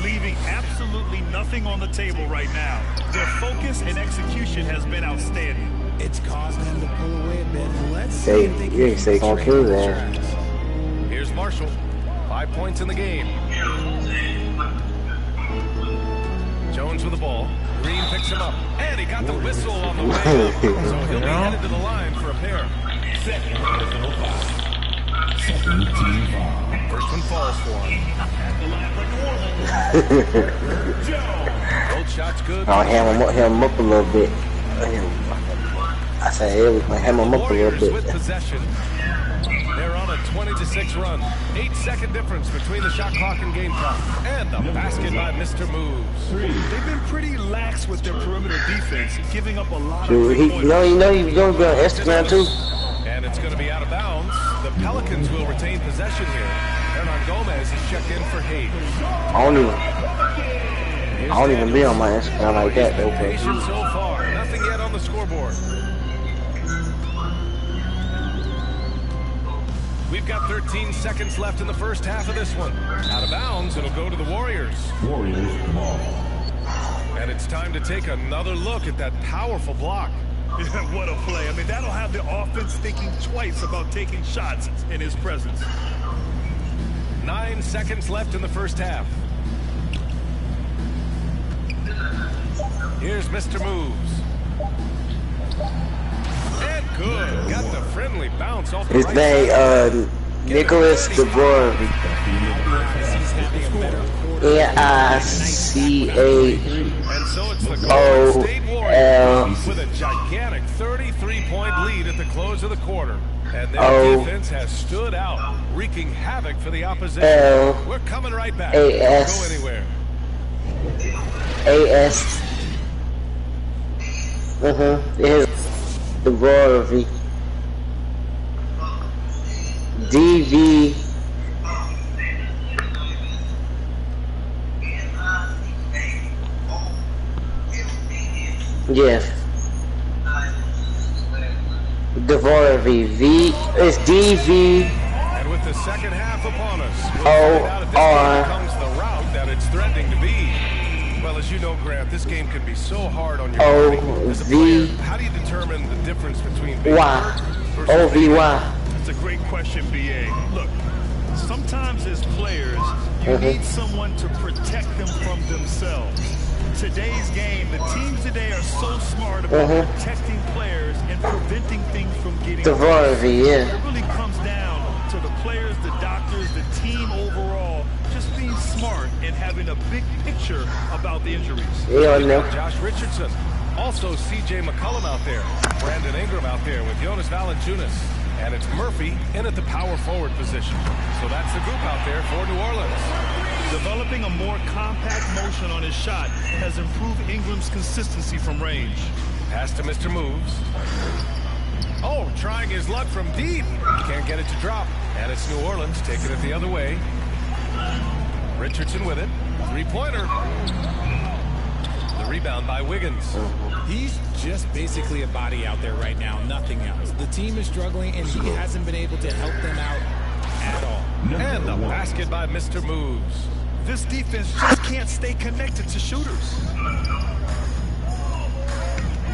Leaving absolutely nothing on the table right now. Their focus and execution has been outstanding. It's caused them to pull away a bit. Let's see if they can say gonna kill that. Here's Marshall. 5 points in the game. Jones with the ball. Green picks him up. And he got the whistle on the way up. So he'll be headed to the line for a pair. Second personal foul. Second team foul. First one falls for him. Both shots good. I'll ham him up a little bit. I said, yeah, we can ham him up a little bit. With possession. They're on a 20-6 run. 8-second difference between the shot clock and game clock. And the basket by Mr. Moves. They've been pretty lax with their perimeter defense, giving up a lot of You know he's going to be on Instagram too. And it's going to be out of bounds. The Pelicans will retain possession here. Hernan Gomez is checked in for Hayes. I don't even be on my Instagram like that though. Patient so far. Nothing yet on the scoreboard. We've got 13 seconds left in the first half of this one. Out of bounds, it'll go to the Warriors. Warriors ball. And it's time to take another look at that powerful block. What a play. I mean, that'll have the offense thinking twice about taking shots in his presence. 9 seconds left in the first half. Here's Mr. Moves. And good. Got the friendly bounce off the His right name, side. Nicholas DeBoer. N-I-C-H-O-L. With a gigantic 33-point lead at the close of the quarter. And their defense has stood out, wreaking havoc for the opposition. We're coming right back. Don't go anywhere. A-S. Here's DeBoer. D-V. Yes. Dvorovy. V. It's D-V. And with the second half upon us, we'll find out if this game becomes the route that it's threatening to be. Well, as you know, Grant, this game can be so hard on your body. As a player, how do you determine the difference between being hurt versus O-V-Y. That's a great question, B.A. Look, sometimes as players, you need someone to protect them from themselves. Today's game, the teams today are so smart about protecting players and preventing things from getting hurt. Dvorovy, yeah. It really comes down to the players, the doctors, the team overall, just being smart and having a big picture about the injuries. Yeah, I know. Josh Richardson. Also, C.J. McCollum out there. Brandon Ingram out there with Jonas Valanciunas. And it's Murphy in at the power forward position. So that's the group out there for New Orleans. Developing a more compact motion on his shot has improved Ingram's consistency from range. Pass to Mr. Moves. Oh, trying his luck from deep. Can't get it to drop. And it's New Orleans taking it the other way. Richardson with it. Three-pointer. The rebound by Wiggins. He's just basically a body out there right now, nothing else. The team is struggling, and he hasn't been able to help them out at all. And the basket by Mr. Moves. This defense just can't stay connected to shooters.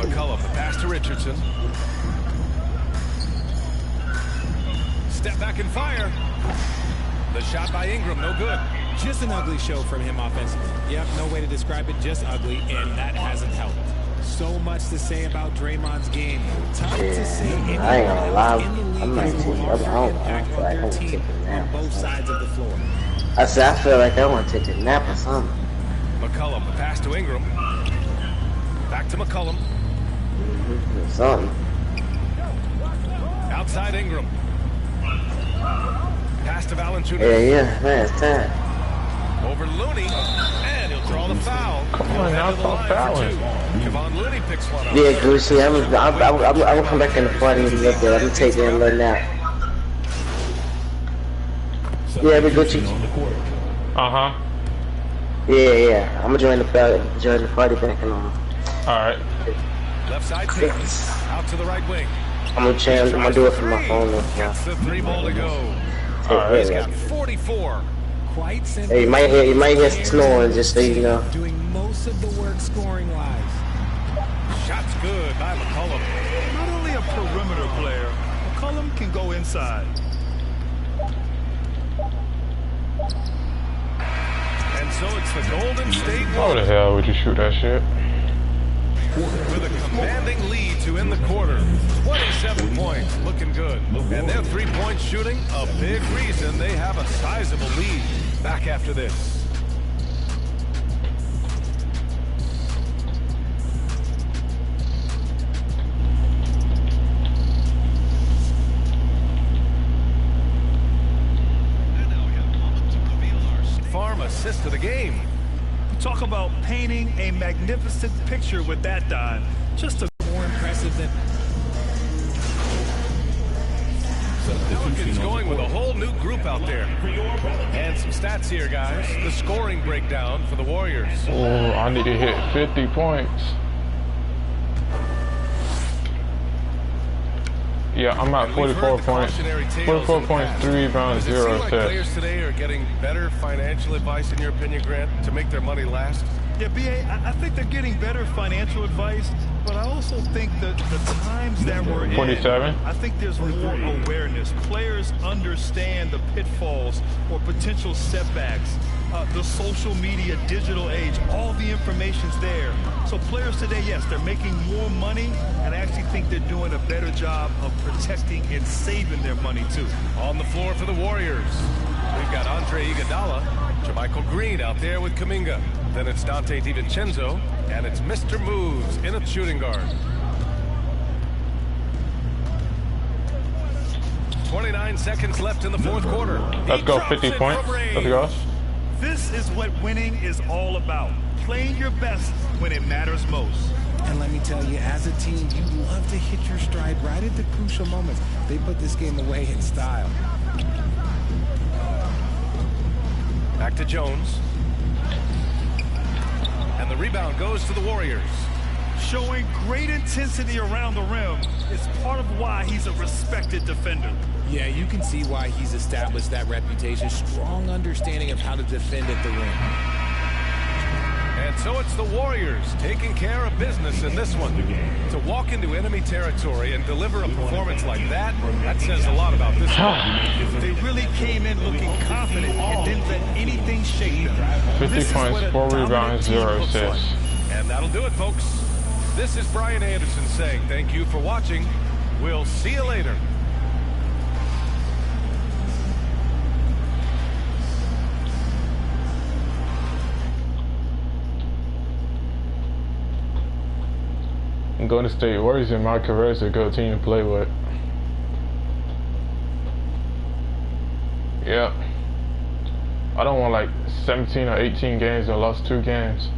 McCullum, the pass to Richardson. Step back and fire. The shot by Ingram, no good. Just an ugly show from him offensively. Yep, no way to describe it, just ugly, and that hasn't helped. So much to say about Draymond's game. Tough to say anyone I ain't gonna lie. in the league I'm not has even. more I don't impact on their team on both sides of the floor. I said I feel like I want to take a nap or something. McCullum, the pass to Ingram. Back to McCullum. Something. Outside Ingram. Pass to Valanciunas. Yeah, man, it's time. Over Looney, and he'll draw the foul. Come on now, stop fouling. Kevon Looney picks one up. Yeah, Gucci, I'm gonna come back in the party and look there. I'm gonna take that little nap. Yeah, we Gucci. Uh-huh. Yeah. I'm gonna join the party back in on. Alright. Left side pick. Out to the right wing. I'm gonna do it from my phone. Gets the 3 ball to go. Alright, he's got 44. Quite simple. Hey, you might hear snoring, just so you know. Doing most of the work scoring-wise. Shot's good by McCullum. Not only a perimeter player, McCullum can go inside. And so it's the Golden State How the Warriors hell would you shoot that shit? with a commanding lead to end the quarter. 27 points, looking good. And their three-point shooting, a big reason they have a sizable lead. Back after this. Farm assist to the game. Talk about painting a magnificent picture with that dive. Just a more impressive than Pelicans going with a whole new group out there. And some stats here, guys. The scoring breakdown for the Warriors. Oh, I need to hit 50 points. Yeah, I'm at 44 points. 44 points, 3 rebounds, 0 assists. Players today are getting better financial advice, in your opinion, Grant, to make their money last? Yeah, B.A., I think they're getting better financial advice, but I also think that the times that we're in, 27. I think there's more awareness. Players understand the pitfalls or potential setbacks. The social media, digital age, all the information's there. So players today, yes, they're making more money, and I actually think they're doing a better job of protecting and saving their money, too. On the floor for the Warriors, we've got Andre Iguodala, Jermichael Green out there with Kuminga. Then it's Dante DiVincenzo, and it's Mr. Moves in a shooting guard. 29 seconds left in the fourth quarter. Let's go 50 points. Let's go. This is what winning is all about. Playing your best when it matters most. And let me tell you, as a team, you love to hit your stride right at the crucial moments. They put this game away in style. Back to Jones. And the rebound goes to the Warriors. Showing great intensity around the rim is part of why he's a respected defender. Yeah, you can see why he's established that reputation. Strong understanding of how to defend at the rim. And so it's the Warriors taking care of business in this one. To walk into enemy territory and deliver a performance like that, that says a lot about this one. They really came in looking confident and didn't let anything shake them. 50 points, 4 rebounds, 0 assists. And that'll do it, folks. This is Brian Anderson saying thank you for watching. We'll see you later. Golden State Warriors, in my career, is a good team to play with. Yeah. I don't want like 17 or 18 games and lost 2 games.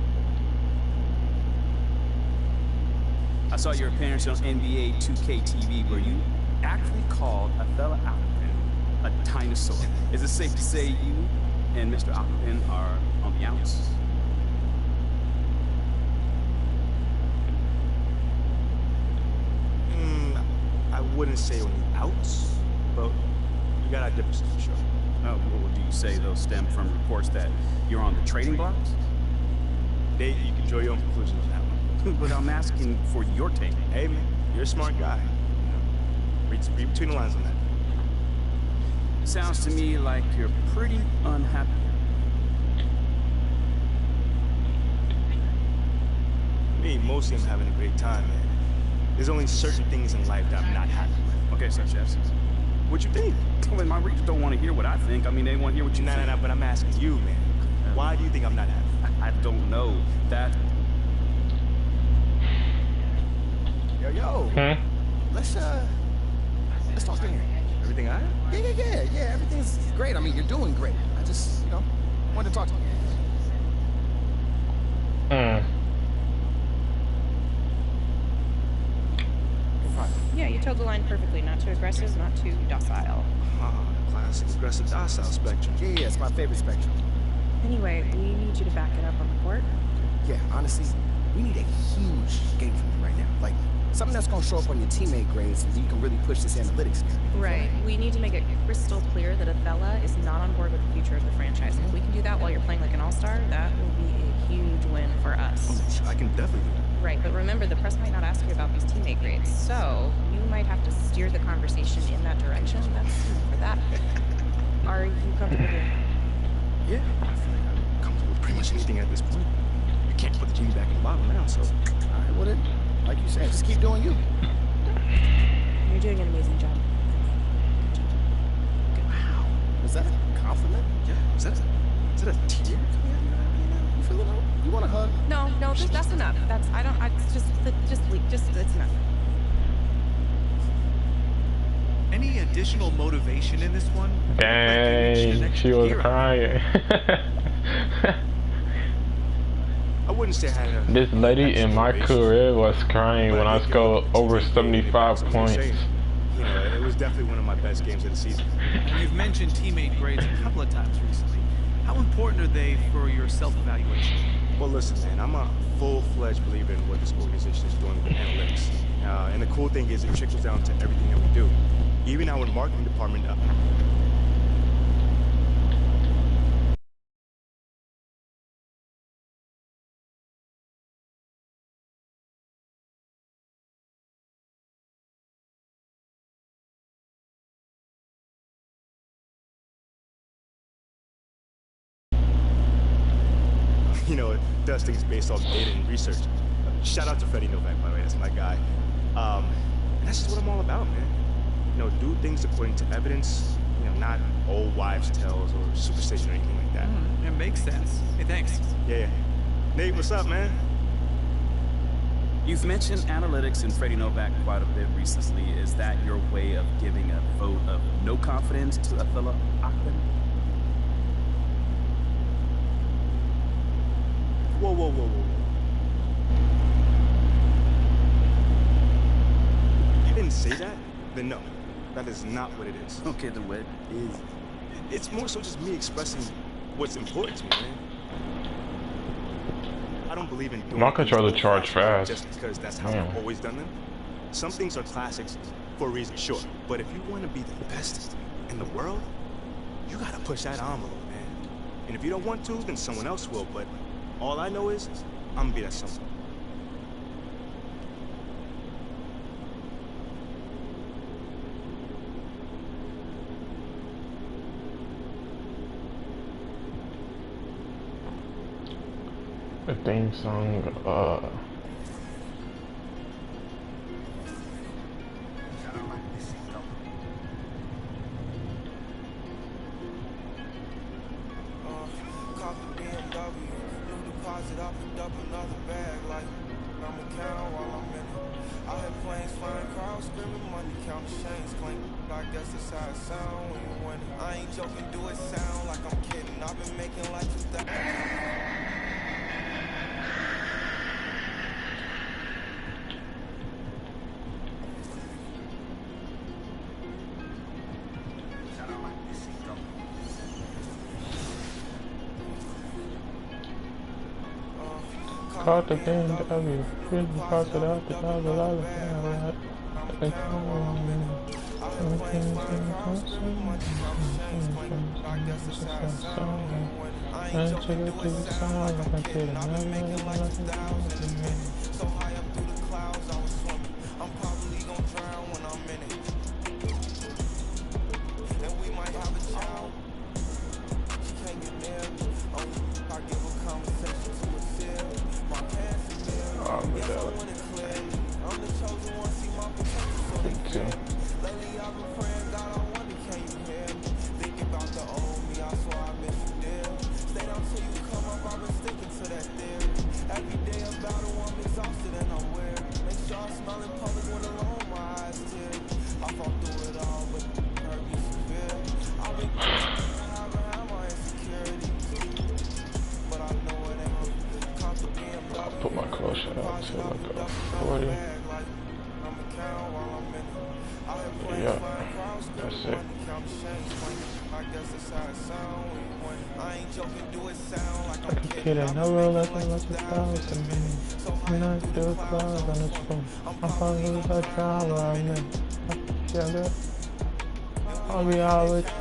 I saw your appearance on NBA 2K TV where you actually called a fella Aquaman a dinosaur. Is it safe to say you and Mr. Aquaman are on the outs? I wouldn't say on the outs, but we got our differences for sure. Oh, well, do you say those stem from reports that you're on the trading blocks? You can draw your own conclusions on that one. But I'm asking for your take. Hey, man, you're a smart guy. Read between the lines on that. Sounds to me like you're pretty unhappy. Me, mostly I'm having a great time, man. There's only certain things in life that I'm not happy with. Okay, such as? What you think? I mean, my readers don't want to hear what I think. I mean, they want to hear what you think. Nah, but I'm asking you, man. Why do you think I'm not happy? I don't know. That... Yo. Let's talk in here. Everything all right? Yeah, everything's great. I mean, you're doing great. I just, wanted to talk to you. Yeah, you told the line perfectly. Not too aggressive, not too docile. Classic aggressive docile spectrum. Yeah, it's my favorite spectrum. Anyway, we need you to back it up on the court. Yeah, honestly, we need a huge game from you right now. Like, something that's going to show up on your teammate grades and you can really push this analytics game. Right. We need to make it crystal clear that Othello is not on board with the future of the franchise. If we can do that while you're playing like an all-star, that will be a huge win for us. Oh, I can definitely do that. Right, but remember, the press might not ask you about these teammate grades, so you might have to steer the conversation in that direction. That's for that. Are you comfortable doing that? Yeah, I feel like I'm comfortable with pretty much anything at this point. You can't put the genie back in the bottle now, so... All right, well then, like you said, just keep doing you. You're doing an amazing job. Wow. Was that a compliment? Yeah, is that a tear coming out of your eye right now? You feeling all... You want a hug? No, that's enough. It's enough. Any additional motivation in this one? Dang, she was crying. I wouldn't say I had a... This lady in my career was crying when I scored over 75 points. You know, it was definitely one of my best games of the season. And you've mentioned teammate grades a couple of times recently. How important are they for your self-evaluation? Well, listen, man, I'm a full-fledged believer in what this organization is doing with analytics. And the cool thing is it trickles down to everything that we do. Even our marketing department... You know, it does things based off data and research. Shout out to Freddie Novak, by the way, that's my guy. And that's just what I'm all about, man. You know, do things according to evidence, you know, not old wives' tales or superstition or anything like that. It makes sense. Hey, thanks. Yeah. Nate, what's up, man? You've mentioned analytics and Freddie Novak quite a bit recently. Is that your way of giving a vote of no confidence to Othello Akpan? Whoa. You didn't say that? Then no. That is not what it is. Okay, then what is? It's more so just me expressing what's important to me, man. I don't believe in doing My controller charge fast. just because that's how I've always done them. Some things are classics for a reason, sure. But if you want to be the best in the world, you gotta push that envelope, man. And if you don't want to, then someone else will. But all I know is I'm gonna be that someone. The theme song, I ain't joking, do it sound like I'm kidding. I've been making like 2,000. caught the BMW, really crossed it out the dollar. push it up to like a 40. Yeah, that's it. Like a kid at no roll like a 1,000 minutes. When I do a claws on the spoon, I'm probably lose a trial where I'm in. Yeah, good. I'll be out with you.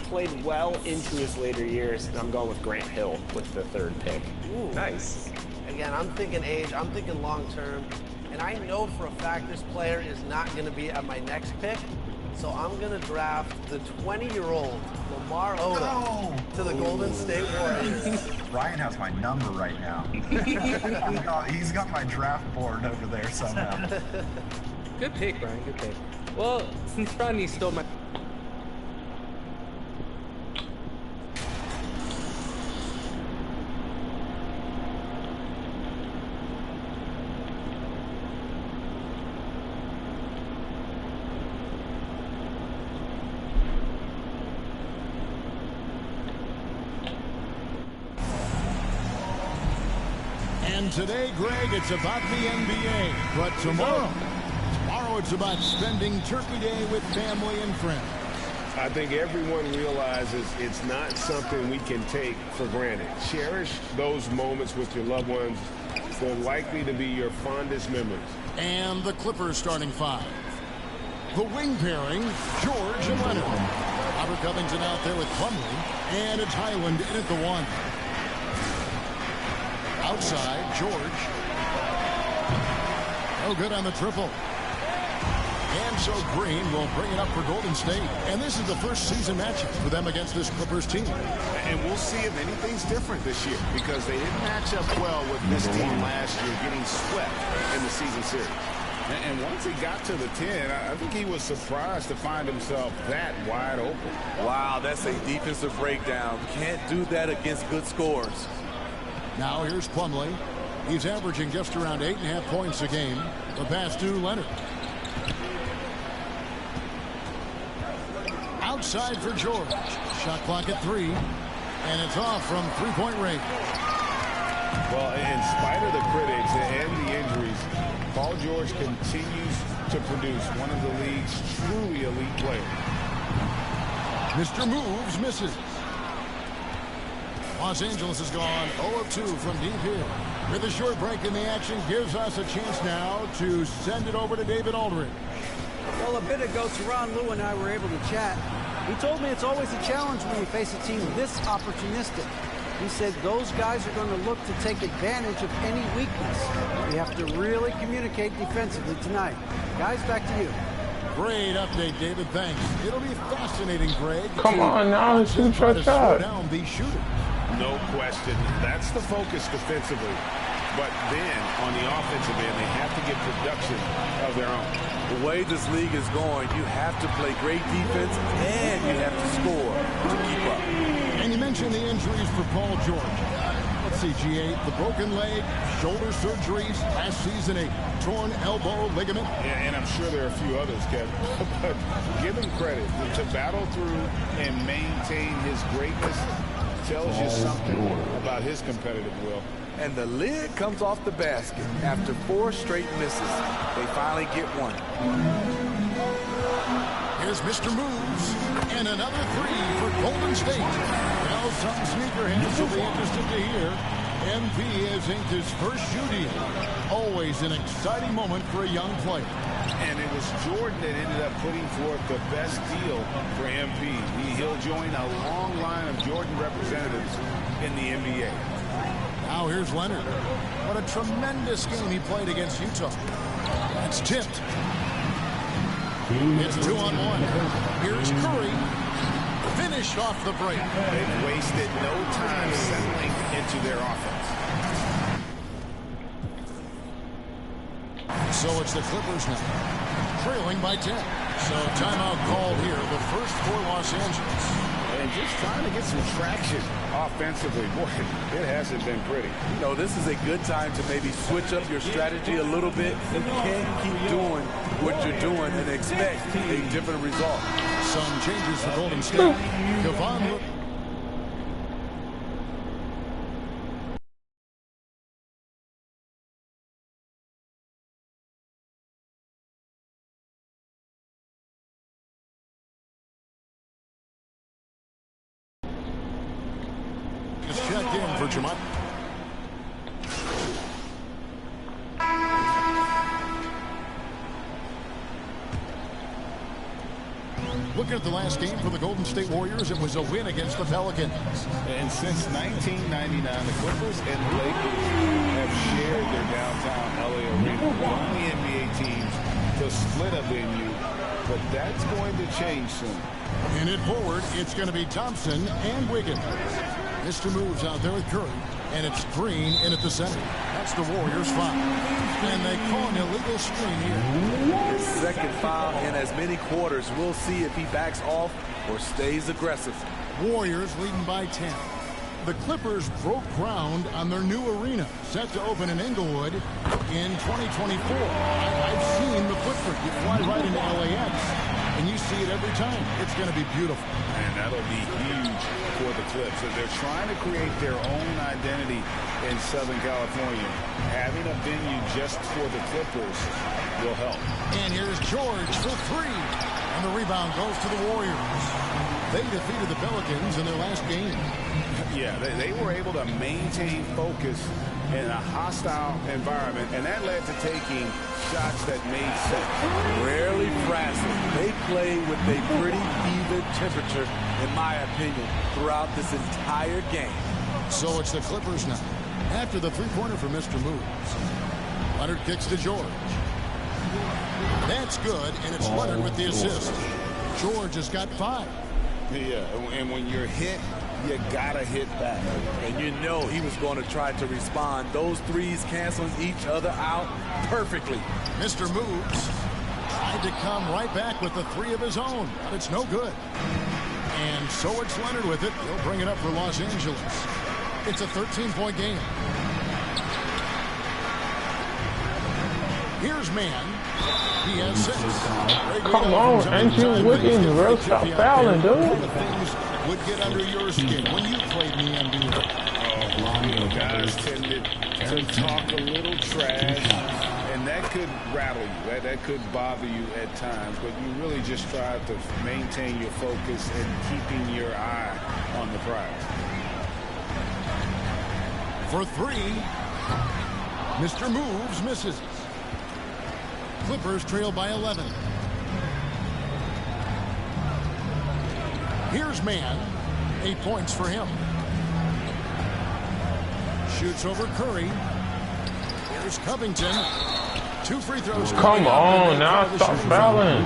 Played well into his later years, and I'm going with Grant Hill with the third pick. Ooh. Nice. Again, I'm thinking age, I'm thinking long term, and I know for a fact this player is not going to be at my next pick, so I'm going to draft the 20-year-old Lamar Odom to the Golden State Warriors. Ryan has my number right now. He's got my draft board over there somehow. Good pick, Brian, good pick. Well, since Rodney stole my... And today, Greg, it's about the NBA. But tomorrow it's about spending Turkey Day with family and friends. I think everyone realizes it's not something we can take for granted. Cherish those moments with your loved ones. They're likely to be your fondest memories. And the Clippers starting five. The wing pairing, George and Leonard. Robert Covington out there with Plumlee. And it's Highland in at the one. Outside, George. No good on the triple. And so Green will bring it up for Golden State. And this is the first season matchup for them against this Clippers team. And we'll see if anything's different this year, because they didn't match up well with this team last year, getting swept in the season series. And once he got to the 10, I think he was surprised to find himself that wide open. Wow, that's a defensive breakdown. Can't do that against good scores. Now here's Plumlee. He's averaging just around 8.5 points a game. The pass to Leonard. Outside for George. Shot clock at 3. And it's off from three-point range. Well, in spite of the critics and the injuries, Paul George continues to produce one of the league's truly elite players. Mr. Moves misses. Los Angeles has gone 0-2 from deep here. With a short break in the action, gives us a chance now to send it over to David Aldridge. Well, a bit ago, Teron Lue and I were able to chat. He told me it's always a challenge when you face a team this opportunistic. He said those guys are going to look to take advantage of any weakness. We have to really communicate defensively tonight. Guys, back to you. Great update, David. Thanks. It'll be fascinating, Greg. Come on now, shoot your shot. Slow down these shooters. No question. That's the focus defensively. But then, on the offensive end, they have to get production of their own. The way this league is going, you have to play great defense and you have to score to keep up. And you mentioned the injuries for Paul George. Let's see, G8, the broken leg, shoulder surgeries, last season a torn elbow ligament. Yeah, and I'm sure there are a few others, Kevin. But give him credit to battle through and maintain his greatness. Tells you something about his competitive will. And the lid comes off the basket. After 4 straight misses, they finally get one. Here's Mr. Moves. And another 3 for Golden State. Well, some sneakerheads will be interested to hear. MP has inked his first shoe deal. Always an exciting moment for a young player. And it was Jordan that ended up putting forth the best deal for MP. He'll join a long line of Jordan representatives in the NBA. Now here's Leonard. What a tremendous game he played against Utah. It's tipped. It's 2-on-1. Here's Curry. Finished off the break. They've wasted no time settling into their offense. So it's the Clippers now. trailing by 10. So timeout called here, the first for Los Angeles. And just trying to get some traction offensively. Boy, it hasn't been pretty. You know, this is a good time to maybe switch up your strategy a little bit. You can't keep doing what you're doing and expect a different result. Some changes for Golden State. Kevon. Checked in for Jamont. Looking at the last game for the Golden State Warriors, it was a win against the Pelicans. And since 1999, the Clippers and the Lakers have shared their downtown LA arena. The only NBA teams to split a venue, but that's going to change soon. In it forward, it's going to be Thompson and Wiggins. Mr. Moves out there with Curry, and it's Green in at the center. That's the Warriors' foul. And they call an illegal screen here. His second foul in as many quarters. We'll see if he backs off or stays aggressive. Warriors leading by 10. The Clippers broke ground on their new arena, set to open in Inglewood in 2024. I've seen the footprint. You fly right into LAX, and you see it every time. It's going to be beautiful. And that'll be huge for the Clips. They're trying to create their own identity in Southern California. Having a venue just for the Clippers will help. And here's George for three. And the rebound goes to the Warriors. They defeated the Pelicans in their last game. Yeah, they were able to maintain focus in a hostile environment, and that led to taking shots that made sense. Rarely frazzled. They play with a pretty even temperature, in my opinion, throughout this entire game. So it's the Clippers now. After the three-pointer for Mr. Moves. Leonard kicks to George. That's good, and it's Leonard with the assist. George has got 5. Yeah, and when you're hit, you gotta hit back. And you know he was going to try to respond. Those threes canceling each other out perfectly. Mr. Moves tried to come right back with the 3 of his own, but it's no good. And so it's Leonard with it. He'll bring it up for Los Angeles. It's a 13-point game. Here's Mann. He has 6. Come on, Andrew Wiggins, bro. Stop fouling, dude. Would get under your skin when you played in the NBA. Guys tended to talk a little trash, and that could rattle you. That could bother you at times, but you really just try to maintain your focus and keeping your eye on the prize. For 3, Mr. Moves misses. Clippers trail by 11. Here's Mann. 8 points for him. Shoots over Curry. Here's Covington. 2 free throws. Come on, now stop fouling.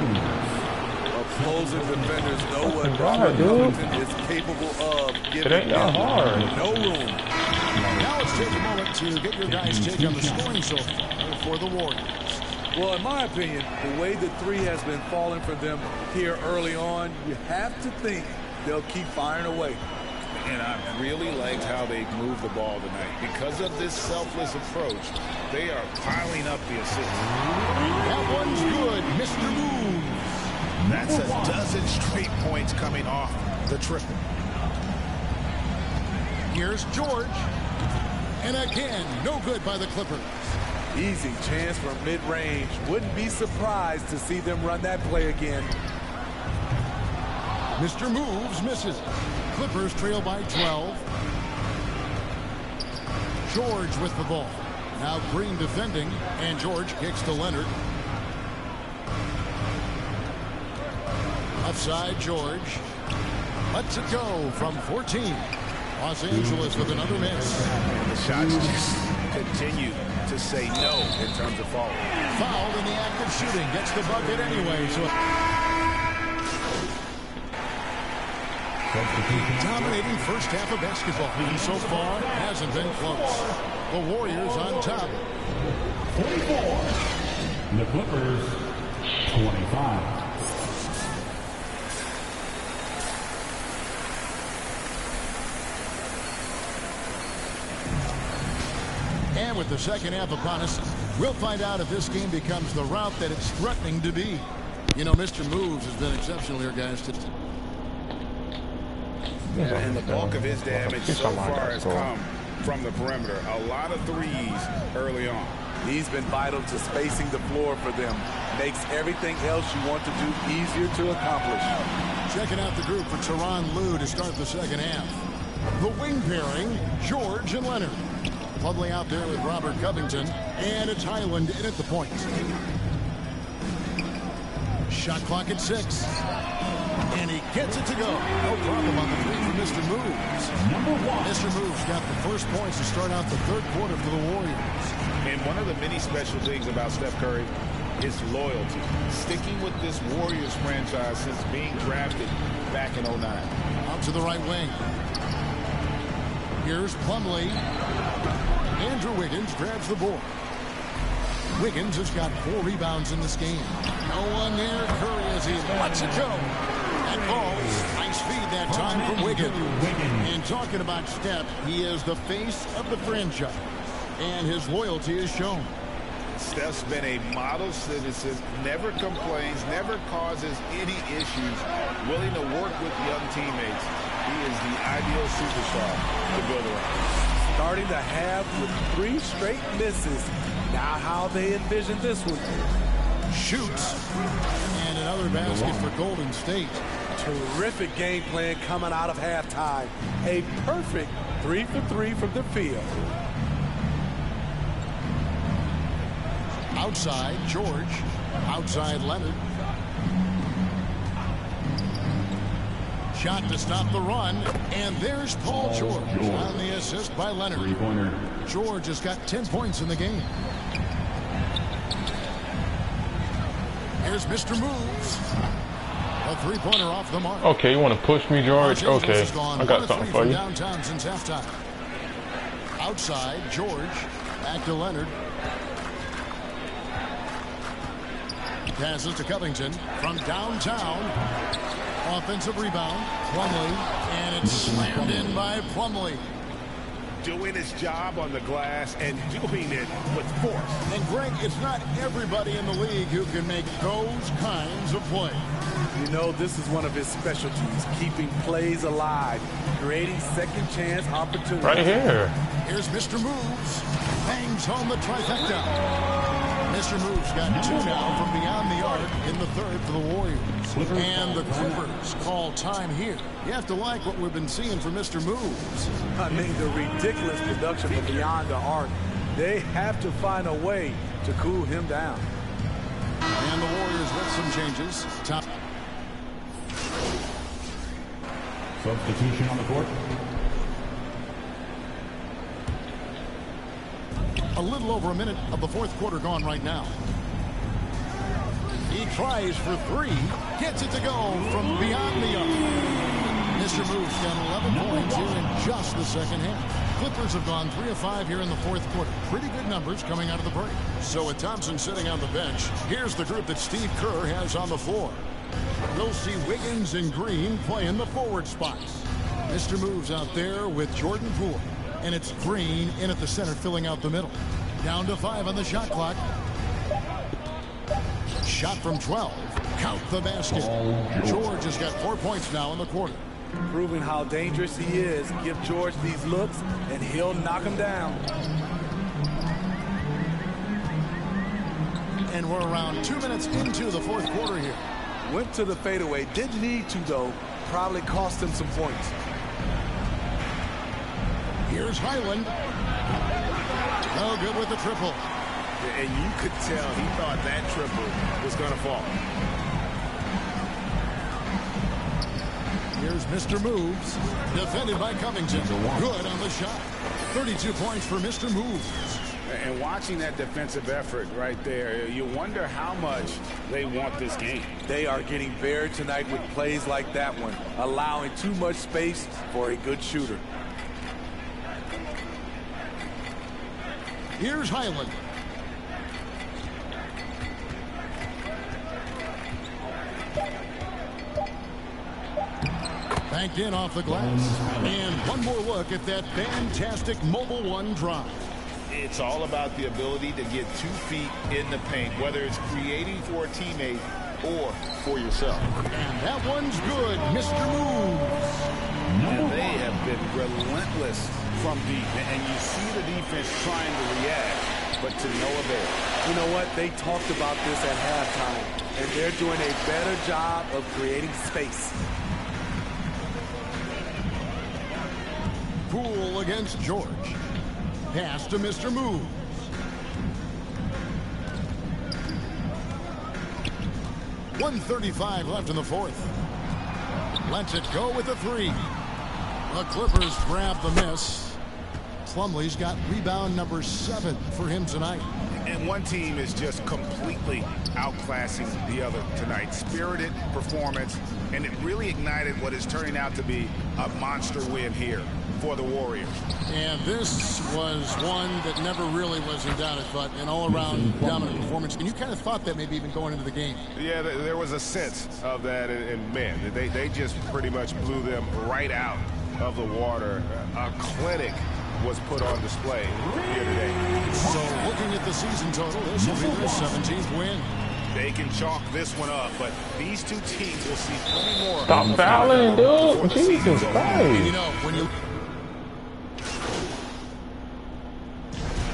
Opposing defenders know what Covington is capable of. It ain't that hard. No room. Now let's take a moment to get your guys' take on the scoring so far for the Warriors. Well, in my opinion, the way the 3 has been falling for them here early on, you have to think they'll keep firing away. And I really liked how they moved the ball tonight. Because of this selfless approach, they are piling up the assists. That one's good, Mr. Moves. That's a dozen straight points coming off the triple. Here's George. And again, no good by the Clippers. Easy chance from mid-range. Wouldn't be surprised to see them run that play again. Mr. Moves misses. Clippers trail by 12. George with the ball. Now Green defending, and George kicks to Leonard. Offside George. Lets it go from 14. Los Angeles with another miss. And the shots just continue to say no in terms of foul. Fouled in the act of shooting. Gets the bucket anyway. So dominating first half of basketball. And so far, hasn't been close. The Warriors on top. 44. The Clippers 25. And with the second half upon us, we'll find out if this game becomes the route that it's threatening to be. You know, Mr. Moves has been exceptional here, guys. And the bulk of his damage so far has come from the perimeter. A lot of threes early on. He's been vital to spacing the floor for them. Makes everything else you want to do easier to accomplish. Checking out the group for Tyronn Lue to start the second half. The wing pairing, George and Leonard. Plumlee out there with Robert Covington, and it's Highland in at the point. Shot clock at 6. And he gets it to go. No problem on the three for Mr. Moves. Number 1. Mr. Moves got the first points to start out the third quarter for the Warriors. And one of the many special things about Steph Curry is loyalty. Sticking with this Warriors franchise since being drafted back in 09. Out to the right wing. Here's Plumlee. Andrew Wiggins grabs the board. Wiggins has got 4 rebounds in this game. No one near Curry as he lets it go. And falls. Nice feed that time from Wiggins. And talking about Steph, he is the face of the franchise. And his loyalty is shown. Steph's been a model citizen, never complains, never causes any issues, willing to work with young teammates. He is the ideal superstar to build around. Starting the half with 3 straight misses. Now how they envision this one. Shoots. And another basket for Golden State. Terrific game plan coming out of halftime. A perfect 3 for 3 from the field. Outside, George. Outside, Leonard. Shot to stop the run. And there's Paul George on the assist by Leonard. Three-pointer. George has got 10 points in the game. Here's Mr. Moves. A 3-pointer off the mark. Okay, you want to push me, George? Okay, I got something for you. Downtown since halftime. Outside, George. Back to Leonard. Passes to Covington from downtown. Offensive rebound. Plumlee. And it's slammed in by Plumlee. Doing his job on the glass and doing it with force. And Greg, it's not everybody in the league who can make those kinds of plays. You know, this is one of his specialties, keeping plays alive, creating second chance opportunities. Right here. Here's Mr. Moves. Bangs home the trifecta. Mr. Moves got 2 now from beyond the arc in the third for the Warriors. And the Clippers call time here. You have to like what we've been seeing from Mr. Moves. I mean, the ridiculous production from beyond the arc. They have to find a way to cool him down. And the Warriors with some changes. Top. Substitution on the court. A little over a minute of the fourth quarter gone right now. He tries for 3. Gets it to go from beyond the arc. Mr. Moves got 11 points here in just the second half. Clippers have gone 3 of 5 here in the fourth quarter. Pretty good numbers coming out of the break. So with Thompson sitting on the bench, here's the group that Steve Kerr has on the floor. We'll see Wiggins and Green playing the forward spots. Mr. Moves out there with Jordan Poole. And it's Green in at the center, filling out the middle. Down to 5 on the shot clock. Shot from 12. Count the basket. George has got 4 points now in the quarter. Proving how dangerous he is. Give George these looks, and he'll knock him down. And we're around 2 minutes into the fourth quarter here. Went to the fadeaway. Didn't need to, though. Probably cost him some points. Here's Highland. No good with the triple. And you could tell he thought that triple was going to fall. Here's Mr. Moves. Defended by Covington. Good on the shot. 32 points for Mr. Moves. And watching that defensive effort right there, you wonder how much they want this game. They are getting buried tonight with plays like that one, allowing too much space for a good shooter. Here's Highland. Banked in off the glass. And one more look at that fantastic Mobile One drive. It's all about the ability to get 2 feet in the paint, whether it's creating for a teammate or for yourself. And that one's good, Mr. Moves. And they have been relentless from deep. And you see the defense trying to react, but to no avail. You know what? They talked about this at halftime, and they're doing a better job of creating space. Poole against George. Pass to Mr. Moves. .135 left in the fourth. Lets it go with a 3. The Clippers grab the miss. Plumlee's got rebound number 7 for him tonight. And one team is just completely outclassing the other tonight. Spirited performance, and it really ignited what is turning out to be a monster win here for the Warriors. And this was one that never really was in doubt, I thought, an all-around dominant performance. And you kind of thought that maybe even going into the game. Yeah, there was a sense of that, and man, they just pretty much blew them right out of the water. A clinic was put on display here today. So looking at the season total, this will be their 17th win. They can chalk this one up, but these two teams will see plenty more. Stop fouling, dude. Jesus Christ. You know, when you...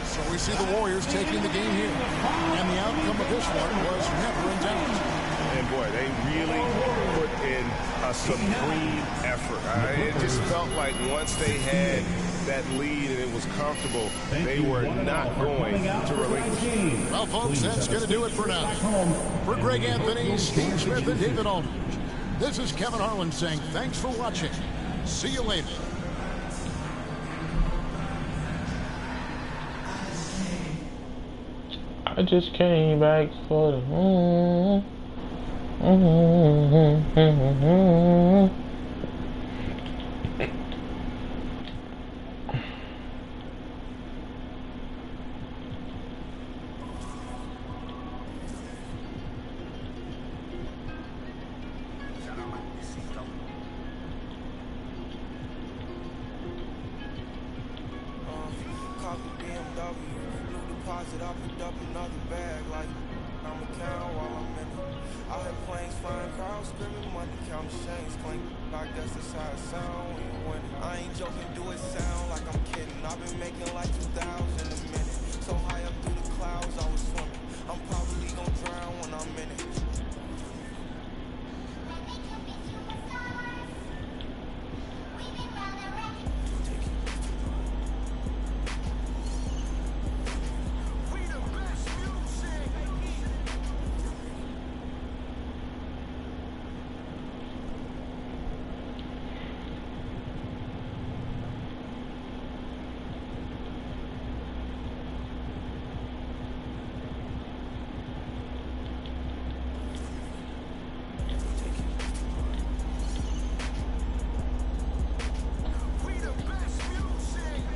So we see the Warriors taking the game here. And the outcome of this one was never in doubt. And boy, they really put in a supreme effort. It just felt like once they had that lead and it was comfortable, they were not going to relinquish. Well, folks, that's going to do it for now. For Greg Anthony, Steve Smith, and David Aldridge, this is Kevin Harlan saying thanks for watching. See you later. I just came back for the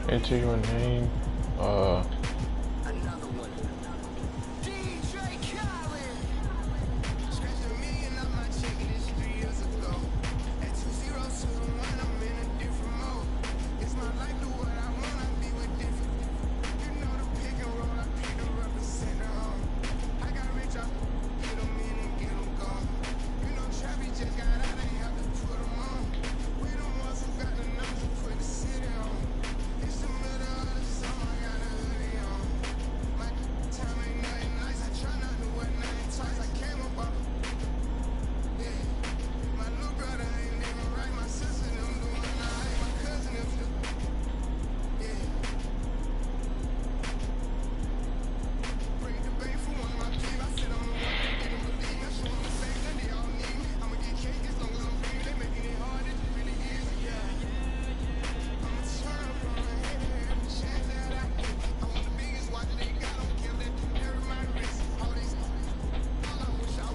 enter your name.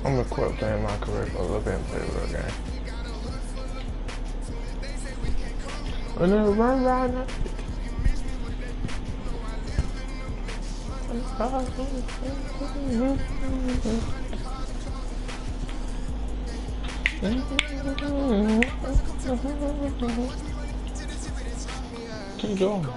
I'm gonna quit playing my career for a little bit and play a little game. And then run right now. Keep going.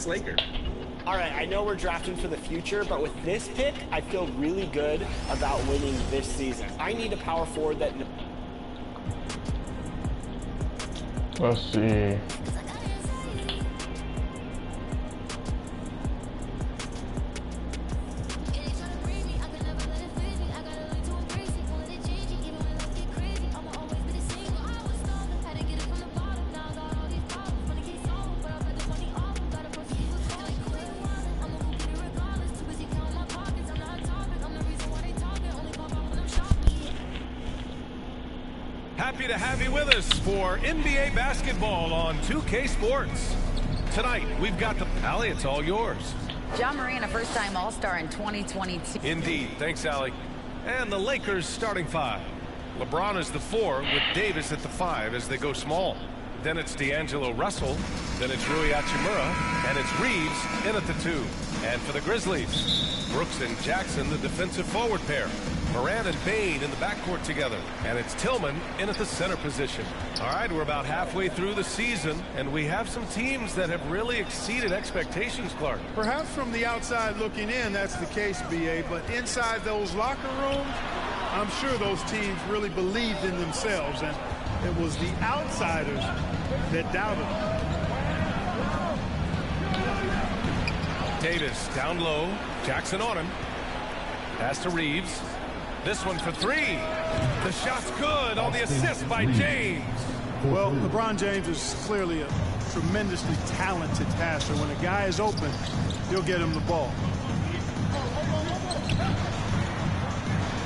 Laker. All right, I know we're drafting for the future, but with this pick, I feel really good about winning this season. I need a power forward that... Let's see. Happy to have you with us for NBA basketball on 2K Sports. Tonight, we've got the... Allie, it's all yours. John Moran, a first-time All-Star in 2022. Indeed. Thanks, Allie. And the Lakers starting five. LeBron is the 4 with Davis at the 5 as they go small. Then it's D'Angelo Russell. Then it's Rui Hachimura. And it's Reeves in at the 2. And for the Grizzlies, Brooks and Jackson, the defensive forward pair. Moran and Bain in the backcourt together. And it's Tillman in at the center position. All right, we're about halfway through the season, and we have some teams that have really exceeded expectations, Clark. Perhaps from the outside looking in, that's the case, B.A., but inside those locker rooms, I'm sure those teams really believed in themselves, and it was the outsiders that doubted them. Davis down low. Jackson on him. Pass to Reeves. This one for 3. The shot's good on the assist by James. Well, LeBron James is clearly a tremendously talented passer. When a guy is open, he'll get him the ball.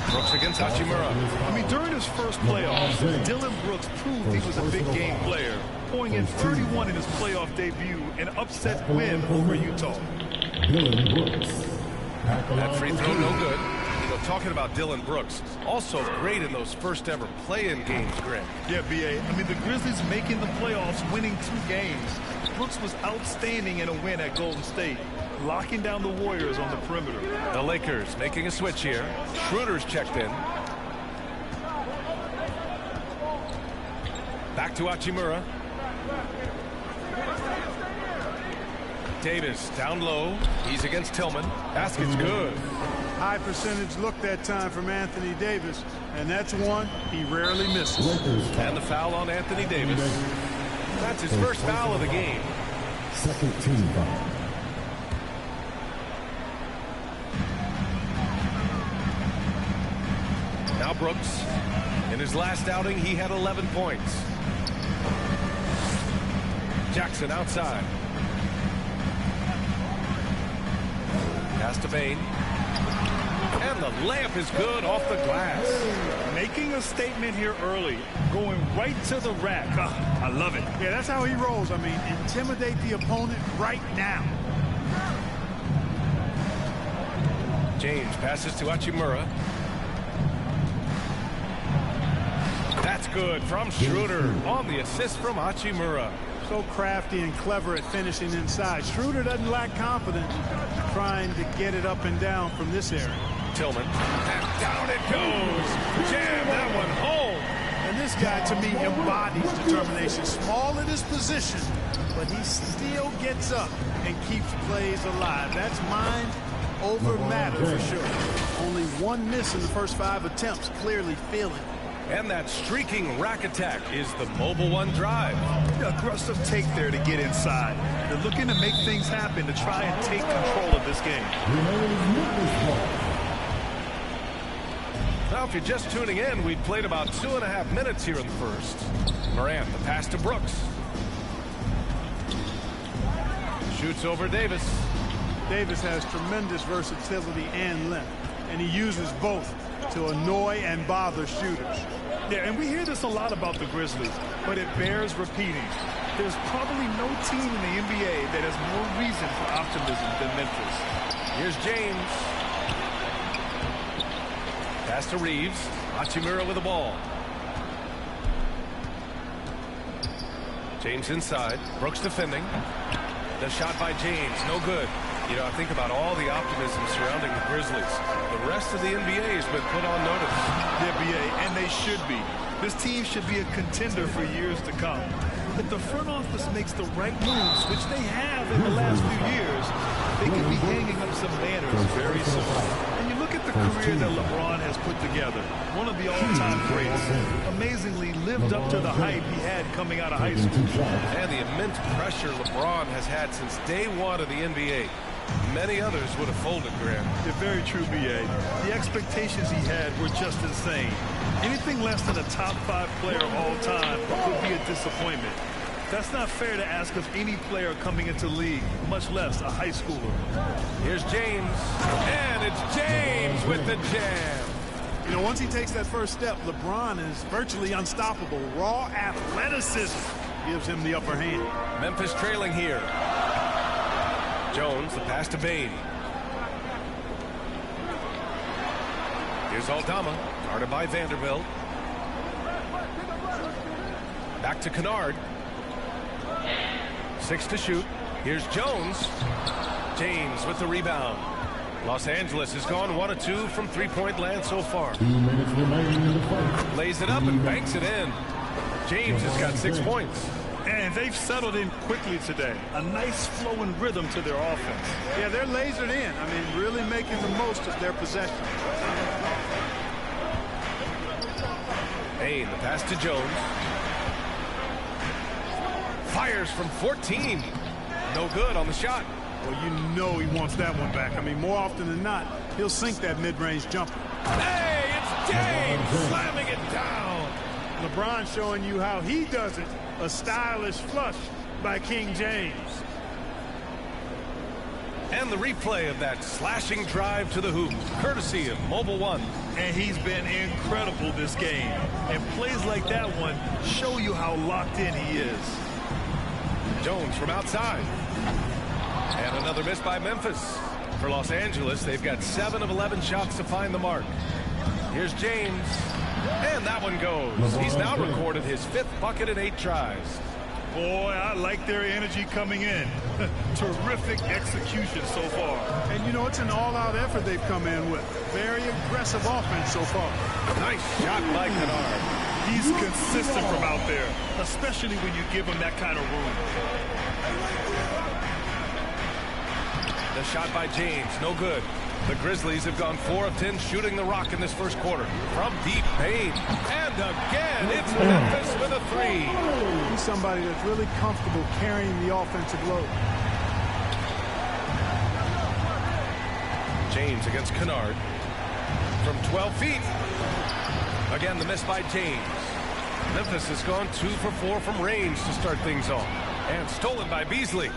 Brooks against Hachimura. I mean, during his first playoffs, Dillon Brooks proved he was a big game player, pouring in 31 in his playoff debut, an upset win over Utah. That free throw no good. Talking about Dillon Brooks, also great in those first ever play-in games, Greg. Yeah, B.A. I mean, the Grizzlies making the playoffs, winning 2 games. Brooks was outstanding in a win at Golden State, locking down the Warriors on the perimeter. The Lakers making a switch here. Schroeder's checked in. Back to Hachimura. Davis down low. He's against Tillman. Basket's good. High percentage look that time from Anthony Davis, and that's one he rarely misses. And the foul on Anthony Davis. That's his first foul of the game. Second team foul. Now Brooks. In his last outing, he had 11 points. Jackson outside. Pass to Bain. And the layup is good off the glass. Making a statement here early. Going right to the rack. I love it. Yeah, that's how he rolls. I mean, intimidate the opponent right now. James passes to Hachimura. That's good from Schroeder on the assist from Hachimura. So crafty and clever at finishing inside. Schroeder doesn't lack confidence trying to get it up and down from this area. Tillman. And down it goes. Jam that one home. And this guy, to me, embodies determination. Small in his position, but he still gets up and keeps plays alive. That's mind over matter for sure. Only one miss in the first 5 attempts. Clearly feeling it. And that streaking rack attack is the Mobile One drive. Aggressive take there to get inside. They're looking to make things happen to try and take control of this game. Now, if you're just tuning in, we've played about 2.5 minutes here in the first. Morant, the pass to Brooks. Shoots over Davis. Davis has tremendous versatility and length, and he uses both to annoy and bother shooters. Yeah, and we hear this a lot about the Grizzlies, but it bears repeating. There's probably no team in the NBA that has more reason for optimism than Memphis. Here's James. Pass to Reeves. Hachimura with the ball. James inside. Brooks defending. The shot by James, no good. You know, I think about all the optimism surrounding the Grizzlies. The rest of the NBA has been put on notice. The NBA, and they should be. This team should be a contender for years to come. If the front office makes the right moves, which they have in the last few years, they could be hanging up some banners very soon. And you look at the career that LeBron has put together, one of the all-time greats. Amazingly lived up to the hype he had coming out of high school. And the immense pressure LeBron has had since day one of the NBA. Many others would have folded, Graham. They're very true, B.A. The expectations he had were just insane. Anything less than a top 5 player all time would be a disappointment. That's not fair to ask of any player coming into the league, much less a high schooler. Here's James, and it's James with the jam. You know, once he takes that first step, LeBron is virtually unstoppable. Raw athleticism gives him the upper hand. Memphis trailing here. Jones, the pass to Bain. Here's Aldama, guarded by Vanderbilt. Back to Kennard. 6 to shoot. Here's Jones. James with the rebound. Los Angeles has gone 1 of 2 from three-point land so far. 2 minutes remaining in the fight. Lays it up and banks it in. James has got 6 points. And they've settled in quickly today. A nice flowing rhythm to their offense. Yeah, they're lasered in. I mean, really making the most of their possession. Bain, the pass to Jones. Fires from 14. No good on the shot. Well, you know he wants that one back. I mean, more often than not, he'll sink that mid-range jumper. Hey, it's James slamming it down. LeBron showing you how he does it. A stylish flush by King James. And the replay of that slashing drive to the hoop, courtesy of Mobile One. And he's been incredible this game. And plays like that one show you how locked in he is. Jones from outside. And another miss by Memphis. For Los Angeles, they've got 7 of 11 shots to find the mark. Here's James. And that one goes. He's now recorded his 5th bucket in 8 tries. Boy, I like their energy coming in. Terrific execution so far. And, you know, it's an all-out effort they've come in with. Very aggressive offense so far. Nice shot by Kennard. He's consistent from out there, especially when you give him that kind of room. The shot by James, no good. The Grizzlies have gone 4 of 10 shooting the rock in this first quarter. From deep Bain. And again, it's Memphis with a 3. He's somebody that's really comfortable carrying the offensive load. James against Kennard. From 12 feet. Again, the miss by James. Memphis has gone 2 for 4 from range to start things off. And stolen by Beasley.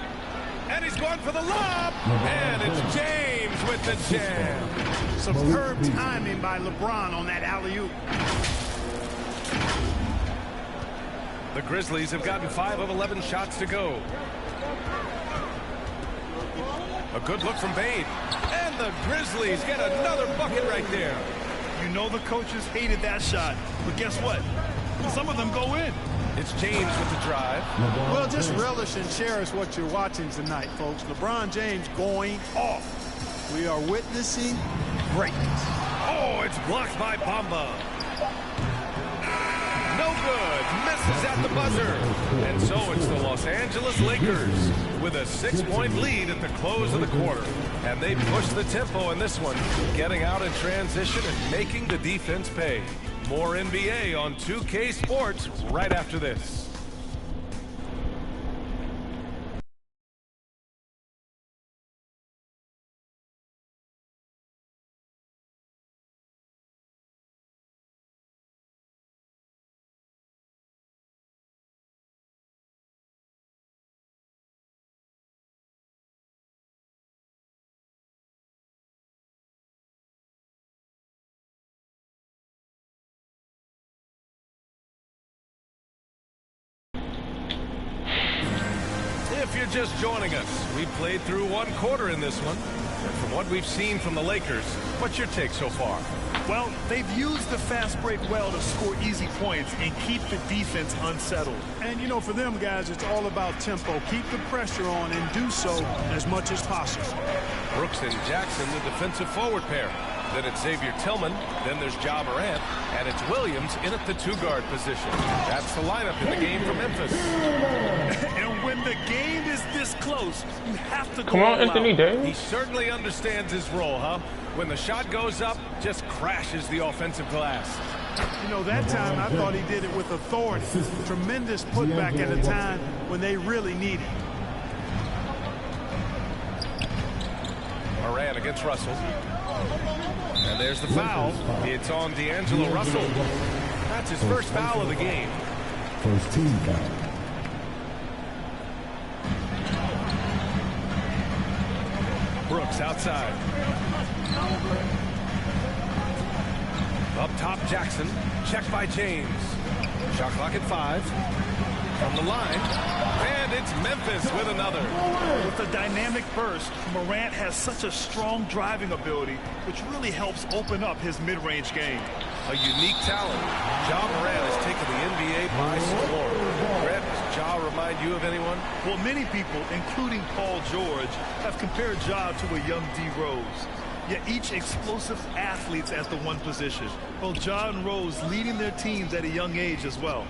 And he's going for the lob. And it's James with the jam. Superb timing by LeBron on that alley-oop. The Grizzlies have gotten 5 of 11 shots to go. A good look from Bade. And the Grizzlies get another bucket right there. You know the coaches hated that shot. But guess what? Some of them go in. It's James with the drive. Well, just relish and cherish what you're watching tonight, folks. LeBron James going off. We are witnessing greatness. Oh, it's blocked by Bamba. No good. Misses at the buzzer. And so it's the Los Angeles Lakers with a 6-point lead at the close of the quarter. And they push the tempo in this one, getting out in transition and making the defense pay. More NBA on 2K Sports right after this. If you're just joining us, we played through 1 quarter in this one. And from what we've seen from the Lakers, what's your take so far? Well, they've used the fast break well to score easy points and keep the defense unsettled. And, you know, for them, guys, it's all about tempo. Keep the pressure on and do so as much as possible. Brooks and Jackson, the defensive forward pair. Then it's Xavier Tillman. Then there's Ja Morant. And it's Williams in at the 2-guard position. That's the lineup in the game for Memphis. And when the game is this close, you have to go Come on, Anthony Davis. He certainly understands his role, huh? When the shot goes up, just crashes the offensive glass. You know, that time I thought he did it with authority. Tremendous putback at a time when they really need it. Morant against Russell. And there's the foul. It's on D'Angelo Russell. That's his first foul of the game. First team foul. Brooks outside. Up top, Jackson. Check by James. Shot clock at 5. From the line. And it's Memphis with another. With a dynamic burst, Morant has such a strong driving ability, which really helps open up his mid-range game. A unique talent. Ja Morant has taken the NBA by storm. Brett, does Ja remind you of anyone? Well, many people, including Paul George, have compared Ja to a young D. Rose. Yet each explosive athletes at the one position. Both Ja and Rose leading their teams at a young age as well.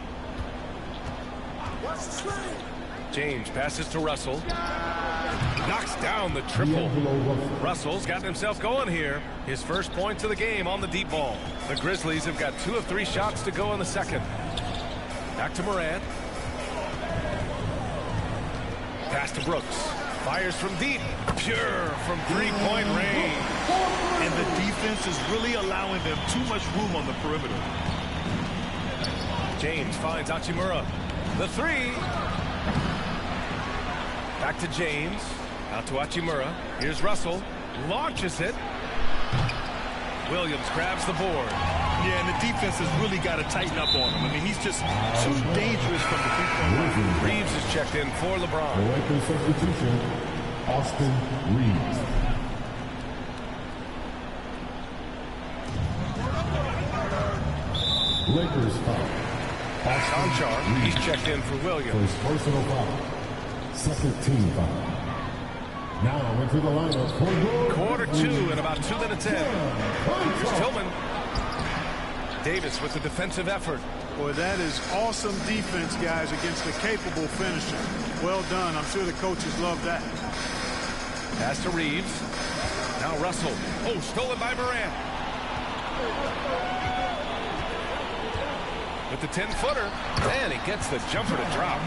James passes to Russell. Knocks down the triple. Russell's gotten himself going here. His first points of the game on the deep ball. The Grizzlies have got 2 of 3 shots to go in the second. Back to Morant. Pass to Brooks. Fires from deep. Pure from 3-point range. And the defense is really allowing them too much room on the perimeter. James finds Hachimura. The 3. Back to James. Out to Hachimura. Here's Russell. Launches it. Williams grabs the board. Yeah, and the defense has really got to tighten up on him. I mean, he's just too dangerous from the 3-point line. Reeves is checked in for LeBron. The Lakers substitution, Austin Reeves. Lakers foul. Conchar, he's checked in for Williams. First personal foul. Second team foul. Now into the lineup for Quarter 2 and about 2 minutes in. Here's Tillman. Davis with the defensive effort. Boy, that is awesome defense, guys, against a capable finisher. Well done. I'm sure the coaches love that. Pass to Reeves. Now Russell. Oh, stolen by Morant. With the 10-footer, and he gets the jumper to drop.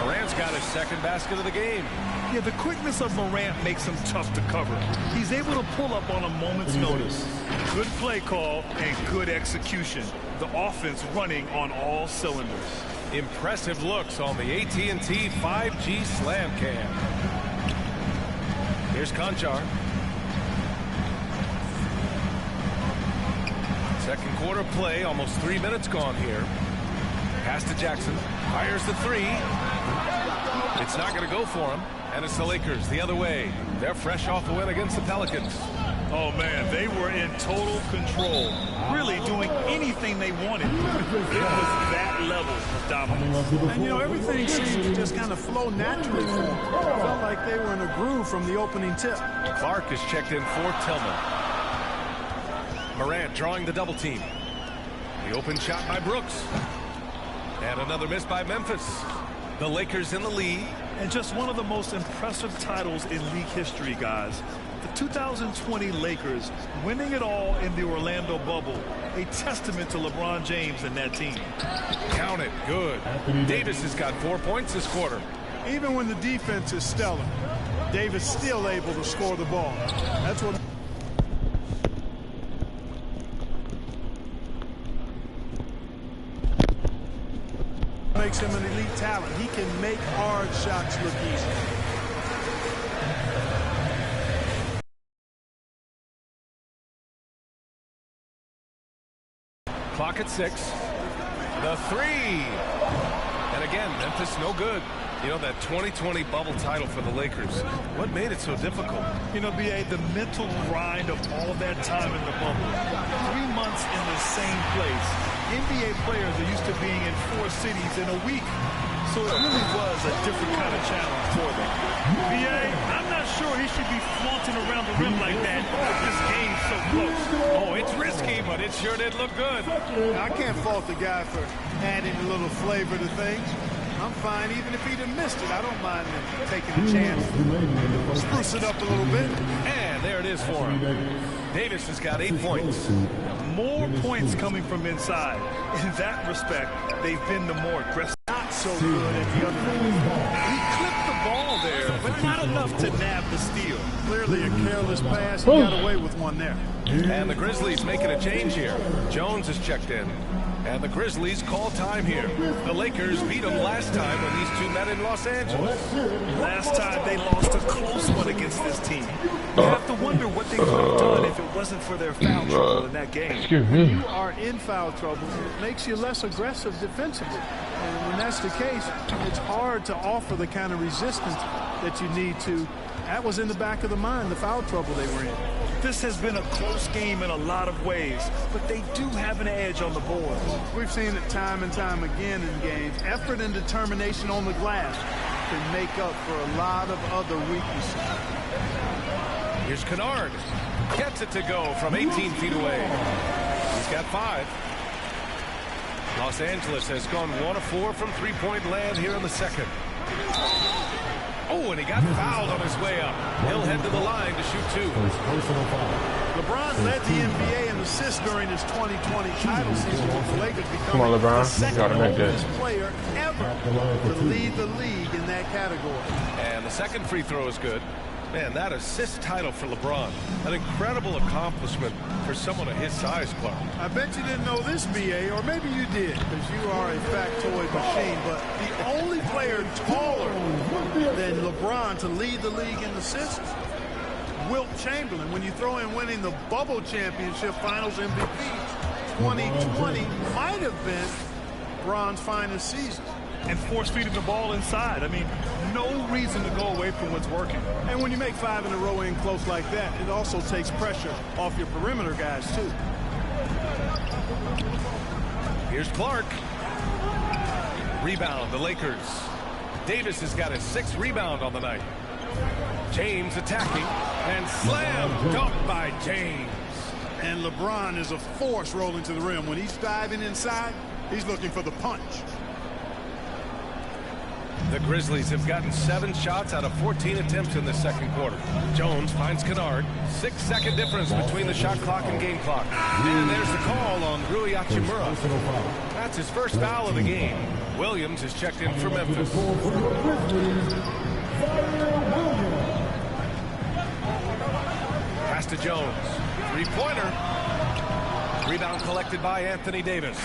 Morant's got his second basket of the game. Yeah, the quickness of Morant makes him tough to cover. He's able to pull up on a moment's notice. Good play call and good execution. The offense running on all cylinders. Impressive looks on the AT&T 5G Slam Cam. Here's Conchar. Second quarter play, almost 3 minutes gone here. Pass to Jackson. Fires the three. It's not going to go for him. And it's the Lakers the other way. They're fresh off a win against the Pelicans. Oh, man, they were in total control. Really doing anything they wanted. It was that level of dominance. And, you know, everything seemed to just kind of flow naturally for them. It felt like they were in a groove from the opening tip. Clark is checked in for Tillman. Morant drawing the double team. The open shot by Brooks. And another miss by Memphis. The Lakers in the lead. And just one of the most impressive titles in league history, guys. The 2020 Lakers winning it all in the Orlando bubble. A testament to LeBron James and that team. Count it. Good. Davis has got 4 points this quarter. Even when the defense is stellar, Davis still able to score the ball. That's what makes him an elite talent. He can make hard shots look easy. Clock at 6. The three. And again, Memphis no good. You know, that 2020 bubble title for the Lakers. What made it so difficult? You know, B.A., the mental grind of all that time in the bubble. 3 months in the same place. NBA players are used to being in 4 cities in a week. So it really was a different kind of challenge for them. B.A., I'm not sure he should be flaunting around the rim like that with this game so close. Oh, it's risky, but it sure did look good. I can't fault the guy for adding a little flavor to things. I'm fine even if he'd have missed it. I don't mind him taking a chance. Spruce it up a little bit. And there it is for him. Davis has got 8 points. More points coming from inside. In that respect, they've been the more aggressive. Not so good at the other end. He clipped the ball there, but not enough to nab the steal. Clearly a careless pass. He got away with one there. And the Grizzlies making a change here. Jones is checked in. And the Grizzlies call time here. The Lakers beat them last time when these two met in Los Angeles. Last time they lost a close one against this team. You have to wonder what they could have done if it wasn't for their foul trouble in that game. Excuse me. You are in foul trouble. It makes you less aggressive defensively. And when that's the case, it's hard to offer the kind of resistance that you need to. That was in the back of the mind, the foul trouble they were in. This has been a close game in a lot of ways, but they do have an edge on the board. We've seen it time and time again in games. Effort and determination on the glass can make up for a lot of other weaknesses. Here's Kennard. Gets it to go from 18 feet away. He's got 5. Los Angeles has gone 1 of 4 from three-point land here in the second. Oh, and he got fouled on his way up. He'll head to the line to shoot 2. LeBron led the NBA in assists during his 2020 title season with the Lakers Come on, becoming the LeBron. second You gotta make oldest this. player ever to lead the league in that category. And the second free throw is good. Man, that assist title for LeBron. An incredible accomplishment for someone of his size, Clark. I bet you didn't know this, B.A., or maybe you did, because you are a factoid machine, but the only player taller than LeBron to lead the league in assists, Wilt Chamberlain. When you throw in winning the Bubble Championship Finals MVP, 2020 might have been LeBron's finest season. And force-feeding the ball inside. I mean, no reason to go away from what's working. And when you make 5 in a row in close like that, it also takes pressure off your perimeter guys, too. Here's Clark. Rebound, the Lakers. Davis has got his 6th rebound on the night. James attacking, and slam dunk by James. And LeBron is a force rolling to the rim. When he's diving inside, he's looking for the punch. The Grizzlies have gotten 7 shots out of 14 attempts in the second quarter. Jones finds Kennard. 6-second difference between the shot clock and game clock. And there's the call on Rui Hachimura. That's his first foul of the game. Williams is checked in for Memphis. Pass to Jones. Three-pointer. Rebound collected by Anthony Davis.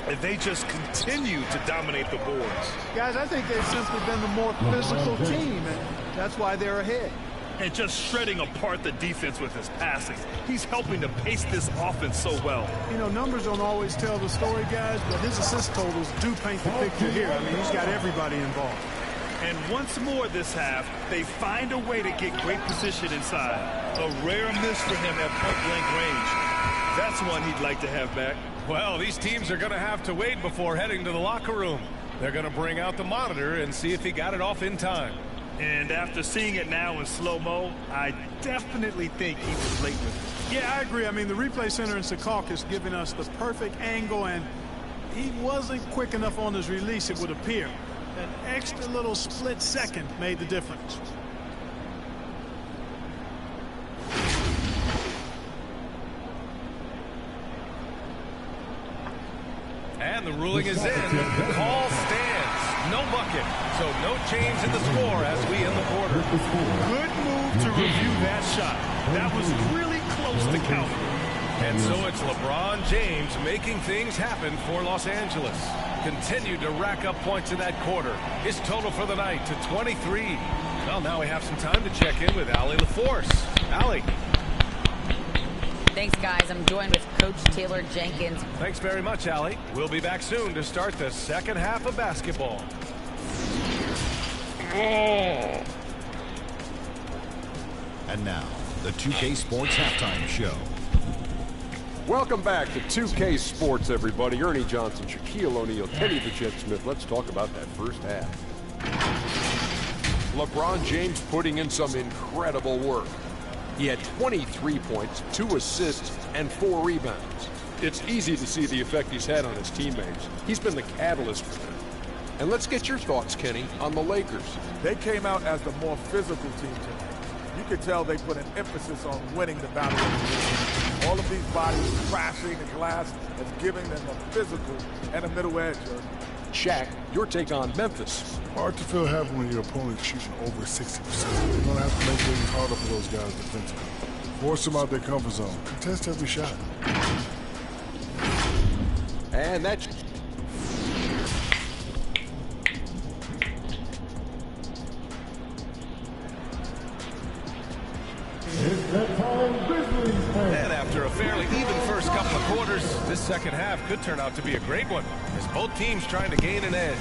And they just continue to dominate the boards. Guys, I think they've simply been the more physical team, and that's why they're ahead. And just shredding apart the defense with his passing. He's helping to pace this offense so well. You know, numbers don't always tell the story, guys, but his assist totals do paint the picture here. I mean, he's got everybody involved. And once more this half, they find a way to get great position inside. A rare miss for him at point-blank range. That's one he'd like to have back. Well, these teams are going to have to wait before heading to the locker room. They're going to bring out the monitor and see if he got it off in time. And after seeing it now in slow-mo, I definitely think he was late with it. Yeah, I agree. I mean, the replay center in Secaucus giving us the perfect angle, and he wasn't quick enough on his release, it would appear. An extra little split second made the difference. And the ruling is in. The call stands. No bucket. So no change in the score as we end the quarter. Good move to review that shot. That was really close to counting. And so it's LeBron James making things happen for Los Angeles. Continued to rack up points in that quarter. His total for the night to 23. Well, now we have some time to check in with Allie LaForce. Allie. Thanks, guys. I'm joined with Coach Taylor Jenkins. Thanks very much, Allie. We'll be back soon to start the second half of basketball. And now, the 2K Sports Halftime Show. Welcome back to 2K Sports, everybody. Ernie Johnson, Shaquille O'Neal, Kenny the Jet Smith. Let's talk about that first half. LeBron James putting in some incredible work. He had 23 points, 2 assists, and 4 rebounds. It's easy to see the effect he's had on his teammates. He's been the catalyst for them. And let's get your thoughts, Kenny, on the Lakers. They came out as the more physical team tonight. You could tell they put an emphasis on winning the battle of the middle. All of these bodies crashing the glass is giving them a physical and a middle edge. Shaq, your take on Memphis. Hard to feel happy when your opponent's shooting over 60%. You're going to have to make things harder for those guys defensively. Force them out their comfort zone. Contest every shot. And that's... And after a fairly even first couple of quarters, this second half could turn out to be a great one, as both teams trying to gain an edge.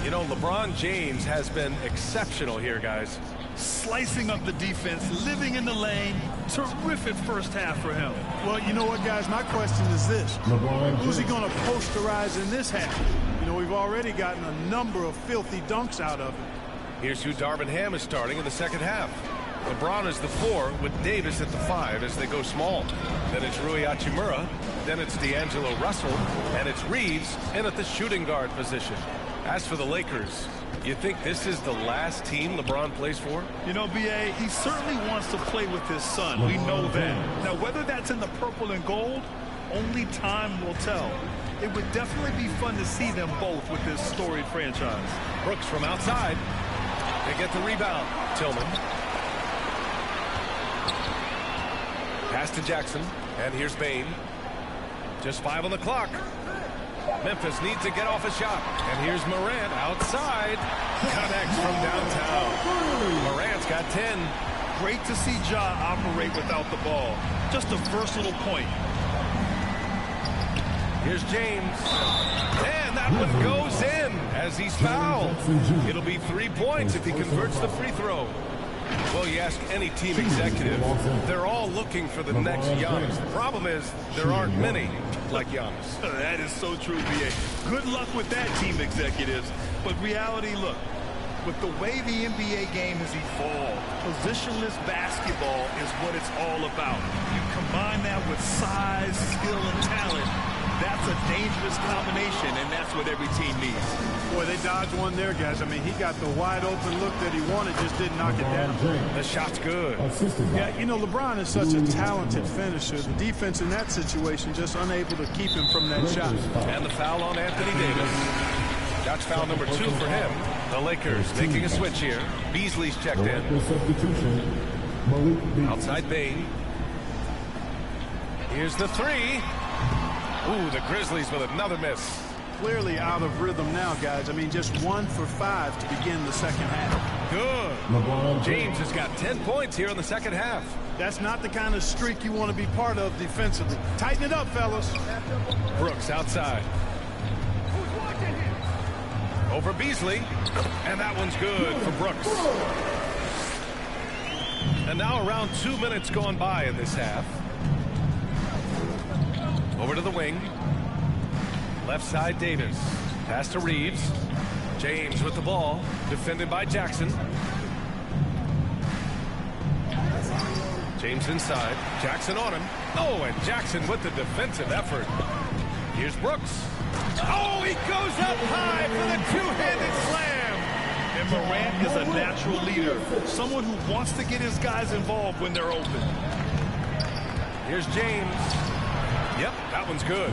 You know, LeBron James has been exceptional here, guys. Slicing up the defense, living in the lane. Terrific first half for him. Well, you know what, guys? My question is this. Who's he going to posterize in this half? You know, we've already gotten a number of filthy dunks out of him. Here's who Darvin Ham is starting in the second half. LeBron is the 4 with Davis at the 5 as they go small. Then it's Rui Hachimura. Then it's D'Angelo Russell. And it's Reeves in at the shooting guard position. As for the Lakers, you think this is the last team LeBron plays for? You know, B.A., he certainly wants to play with his son. We know that. Now, whether that's in the purple and gold, only time will tell. It would definitely be fun to see them both with this storied franchise. Brooks from outside. They get the rebound. Tillman. Pass to Jackson. And here's Bane. Just 5 on the clock. Memphis needs to get off a shot. And here's Morant outside. Connects from downtown. Morant's got 10. Great to see Ja operate without the ball. Just a versatile point. Here's James. And that one goes in as he's fouled. It'll be 3 points if he converts the free throw. Well, you ask any team executive, they're all looking for the next Giannis. The problem is there aren't many like Giannis. That is so true, B.A. Good luck with that, team executives. But reality, look, with the way the NBA game has evolved, positionless basketball is what it's all about. You combine that with size, skill, and talent, that's a a dangerous combination, and that's what every team needs. Boy, they dodged one there, guys. I mean, he got the wide open look that he wanted, just didn't knock it down. The shot's good. Yeah, you know, LeBron is such a talented finisher. The defense in that situation just unable to keep him from that shot. And the foul on Anthony Davis. That's foul number 2 for him. The Lakers making a switch here. Beasley's checked in. Outside Bane. Here's the 3. Ooh, the Grizzlies with another miss. Clearly out of rhythm now, guys. I mean, just 1 for 5 to begin the second half. Good. James has got 10 points here in the second half. That's not the kind of streak you want to be part of defensively. Tighten it up, fellas. Brooks outside. Over Beasley. And that one's good for Brooks. And now around 2 minutes gone by in this half. Over to the wing. Left side Davis. Pass to Reeves. James with the ball. Defended by Jackson. James inside. Jackson on him. Oh, and Jackson with the defensive effort. Here's Brooks. Oh, he goes up high for the two-handed slam. And Morant is a natural leader. Someone who wants to get his guys involved when they're open. Here's James. Yep, that one's good.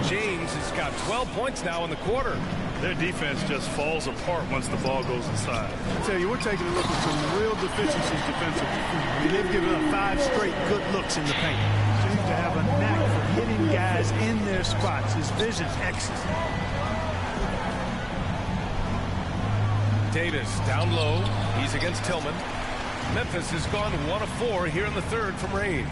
James has got 12 points now in the quarter. Their defense just falls apart once the ball goes inside. I tell you, we're taking a look at some real deficiencies defensively. I mean, they've given up 5 straight good looks in the paint. Seems to have a knack for hitting guys in their spots. His vision's excellent. Davis down low. He's against Tillman. Memphis has gone 1 of 4 here in the third from range.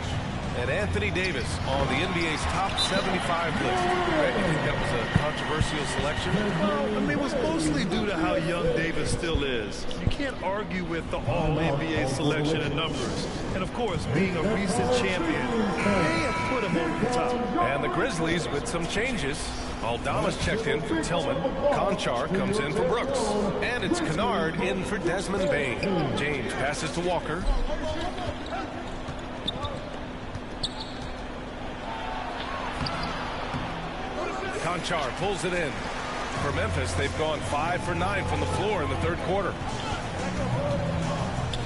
And Anthony Davis on the NBA's top 75 list. Greg, you think that was a controversial selection? Well, I mean, it was mostly due to how young Davis still is. You can't argue with the all-NBA selection and numbers. And, of course, being a recent champion, they have put him over the top. And the Grizzlies with some changes. Aldama's checked in for Tillman. Conchar comes in for Brooks. And it's Kennard in for Desmond Bane. James passes to Walker. Conchar pulls it in. For Memphis, they've gone 5 for 9 from the floor in the third quarter.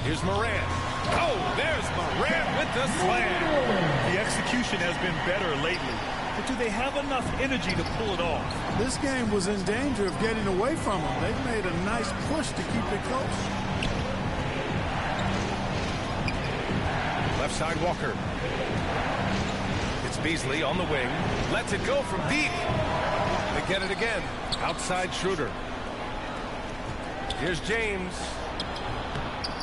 Here's Morant. Oh, there's Morant with the slam. The execution has been better lately. But do they have enough energy to pull it off? This game was in danger of getting away from them. They've made a nice push to keep it close. Left side Walker. It's Beasley on the wing. Lets it go from deep. They get it again. Outside Schroeder. Here's James.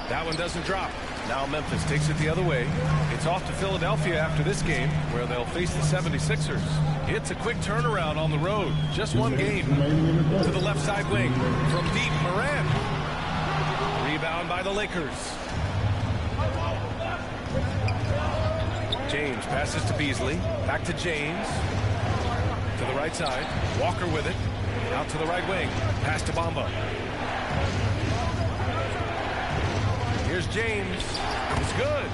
That one doesn't drop. Now Memphis takes it the other way. It's off to Philadelphia after this game, where they'll face the 76ers. It's a quick turnaround on the road. Just one game. To the left side wing. From deep, Morant. Rebound by the Lakers. James passes to Beasley. Back to James. To the right side. Walker with it. Out to the right wing. Pass to Bamba. Here's James. It's good.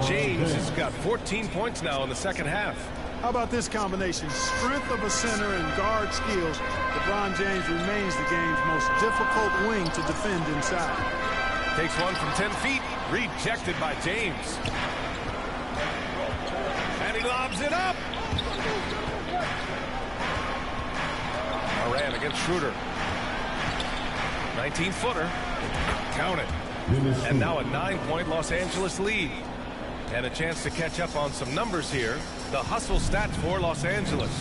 James has got 14 points now in the second half. How about this combination? Strength of a center and guard skills. LeBron James remains the game's most difficult wing to defend inside. Takes one from 10 feet. Rejected by James. And he lobs it up. Moran against Schroeder. 19-footer. Count it. And now a 9-point Los Angeles lead. And a chance to catch up on some numbers here. The hustle stats for Los Angeles.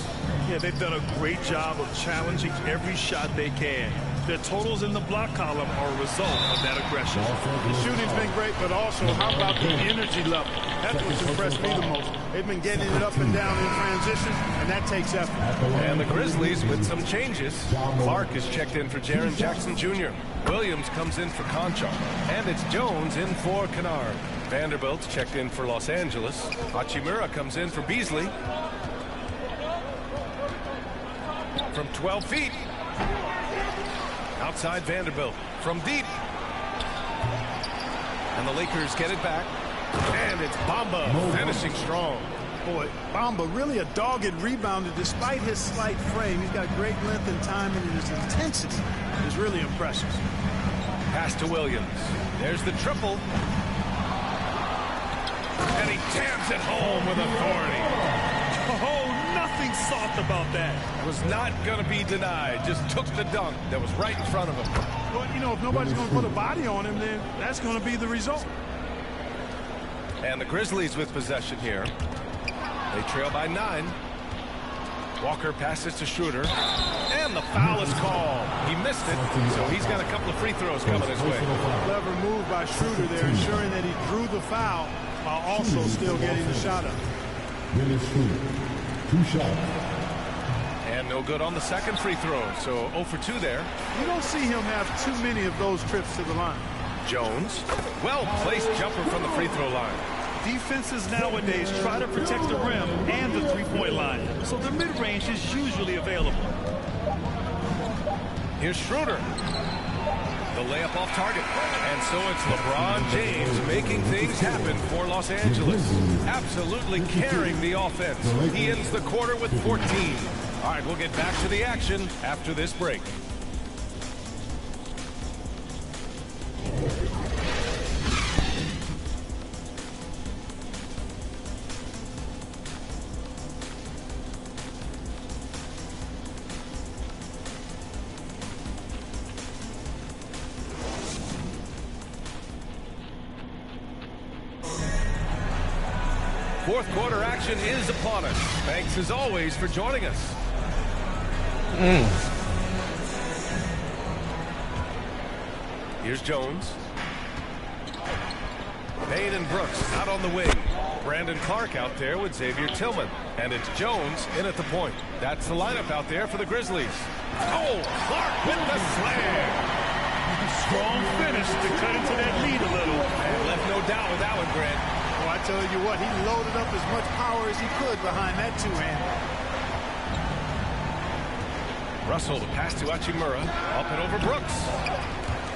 Yeah, they've done a great job of challenging every shot they can. Their totals in the block column are a result of that aggression. The shooting's been great, but also how about the energy level? That's what's impressed me the most. They've been getting it up and down in transition, and that takes effort. And the Grizzlies with some changes. Clark is checked in for Jaren Jackson Jr. Williams comes in for Conchar. And it's Jones in for Kennard. Vanderbilt's checked in for Los Angeles. Hachimura comes in for Beasley. From 12 feet. Outside Vanderbilt. From deep. And the Lakers get it back. And it's Bamba finishing strong. Boy, Bamba really a dogged rebounder despite his slight frame. He's got great length and timing, and his intensity is really impressive. Pass to Williams. There's the triple. And he jams it home with authority. Oh, nothing soft about that. Was not going to be denied. Just took the dunk that was right in front of him. Well, you know, if nobody's going to put a body on him, then that's going to be the result. And the Grizzlies with possession here. They trail by 9. Walker passes to Schroeder. And the foul is called. He missed it, so he's got a couple of free throws coming his way. Clever move by Schroeder there, ensuring that he drew the foul while also still getting the shot up. Dennis Schroeder, 2 shots. And no good on the second free throw, so 0 for 2 there. You don't see him have too many of those trips to the line. Jones, well-placed jumper from the free throw line. Defenses nowadays try to protect the rim and the three-point line, so the mid-range is usually available. Here's Schroeder. The layup off target. And so it's LeBron James making things happen for Los Angeles. Absolutely carrying the offense. He ends the quarter with 14. All right, we'll get back to the action after this break. Fourth quarter action is upon us. Thanks as always for joining us. Here's Jones. Payne and Brooks out on the wing. Brandon Clark out there with Xavier Tillman. And it's Jones in at the point. That's the lineup out there for the Grizzlies. Oh, Clark with the slam. Strong finish to cut into that lead a little. And left no doubt with that one, Grant. Well, I tell you what, he loaded up as much power as he could behind that two-hander. Russell, the pass to Hachimura. Up and over Brooks.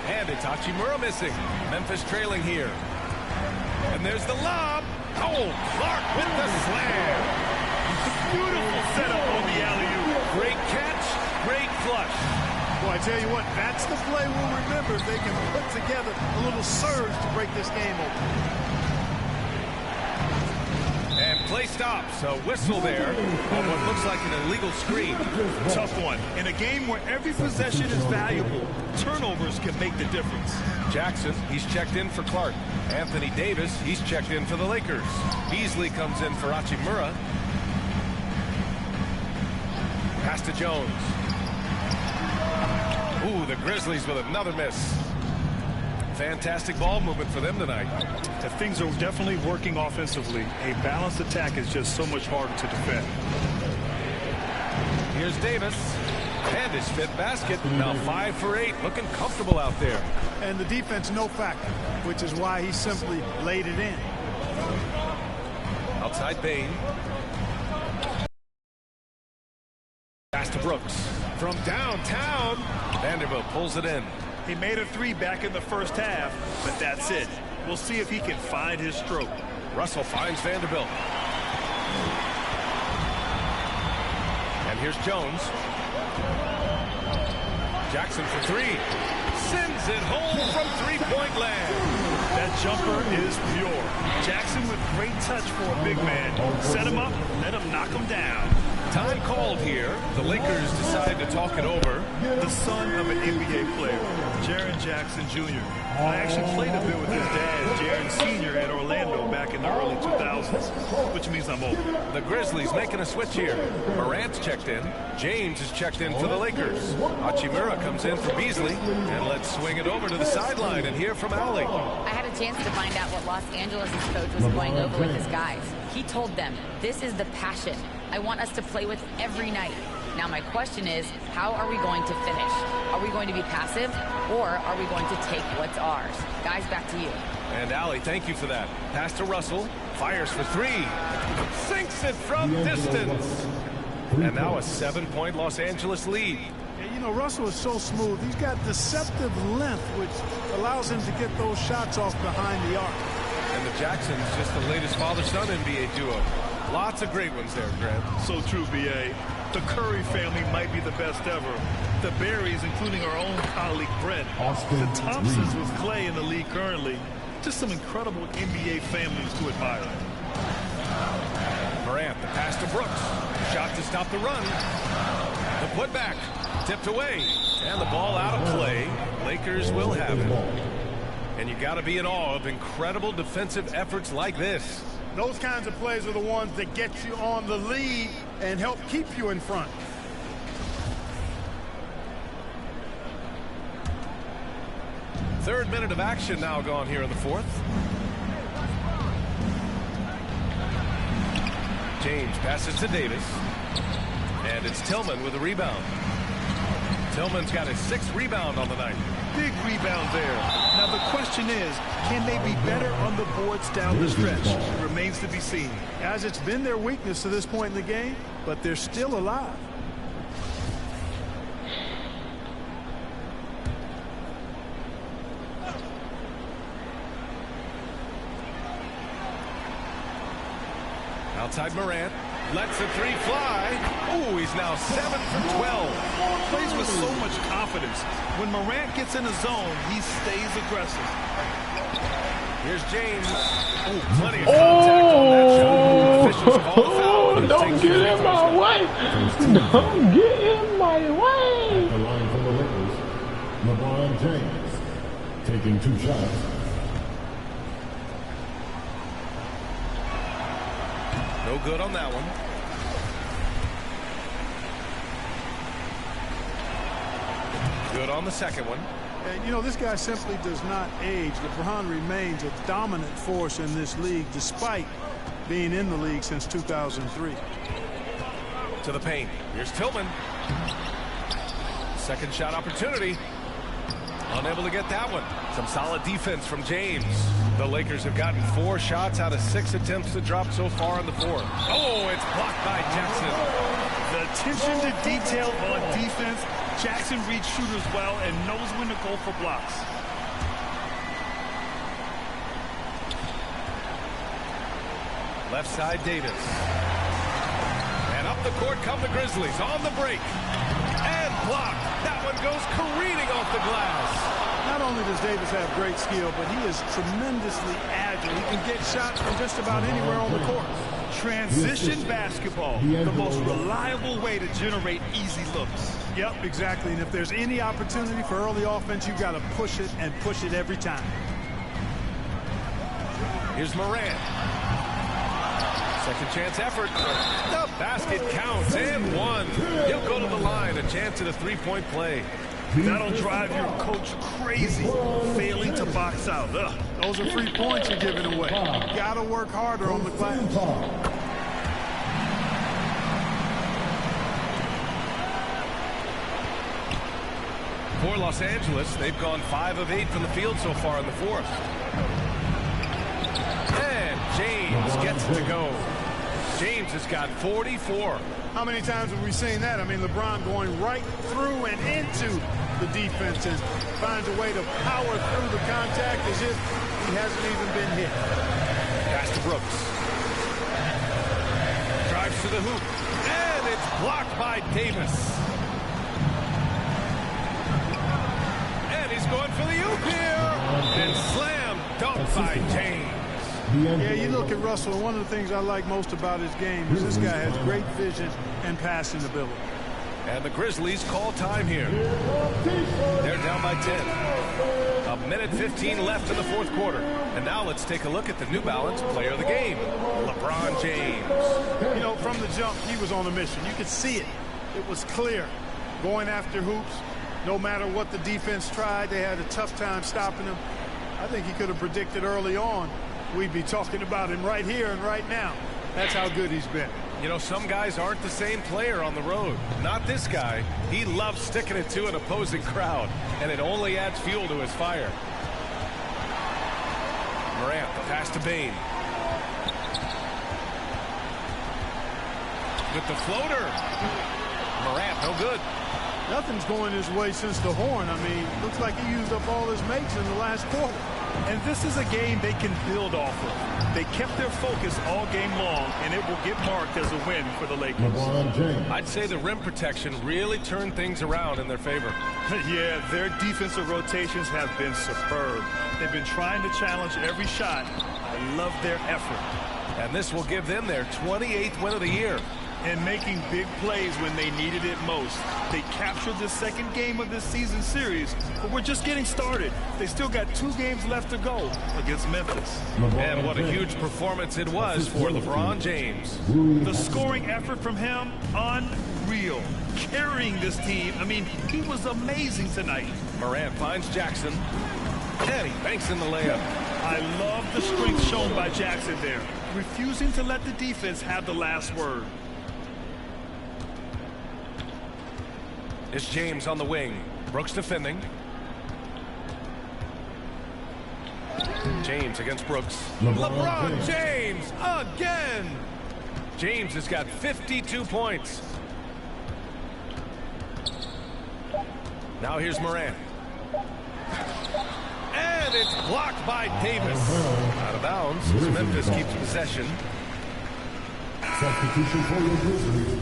And it's Hachimura missing. Memphis trailing here. And there's the lob. Oh, Clark with the slam. Beautiful setup on the alley-oop. Great catch, great flush. Boy, I tell you what, that's the play we'll remember if they can put together a little surge to break this game open. And play stops. A whistle there on what looks like an illegal screen. Tough one. In a game where every possession is valuable, turnovers can make the difference. Jackson, he's checked in for Clark. Anthony Davis, he's checked in for the Lakers. Beasley comes in for Hachimura. Pass to Jones. Ooh, the Grizzlies with another miss. Fantastic ball movement for them tonight. Things are definitely working offensively. A balanced attack is just so much harder to defend. Here's Davis. And his fifth basket. Now 5 for 8. Looking comfortable out there. And the defense no factor, which is why he simply laid it in. Outside Payne. Pass to Brooks. From downtown. Vanderbilt pulls it in. He made a 3 back in the first half, but that's it. We'll see if he can find his stroke. Russell finds Vanderbilt. And here's Jones. Jackson for 3. Sends it home from three-point land. That jumper is pure. Jackson with great touch for a big man. Set him up, let him knock him down. Time called here. The Lakers decide to talk it over. The son of an NBA player, Jaren Jackson Jr. I actually played a bit with his dad, Jaren Sr. at Orlando back in the early 2000s, which means I'm old. The Grizzlies making a switch here. Morant's checked in. James is checked in for the Lakers. Hachimura comes in for Beasley. And let's swing it over to the sideline and hear from Allie. I had a chance to find out what Los Angeles' coach was going over with his guys. He told them, this is the passion I want us to play with every night. Now my question is, how are we going to finish? Are we going to be passive, or are we going to take what's ours? Guys, back to you. And Allie, thank you for that. Pass to Russell. Fires for 3. Sinks it from distance. And now a 7-point Los Angeles lead. Yeah, you know, Russell is so smooth. He's got deceptive length, which allows him to get those shots off behind the arc. And the Jacksons, just the latest father-son NBA duo. Lots of great ones there, Grant. So true, B.A. The Curry family might be the best ever. The Berries, including our own colleague Brett. The Thompsons with Clay in the league currently. Just some incredible NBA families to admire. Morant, the pass to Brooks. Shot to stop the run. The putback. Tipped away. And the ball out of play. Lakers will have it. And you got to be in awe of incredible defensive efforts like this. Those kinds of plays are the ones that get you on the lead and help keep you in front. Third minute of action now gone here in the fourth. James passes to Davis. And it's Tillman with a rebound. Tillman's got his 6th rebound on the night. Big rebound there. Now the question is, can they be better on the boards down the stretch? It remains to be seen. Guys, it's been their weakness to this point in the game, but they're still alive. Outside Morant. Lets the 3 fly. Ooh, he's now 7 for 12. Plays with so much confidence. When Morant gets in the zone, he stays aggressive. Here's James. Ooh, plenty of contact on that shot. Officials call the foul. Don't get in my way. Don't get in my way. The line from the Lakers, LeBron James taking 2 shots. No good on that one. Good on the second one. And, you know, this guy simply does not age. LeBron remains a dominant force in this league despite being in the league since 2003. To the paint. Here's Tillman. Second shot opportunity. Unable to get that one. Some solid defense from James. The Lakers have gotten 4 shots out of 6 attempts to drop so far in the fourth. Oh, it's blocked by Jackson. The attention to detail on defense. Jackson reads shooters well and knows when to go for blocks. Left side, Davis. And up the court come the Grizzlies on the break. And blocked. That one goes careening off the glass. Not only does Davis have great skill, but he is tremendously agile. He can get shots from just about anywhere on the court. Transition basketball, the most reliable way to generate easy looks. Yep, exactly. And if there's any opportunity for early offense, you've got to push it and push it every time. Here's Morant. Second chance effort. The basket counts and 1. He'll go to the line. A chance at a 3-point play. That'll drive your coach crazy, failing to box out. Ugh. Those are free points you're giving away. You got to work harder on the glass. For Los Angeles, they've gone 5 of 8 from the field so far in the fourth. And James gets it to go. James has got 44. How many times have we seen that? I mean, LeBron going right through and into the defense and finds a way to power through the contact as if he hasn't even been hit. Pass to Brooks. Drives to the hoop. And it's blocked by Davis. And he's going for the oop here. And slam dunked by James. Yeah, you look at Russell, and one of the things I like most about his game is this guy has great vision and passing ability. And the Grizzlies call time here. They're down by 10. 1:15 left in the fourth quarter. And now let's take a look at the New Balance player of the game, LeBron James. You know, from the jump, he was on a mission. You could see it. It was clear. Going after hoops, no matter what the defense tried, they had a tough time stopping him. I think he could have predicted early on we'd be talking about him right here and right now. That's how good he's been. You know, some guys aren't the same player on the road. Not this guy. He loves sticking it to an opposing crowd, and it only adds fuel to his fire. Morant, the pass to Bane. With the floater. Morant, no good. Nothing's going his way since the horn. I mean, looks like he used up all his mates in the last quarter. And this is a game they can build off of. They kept their focus all game long, and it will get marked as a win for the Lakers. I'd say the rim protection really turned things around in their favor. Yeah, their defensive rotations have been superb. They've been trying to challenge every shot. I love their effort. And this will give them their 28th win of the year. And making big plays when they needed it most. They captured the second game of this season series, but we're just getting started. They still got 2 games left to go against Memphis. And what a huge performance it was for LeBron James. The scoring effort from him, unreal. Carrying this team, I mean, he was amazing tonight. Morant finds Jackson, and he banks in the layup. I love the strength shown by Jackson there, refusing to let the defense have the last word. It's James on the wing. Brooks defending. James against Brooks. LeBron James again! James has got 52 points. Now here's Morant. And it's blocked by Davis. Out of bounds as Memphis keeps possession. Substitution for your Grizzlies,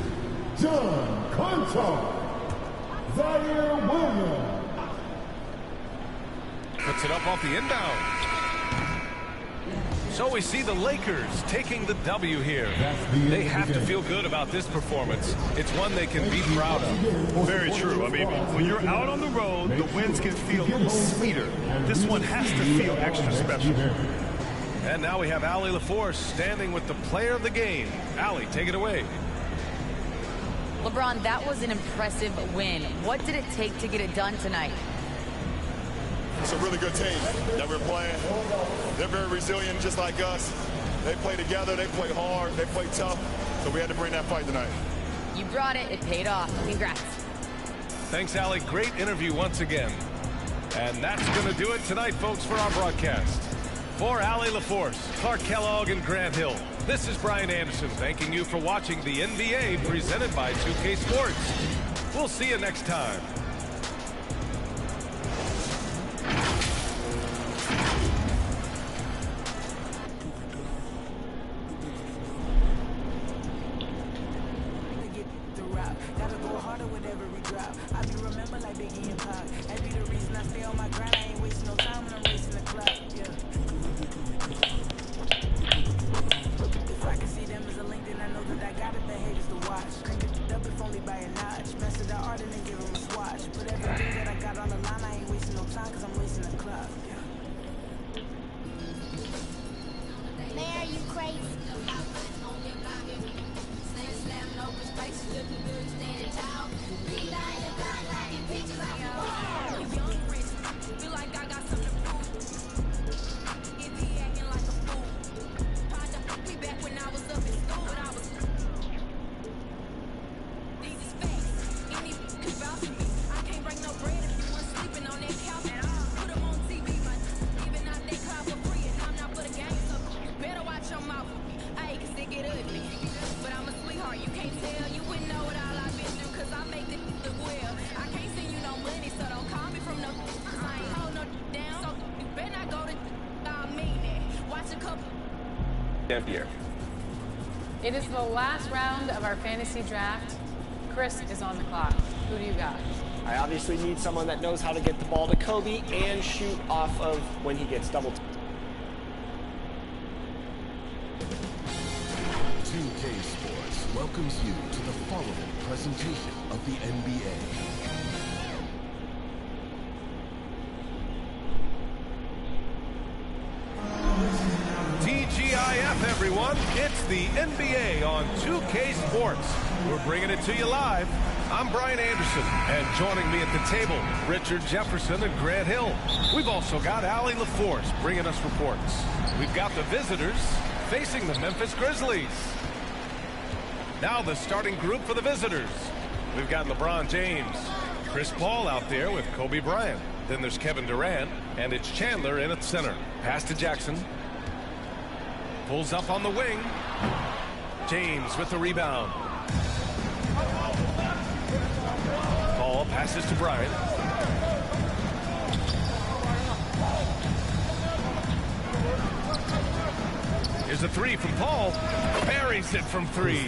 John Conchar. Zaire Williams. Puts it up off the inbound. So we see the Lakers taking the W here. They have to feel good about this performance. It's one they can be proud of. Very true. I mean, when you're out on the road, the wins can feel a little sweeter. This one has to feel extra special. And now we have Allie LaForce standing with the player of the game. Allie, take it away. LeBron, that was an impressive win. What did it take to get it done tonight? It's a really good team that we're playing. They're very resilient, just like us. They play together, they play hard, they play tough. So we had to bring that fight tonight. You brought it. It paid off. Congrats. Thanks, Allie. Great interview once again. And that's going to do it tonight, folks, for our broadcast. For Allie LaForce, Clark Kellogg, and Grant Hill, this is Brian Anderson thanking you for watching the NBA presented by 2K Sports. We'll see you next time. It is the last round of our fantasy draft. Chris is on the clock. Who do you got? I obviously need someone that knows how to get the ball to Kobe and shoot off of when he gets double. 2K Sports welcomes you to the following presentation of the NBA. TGIF, everyone. It's the NBA on 2K Sports. We're bringing it to you live. I'm Brian Anderson, and joining me at the table, Richard Jefferson and Grant Hill. We've also got Allie LaForce bringing us reports. We've got the visitors facing the Memphis Grizzlies. Now the starting group for the visitors. We've got LeBron James, Chris Paul out there with Kobe Bryant. Then there's Kevin Durant, and it's Chandler in at center. Pass to Jackson. Pulls up on the wing. James with the rebound. Ball passes to Bryant. Here's a three from Paul. Buries it from three.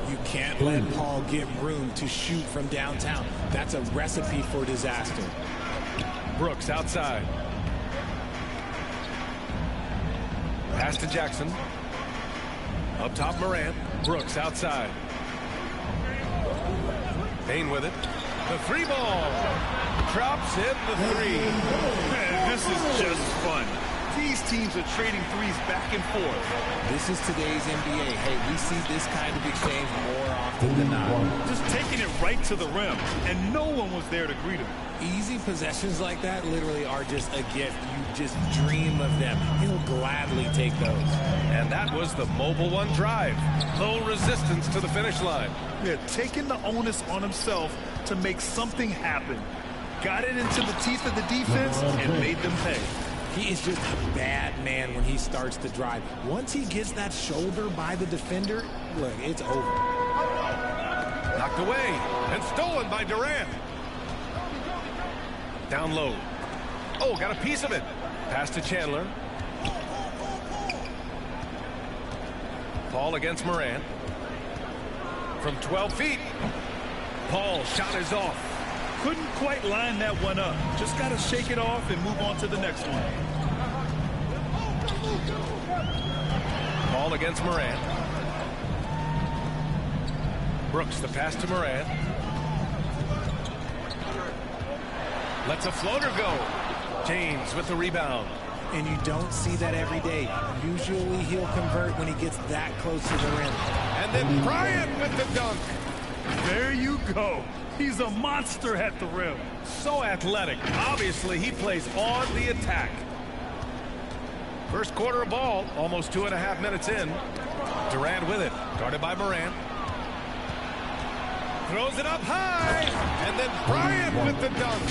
You can't let Paul get room to shoot from downtown. That's a recipe for disaster. Brooks outside. Pass to Jackson. Up top, Morant. Brooks outside. Payne with it. The three ball. Drops in the three. Man, this is just fun. These teams are trading threes back and forth. This is today's NBA. Hey, we see this kind of exchange more often than not. Just taking it right to the rim, and no one was there to greet him. Easy possessions like that literally are just a gift. You just dream of them. He'll gladly take those. And that was the Mobile One drive. Low resistance to the finish line. Yeah, taking the onus on himself to make something happen. Got it into the teeth of the defense and made them pay. He is just a bad man when he starts the drive. Once he gets that shoulder by the defender, look, it's over. Knocked away and stolen by Durant. Down low. Oh, got a piece of it. Pass to Chandler. Paul against Morant. From 12 feet. Paul's shot is off. Couldn't quite line that one up. Just got to shake it off and move on to the next one. Paul against Morant. Brooks, the pass to Morant. Lets a floater go. James with the rebound. And you don't see that every day. Usually he'll convert when he gets that close to the rim. And then Bryant with the dunk. There you go. He's a monster at the rim. So athletic. Obviously, he plays on the attack. First quarter of ball, almost 2.5 minutes in. Durant with it, guarded by Morant. Throws it up high, and then Bryant with the dunk.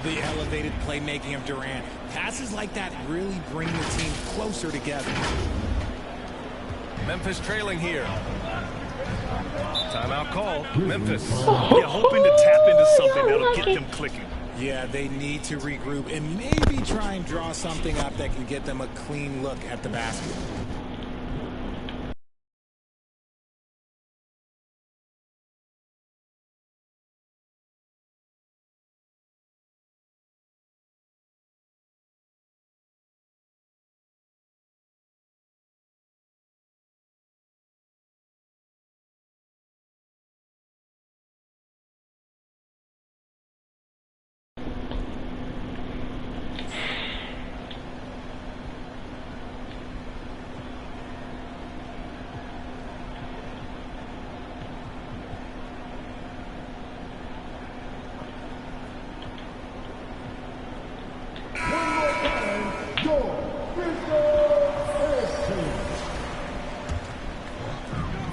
The elevated playmaking of Durant. Passes like that really bring the team closer together. Memphis trailing here. Timeout call. Memphis. Yeah, hoping to tap into something that'll get them clicking. Yeah, they need to regroup and maybe try and draw something up that can get them a clean look at the basket.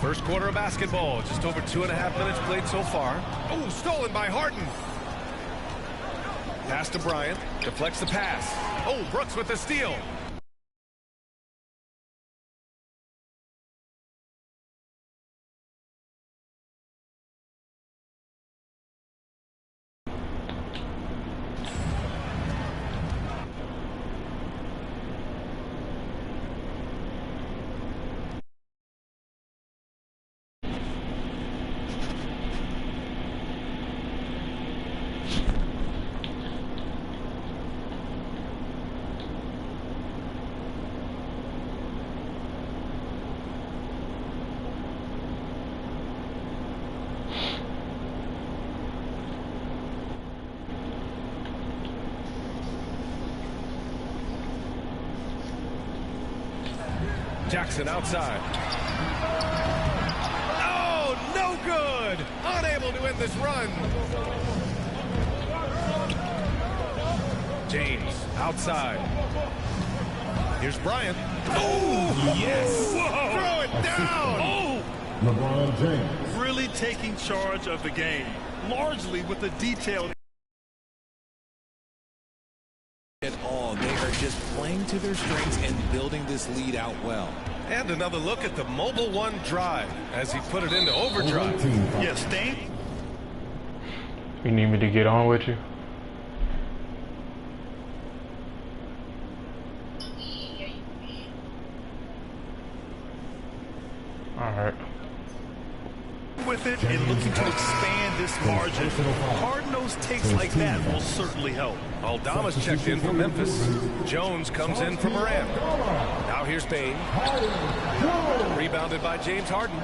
First quarter of basketball, just over 2.5 minutes played so far. Oh, stolen by Harden. Pass to Bryant, deflects the pass. Oh, Brooks with the steal. Jackson outside. Oh, no good. Unable to end this run. James outside. Here's Bryant. Oh, yes. Whoa. Throw it down. Oh. LeBron James. Really taking charge of the game, largely with the detailed. At all. They are just playing to their strengths and building this lead out well. And another look at the Mobile One drive as he put it into overdrive. Yes, Stain. You need me to get on with you? and looking to expand this margin. Hard-nosed takes like that will certainly help. Aldama's checked in for Memphis. Jones comes in for Moran. Now here's Bain. Rebounded by James Harden.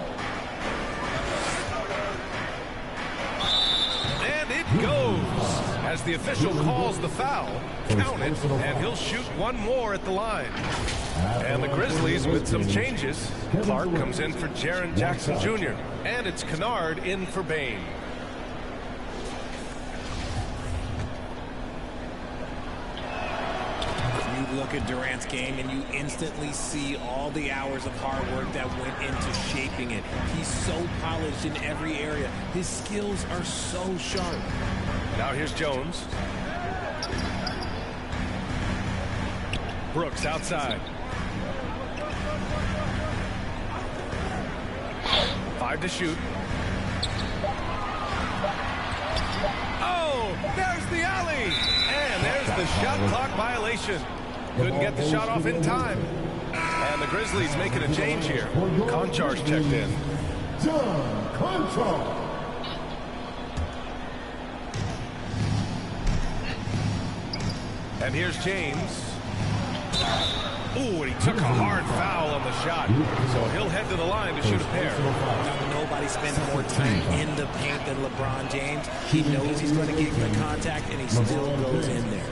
And it goes. As the official calls the foul, count it, and he'll shoot one more at the line. And the Grizzlies with some changes. Clark comes in for Jaren Jackson Jr. And it's Kennard in for Bain. You look at Durant's game and you instantly see all the hours of hard work that went into shaping it. He's so polished in every area. His skills are so sharp. Now here's Jones. Brooks outside. 5 to shoot. Oh, there's the alley. And there's the shot clock violation. Couldn't get the shot off in time. And the Grizzlies making a change here. Konchar's checked in. John Konchar. And here's James. Ooh, and he took a hard foul on the shot. So he'll head to the line to shoot a pair. Now, nobody spends more time in the paint than LeBron James. He knows he's going to get good contact, and he still goes in there.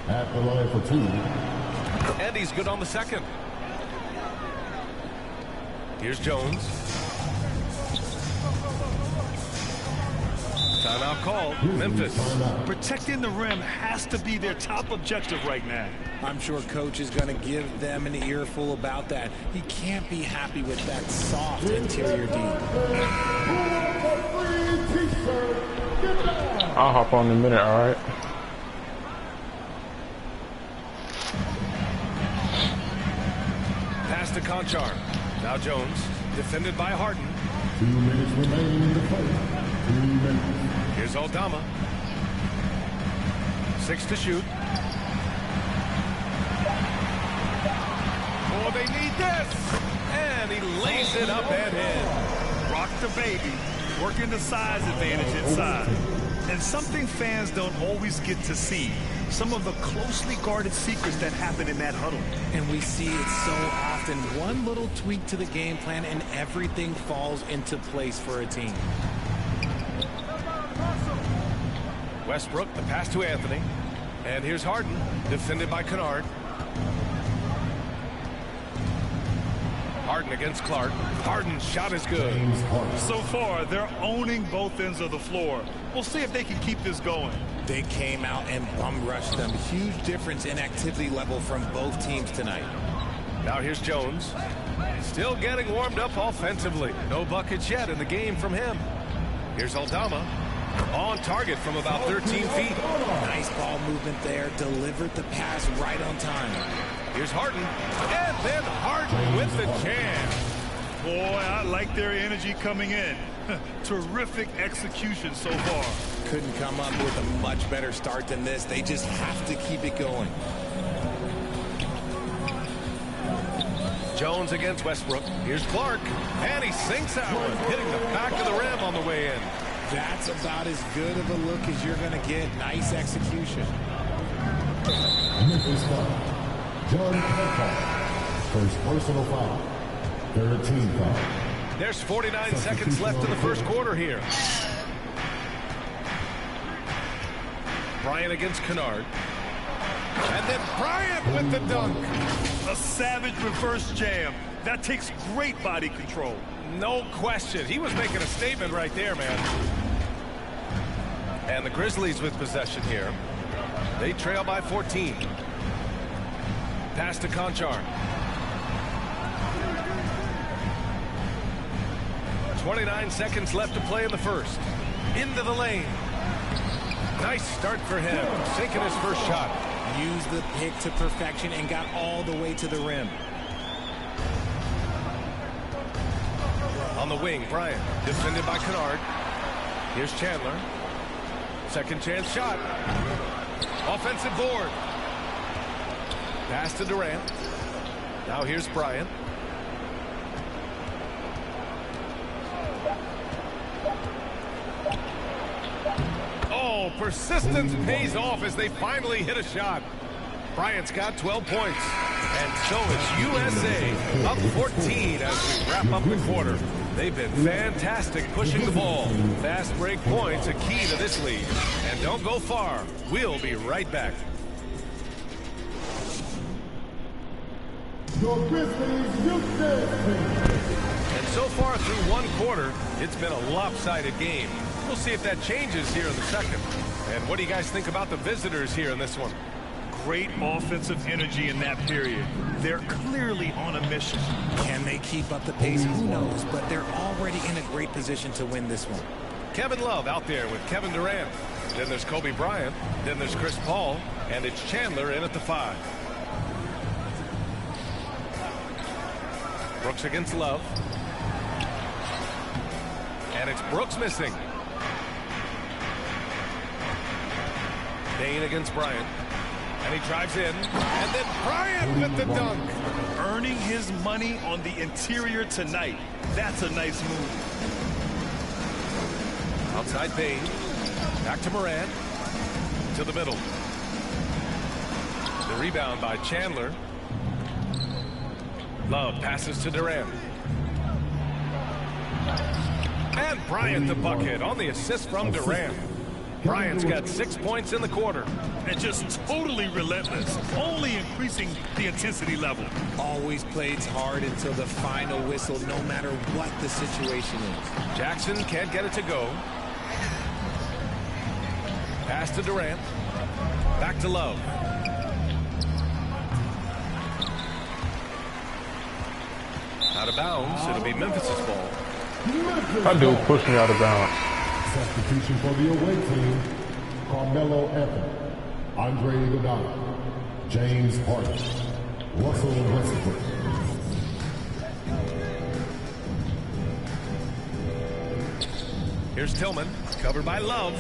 At the line for 2. And he's good on the second. Here's Jones. Timeout called. Memphis. Protecting the rim has to be their top objective right now. I'm sure coach is going to give them an earful about that. He can't be happy with that soft interior D. I'll hop on in a minute, all right? Pass to Konchar. Now Jones. Defended by Harden. 2 minutes remaining in the fight. 2 minutes. Here's Aldama. 6 to shoot. Oh, they need this. And he lays it up and in. Rock the baby, working the size advantage inside. And something fans don't always get to see. Some of the closely guarded secrets that happen in that huddle. And we see it so often. One little tweak to the game plan and everything falls into place for a team. Westbrook, the pass to Anthony. And here's Harden, defended by Kennard. Harden against Clark. Harden's shot is good. So far, they're owning both ends of the floor. We'll see if they can keep this going. They came out and bum rushed them. Huge difference in activity level from both teams tonight. Now here's Jones. Still getting warmed up offensively. No buckets yet in the game from him. Here's Aldama. On target from about 13 feet. Nice ball movement there. Delivered the pass right on time. Here's Harden. And then Harden with the jam. Boy, I like their energy coming in. Terrific execution so far. Couldn't come up with a much better start than this. They just have to keep it going. Jones against Westbrook. Here's Clark. And he sinks that one, hitting the back of the rim on the way in. That's about as good of a look as you're going to get. Nice execution. Memphis foul. John Konchar. First personal foul. 13 foul. There's 49 seconds left in the first quarter here. Bryant against Kennard. And then Bryant with the dunk. A savage reverse jam. That takes great body control. No question. He was making a statement right there, man. And the Grizzlies with possession here. They trail by 14. Pass to Konchar. 29 seconds left to play in the first. Into the lane. Nice start for him. Sinking his first shot. Used the pick to perfection and got all the way to the rim. On the wing, Bryant. Defended by Kennard. Here's Chandler. Second chance shot. Offensive board. Pass to Durant. Now here's Bryant. Oh, persistence pays off as they finally hit a shot. Bryant's got 12 points. And so it's USA up 14 as we wrap up the quarter. They've been fantastic pushing the ball. Fast break points a key to this lead. And don't go far. We'll be right back. And so far through one quarter, it's been a lopsided game. We'll see if that changes here in the second. And what do you guys think about the visitors here in this one? Great offensive energy in that period. They're clearly on a mission. Can they keep up the pace? Who knows? But they're already in a great position to win this one. Kevin Love out there with Kevin Durant. Then there's Kobe Bryant. Then there's Chris Paul. And it's Chandler in at the 5. Brooks against Love. And it's Brooks missing. Bane against Bryant. And he drives in. And then Bryant with the dunk. Earning his money on the interior tonight. That's a nice move. Outside Bane. Back to Morant. To the middle. The rebound by Chandler. Love passes to Durant. And Bryant the bucket on the assist from Durant. Bryant's got 6 points in the quarter. And just totally relentless, only increasing the intensity level. Always plays hard until the final whistle, no matter what the situation is. Jackson can't get it to go. Pass to Durant. Back to Love. Out of bounds. It'll be Memphis's ball. That dude pushed me out of bounds. Substitution for the away team, Carmelo Anthony, Andre Iguodala, James Harden, Russell Westbrook. Here's Tillman, covered by Love.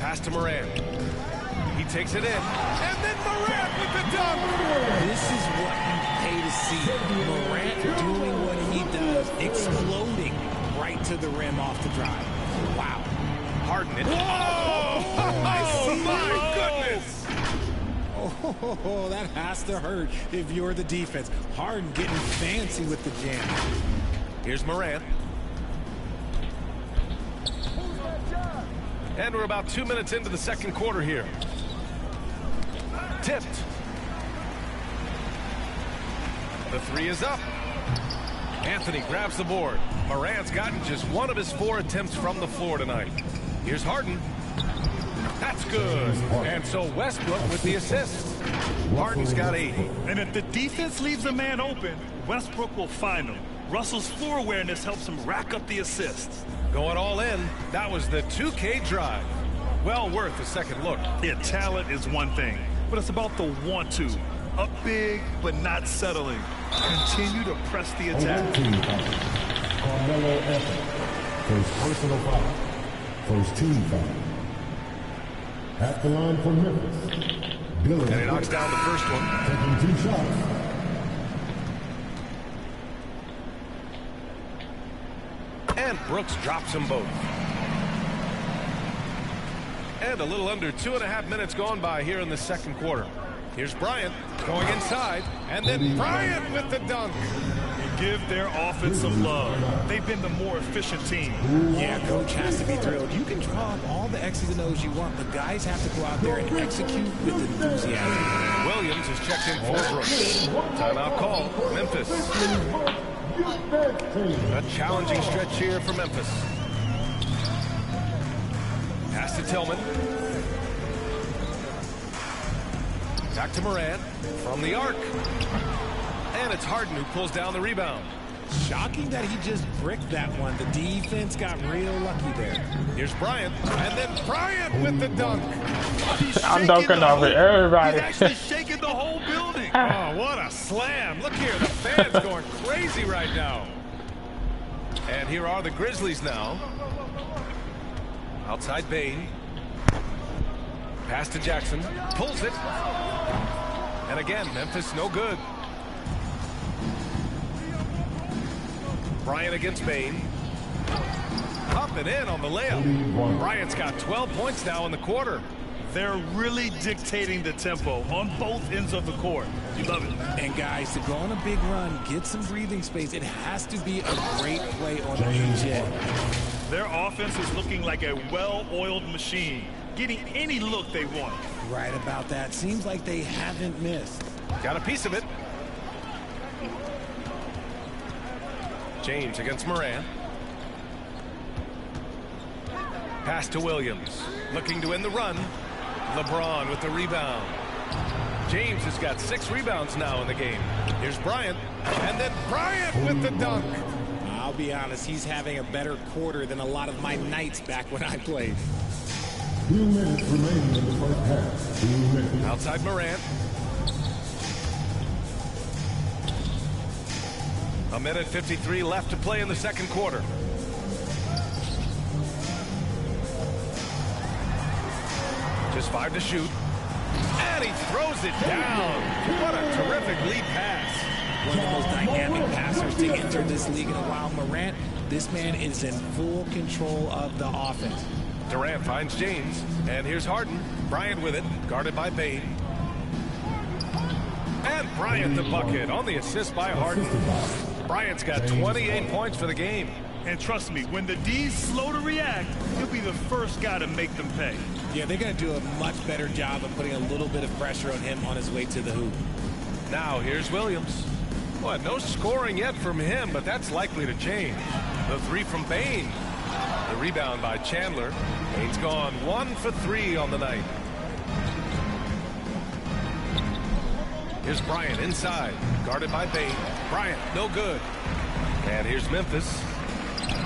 Pass to Morant. He takes it in, and then Morant with the dunk. This is what you pay to see. Morant doing what he does, exploding right to the rim off the drive. Wow. Harden it. Whoa! Oh, my goodness! Oh, that has to hurt if you're the defense. Harden getting fancy with the jam. Here's Morant. And we're about 2 minutes into the second quarter here. Tipped. The 3 is up. Anthony grabs the board. Morant's gotten just 1 of his 4 attempts from the floor tonight. Here's Harden. That's good. And so Westbrook with the assist. Harden's got 8. And if the defense leaves a man open, Westbrook will find him. Russell's floor awareness helps him rack up the assists. Going all in. That was the 2K drive. Well worth a second look. Yeah, talent is one thing, but it's about the want-to. Up big, but not settling. Continue to press the attack. Carmelo Anthony, first personal foul, first team foul. At the line for Memphis, Billy. And he knocks down the first one. Taking 2 shots. And Brooks drops them both. And a little under 2.5 minutes gone by here in the second quarter. Here's Bryant going inside, and then Bryant with the dunk. Give their offense some love. They've been the more efficient team. Yeah, coach has to be thrilled. You can draw up all the X's and O's you want, but guys have to go out there and execute with enthusiasm. Williams is checked in for Brooks. Timeout call, Memphis. A challenging stretch here for Memphis. Pass to Tillman. Back to Morant from the arc. And it's Harden who pulls down the rebound. Shocking that he just bricked that one. The defense got real lucky there. Here's Bryant. And then Bryant with the dunk. I'm dunking off it, everybody. He's actually shaking the whole building. Oh, what a slam. Look here, the fans going crazy right now. And here are the Grizzlies now. Outside Bane. Pass to Jackson. Pulls it. And again, Memphis no good. Bryant against Bane. up and in on the layup. Bryant's got 12 points now in the quarter. They're really dictating the tempo on both ends of the court. You love it. And guys, to go on a big run, get some breathing space, it has to be a great play on each end. Their offense is looking like a well-oiled machine, getting any look they want. Right about that. Seems like they haven't missed. Got a piece of it. James against Moran. Pass to Williams. Looking to win the run. LeBron with the rebound. James has got 6 rebounds now in the game. Here's Bryant. And then Bryant with the dunk. I'll be honest, he's having a better quarter than a lot of my nights back when I played. 2 minutes remaining in the first half. 2 minutes. Outside Morant. A minute 53 left to play in the second quarter. Just 5 to shoot. And he throws it down. What a terrific lead pass. One of the most dynamic passers to enter this league in a while. Morant, this man is in full control of the offense. Durant finds James. And here's Harden. Bryant with it. Guarded by Bain. And Bryant the bucket on the assist by Harden. Bryant's got 28 points for the game. And trust me, when the D's slow to react, he'll be the first guy to make them pay. Yeah, they're going to do a much better job of putting a little bit of pressure on him on his way to the hoop. Now here's Williams. Well, no scoring yet from him, but that's likely to change. The 3 from Bain. The rebound by Chandler. Bain's gone 1 for 3 on the night. Here's Bryant inside. Guarded by Bain. Bryant, no good. And here's Memphis.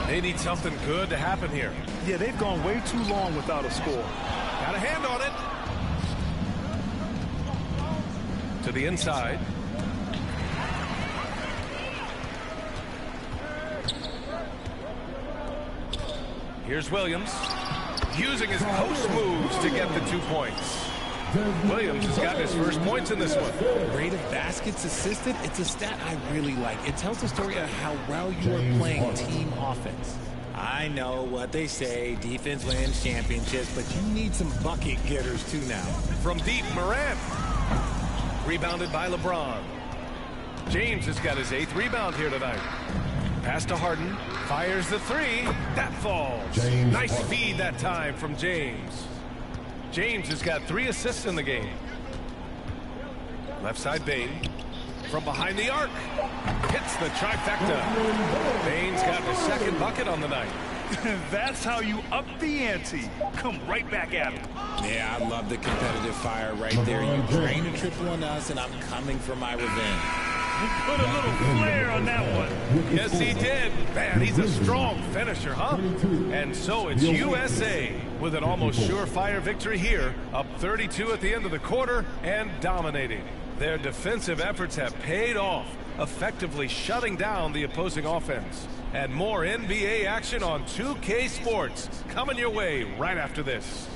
They need something good to happen here. Yeah, they've gone way too long without a score. Got a hand on it. To the inside. Here's Williams. Using his post moves to get the 2 points. Williams has gotten his first points in this one. Rate of baskets assisted, it's a stat I really like. It tells the story of how well you are playing team offense. I know what they say, defense wins championships, but you need some bucket getters too now. From deep, Morant. Rebounded by LeBron. James has got his 8th rebound here tonight. Pass to Harden. Fires the 3. That falls. Nice feed that time from James. James has got 3 assists in the game. Left side Bain. From behind the arc. Hits the trifecta. Bain's got the 2nd bucket on the night. That's how you up the ante. Come right back at him. Yeah, I love the competitive fire right there. You drained a triple on us, and I'm coming for my revenge. Put a little flair on that one. Yes, he did. Man, he's a strong finisher, huh? And so it's USA with an almost surefire victory here, up 32 at the end of the quarter and dominating. Their defensive efforts have paid off, effectively shutting down the opposing offense. And more NBA action on 2K Sports coming your way right after this.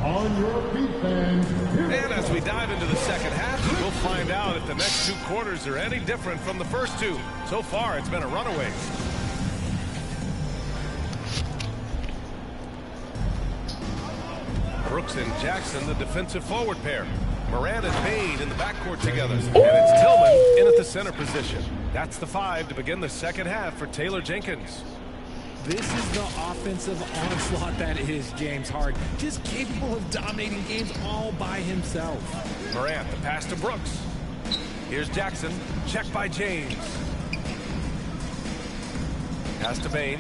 On your feet, fans. And as we dive into the second half, we'll find out if the next 2 quarters are any different from the first 2. So far, it's been a runaway. Brooks and Jackson, the defensive forward pair. Moran and Bain in the backcourt together. And it's Tillman in at the center position. That's the 5 to begin the second half for Taylor Jenkins. This is the offensive onslaught that is James Harden. Just capable of dominating games all by himself. Morant, the pass to Brooks. Here's Jackson. Checked by James. Pass to Bain.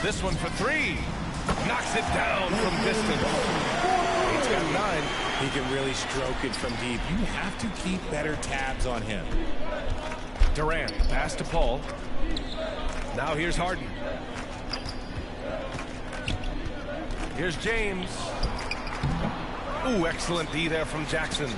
This one for 3. Knocks it down from distance. He's got 9. He can really stroke it from deep. You have to keep better tabs on him. Durant, pass to Paul. Now here's Harden. Here's James. Ooh, excellent D there from Jackson.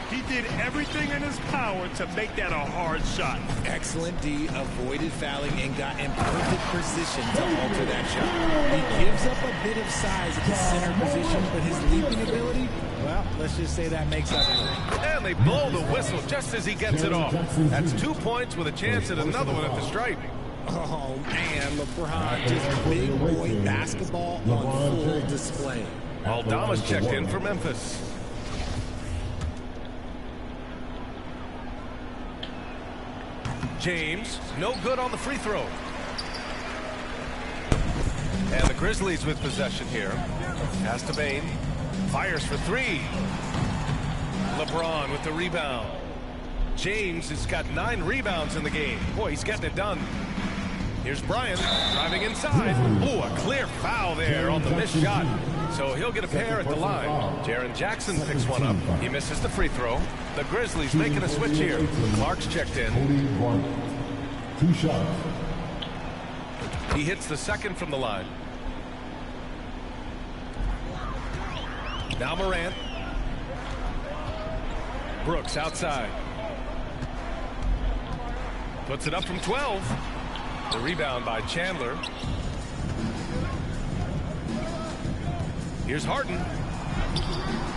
He did everything in his power to make that a hard shot. Excellent D, avoided fouling and got in perfect position to alter that shot. He gives up a bit of size at the center position, but his leaping ability, well, let's just say that makes up for it. And they blow the whistle just as he gets it off. That's 2 points with a chance at another one at the stripe. Oh, man, LeBron, just big boy basketball on full display. Aldama's checked in for Memphis. James, no good on the free throw. And the Grizzlies with possession here. Pass to Bane. Fires for 3. LeBron with the rebound. James has got 9 rebounds in the game. Boy, he's getting it done. Here's Bryant driving inside. Oh, a clear foul there on the missed shot. So he'll get a pair at the line. Jaren Jackson picks one up. He misses the free throw. The Grizzlies making a switch here. Clark's checked in. 2 shots. He hits the second from the line. Now Morant. Brooks outside. Puts it up from 12. The rebound by Chandler. Here's Harden.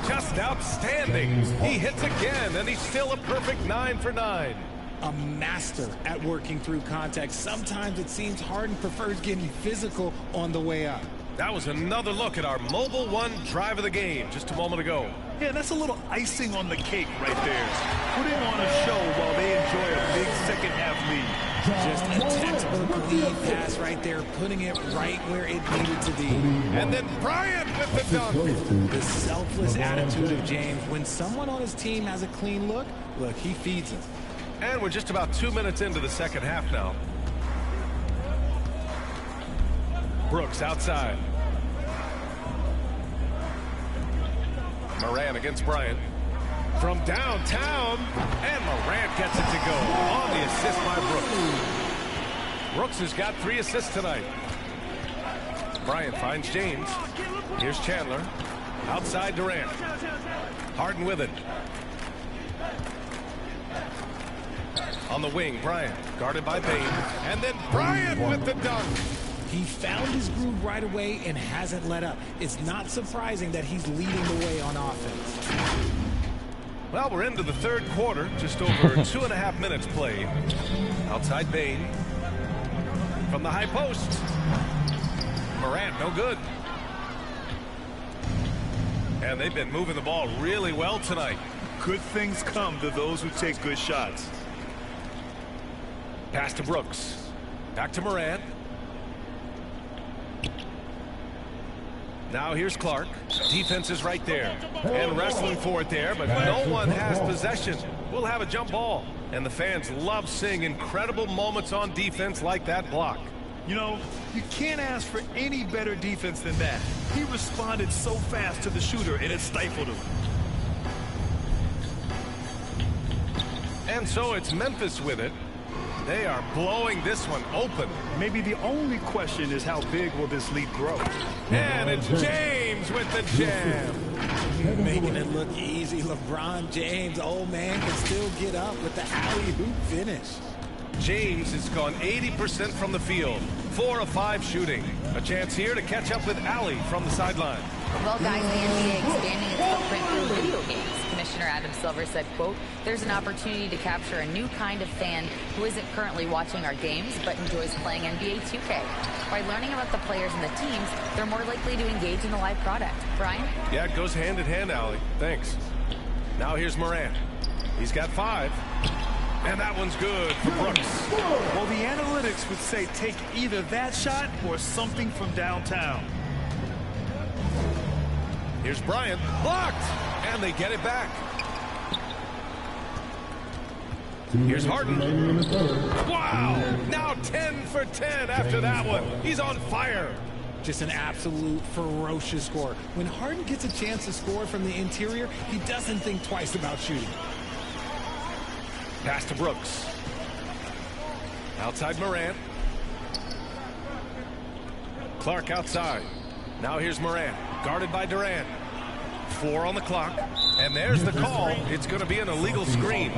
Just outstanding. He hits again, and he's still a perfect 9 for 9. A master at working through contact. Sometimes it seems Harden prefers getting physical on the way up. That was another look at our Mobile One drive of the game just a moment ago. Yeah, that's a little icing on the cake right there. Putting on a show while they enjoy a big second-half lead. Just a textbook lead pass right there, putting it right where it needed to be. And then Bryant with the dunk. The selfless attitude of James. When someone on his team has a clean look, he feeds him. And we're just about 2 minutes into the second half now. Brooks outside. Morant against Bryant. From downtown, and Morant gets it to go on the assist by Brooks. Brooks has got 3 assists tonight. Bryant finds James. Here's Chandler. Outside Durant. Harden with it. On the wing, Bryant, guarded by Bane. And then Bryant with the dunk. He found his groove right away and hasn't let up. It's not surprising that he's leading the way on offense. Well, we're into the third quarter. Just over 2.5 minutes played. Outside Bane. From the high post. Morant, no good. And they've been moving the ball really well tonight. Good things come to those who take good shots. Pass to Brooks. Back to Morant. Now here's Clark. Defense is right there. And wrestling for it there, but no one has possession. We'll have a jump ball. And the fans love seeing incredible moments on defense like that block. You know, you can't ask for any better defense than that. He responded so fast to the shooter, and it stifled him. And so it's Memphis with it. They are blowing this one open. Maybe the only question is how big will this lead grow? And it's James with the jam. Making it look easy. LeBron James, old man, can still get up with the alley-oop finish. James has gone 80% from the field. 4 of 5 shooting. A chance here to catch up with Allie from the sideline. Well, guys, the NBA expanding its footprint through video games. Commissioner Adam Silver said, quote, "There's an opportunity to capture a new kind of fan who isn't currently watching our games but enjoys playing NBA 2K. By learning about the players and the teams, they're more likely to engage in the live product." Brian? Yeah, it goes hand in hand, Allie. Thanks. Now here's Morant. He's got 5. And that one's good for Brooks. Well, the analytics would say take either that shot or something from downtown. Here's Bryant. Blocked! And they get it back. Here's Harden. Wow! Now 10 for 10 after that one. He's on fire. Just an absolute ferocious scorer. When Harden gets a chance to score from the interior, he doesn't think twice about shooting. Pass to Brooks. Outside Morant. Clark outside. Now here's Morant, guarded by Durant. 4 on the clock, and there's the call. It's going to be an illegal screen.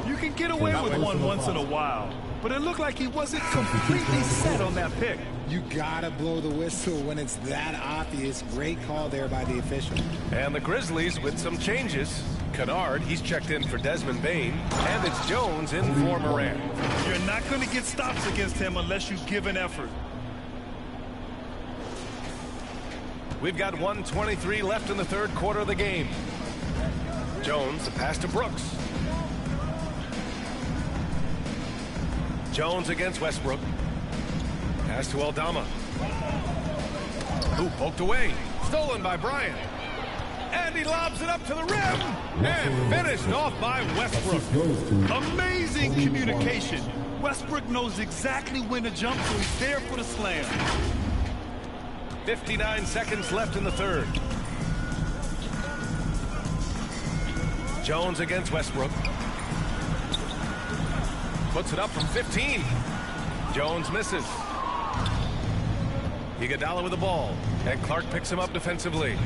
You can get away with one once in a while, but it looked like he wasn't completely set on that pick. You gotta blow the whistle when it's that obvious. Great call there by the official. And the Grizzlies with some changes. Kennard, he's checked in for Desmond Bane, and it's Jones in for Morant. You're not going to get stops against him unless you give an effort. We've got 1:23 left in the third quarter of the game. Jones, the pass to Brooks. Jones against Westbrook. Pass to Aldama. Who poked away. Stolen by Bryant. And he lobs it up to the rim. And finished off by Westbrook. Amazing communication. Westbrook knows exactly when to jump, so he's there for the slam. 59 seconds left in the third. Jones against Westbrook. Puts it up from 15. Jones misses. Iguodala with the ball. And Clark picks him up defensively.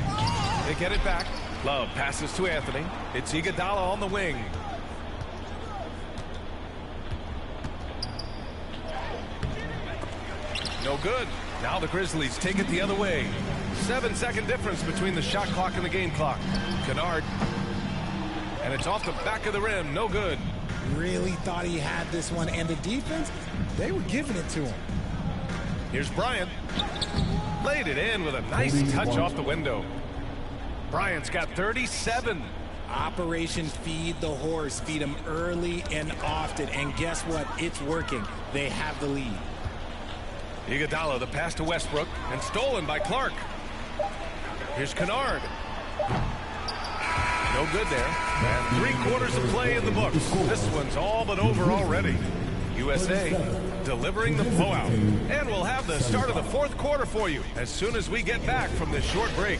They get it back. Love passes to Anthony. It's Iguodala on the wing. No good. Now the Grizzlies take it the other way. 7-second difference between the shot clock and the game clock. Kennard. And it's off the back of the rim. No good. Really thought he had this one. And the defense, they were giving it to him. Here's Bryant. Laid it in with a nice touch off the window. Bryant's got 37. Operation Feed the Horse. Feed him early and often. And guess what? It's working. They have the lead. Iguodala, the pass to Westbrook, and stolen by Clark. Here's Kennard. No good there. And 3/4 of play in the books. This one's all but over already. USA delivering the blowout. And we'll have the start of the fourth quarter for you as soon as we get back from this short break.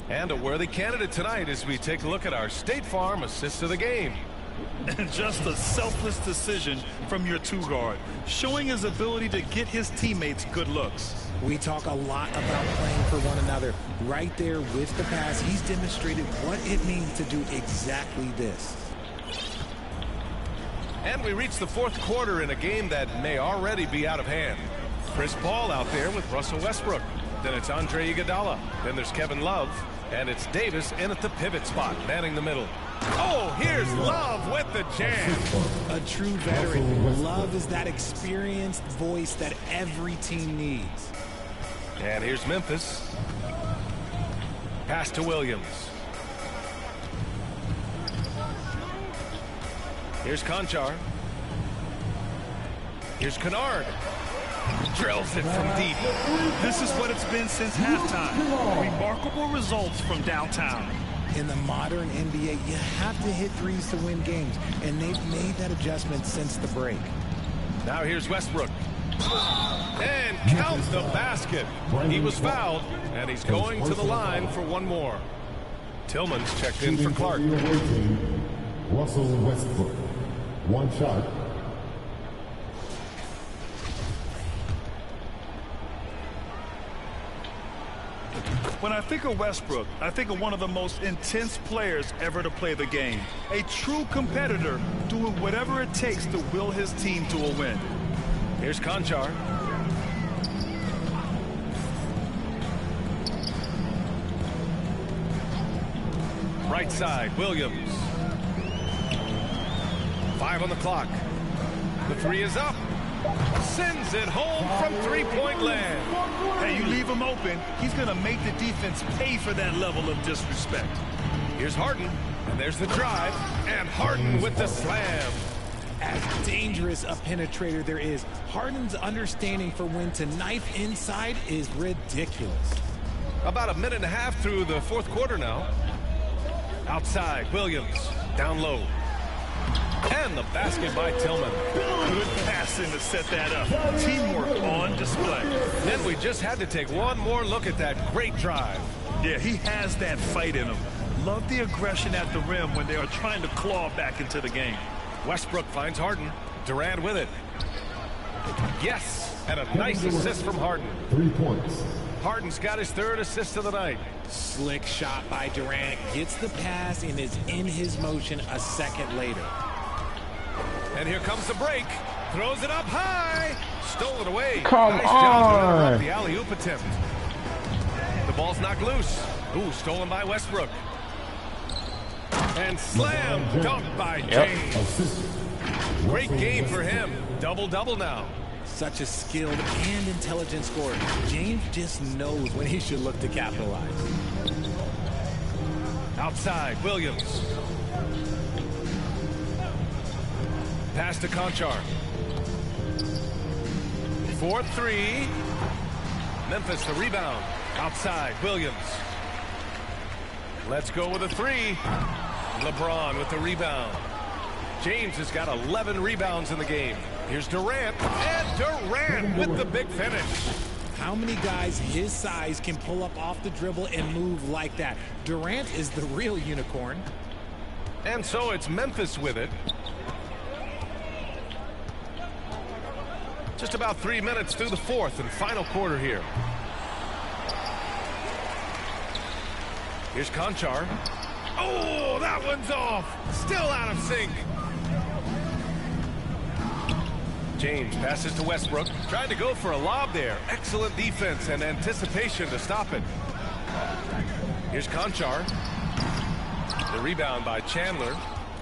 And a worthy candidate tonight as we take a look at our State Farm assist of the game. And just a selfless decision from your two-guard, showing his ability to get his teammates good looks. We talk a lot about playing for one another. Right there with the pass, he's demonstrated what it means to do exactly this. And we reach the fourth quarter in a game that may already be out of hand. Chris Paul out there with Russell Westbrook. Then it's Andre Iguodala. Then there's Kevin Love. And it's Davis in at the pivot spot, manning the middle. Oh, here's Love with the jam. A true veteran. Love is that experienced voice that every team needs. And here's Memphis. Pass to Williams. Here's Conchar. Here's Kennard. Drills it from deep. This is what it's been since halftime. Remarkable results from downtown. In the modern NBA, you have to hit threes to win games, and they've made that adjustment since the break. Now here's Westbrook. And count the basket. He was fouled, and he's going to the line for one more. Tillman's checked in for Clark. Russell Westbrook. One shot. When I think of Westbrook, I think of one of the most intense players ever to play the game. A true competitor doing whatever it takes to will his team to a win. Here's Conchar. Right side, Williams. 5 on the clock. The three is up. Sends it home from three-point land. Hey, you leave him open, he's going to make the defense pay for that level of disrespect. Here's Harden, and there's the drive, and Harden with the slam. As dangerous a penetrator there is, Harden's understanding for when to knife inside is ridiculous. About a minute and a half through the fourth quarter now. Outside, Williams, down low. And the basket by Tillman. Good passing to set that up. Teamwork on display. Then we just had to take one more look at that great drive. Yeah, he has that fight in him. Love the aggression at the rim when they are trying to claw back into the game. Westbrook finds Harden. Durant with it. Yes, and a nice assist from Harden. 3 points. Harden's got his 3rd assist of the night. Slick shot by Durant. Gets the pass and is in his motion a second later. And here comes the break. Throws it up high. Stole it away. Come nice job to on. interrupt the alley-oop attempt. The ball's knocked loose. Ooh, stolen by Westbrook. And slam dunked by James. Great game for him. Double-double now. Such a skilled and intelligent scorer. James just knows when he should look to capitalize. Outside, Williams. Pass to Conchar. 4-3. Memphis the rebound. Outside, Williams. Let's go with a 3. LeBron with the rebound. James has got 11 rebounds in the game. Here's Durant, and Durant with the big finish. How many guys his size can pull up off the dribble and move like that? Durant is the real unicorn. And so it's Memphis with it. Just about 3 minutes through the 4th and final quarter here. Here's Conchar. Oh, that one's off. Still out of sync. James passes to Westbrook. Trying to go for a lob there. Excellent defense and anticipation to stop it. Here's Conchar. The rebound by Chandler.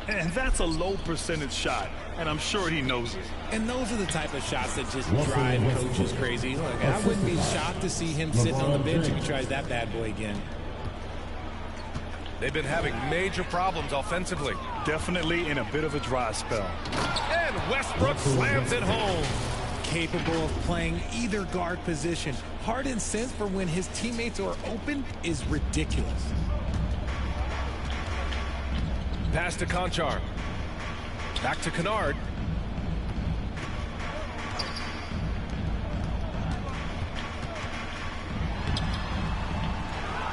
And that's a low percentage shot, and I'm sure he knows it. And those are the type of shots that just drive coaches crazy. Look, I wouldn't be shocked to see him sitting on the bench if he tries that bad boy again. They've been having major problems offensively. Definitely in a bit of a dry spell. And Westbrook slams it home. Capable of playing either guard position. Harden's sense for when his teammates are open is ridiculous. Pass to Conchar. Back to Kennard.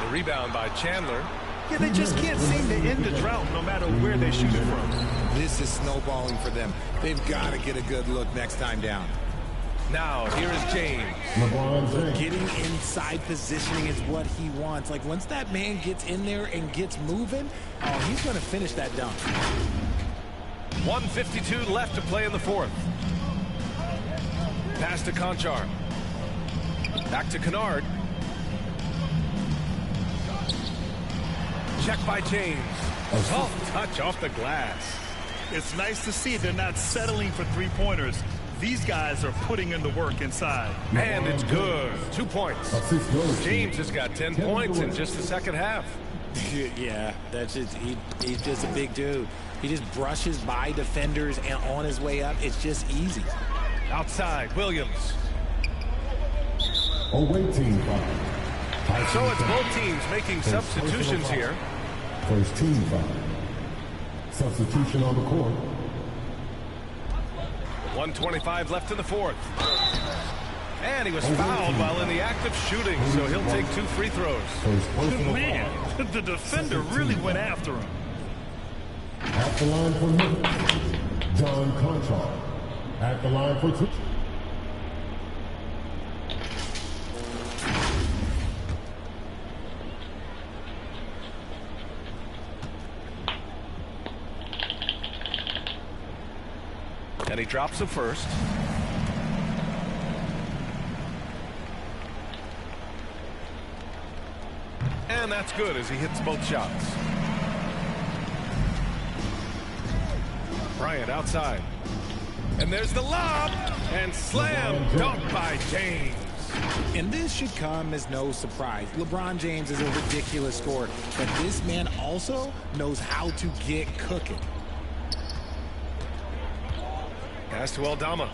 The rebound by Chandler. Yeah, they just can't seem to end the drought no matter where they shoot it from. This is snowballing for them. They've got to get a good look next time down. Now, here is James. Getting inside positioning is what he wants. Like, once that man gets in there and gets moving, oh, he's going to finish that dunk. 1:52 left to play in the 4th. Pass to Conchar. Back to Kennard. Check by James. Soft touch off the glass. It's nice to see they're not settling for three-pointers. These guys are putting in the work inside. And it's good. 2 points. James has got 10 points in just the second half. Yeah, that's just he's just a big dude. He just brushes by defenders and on his way up. It's just easy. Outside, Williams. Away team foul. So it's both teams making substitutions here. First team foul. Substitution on the court. 1:25 left in the 4th. And he was fouled while in the act of shooting, so he'll take 2 free throws. Man, the defender really went after him. At the line for Memphis, John Conchar. At the line for two. And he drops the first. And that's good as he hits both shots. Bryant outside. And there's the lob. And slam dunk by James. And this should come as no surprise. LeBron James is a ridiculous scorer, but this man also knows how to get cooking. Pass to Aldama.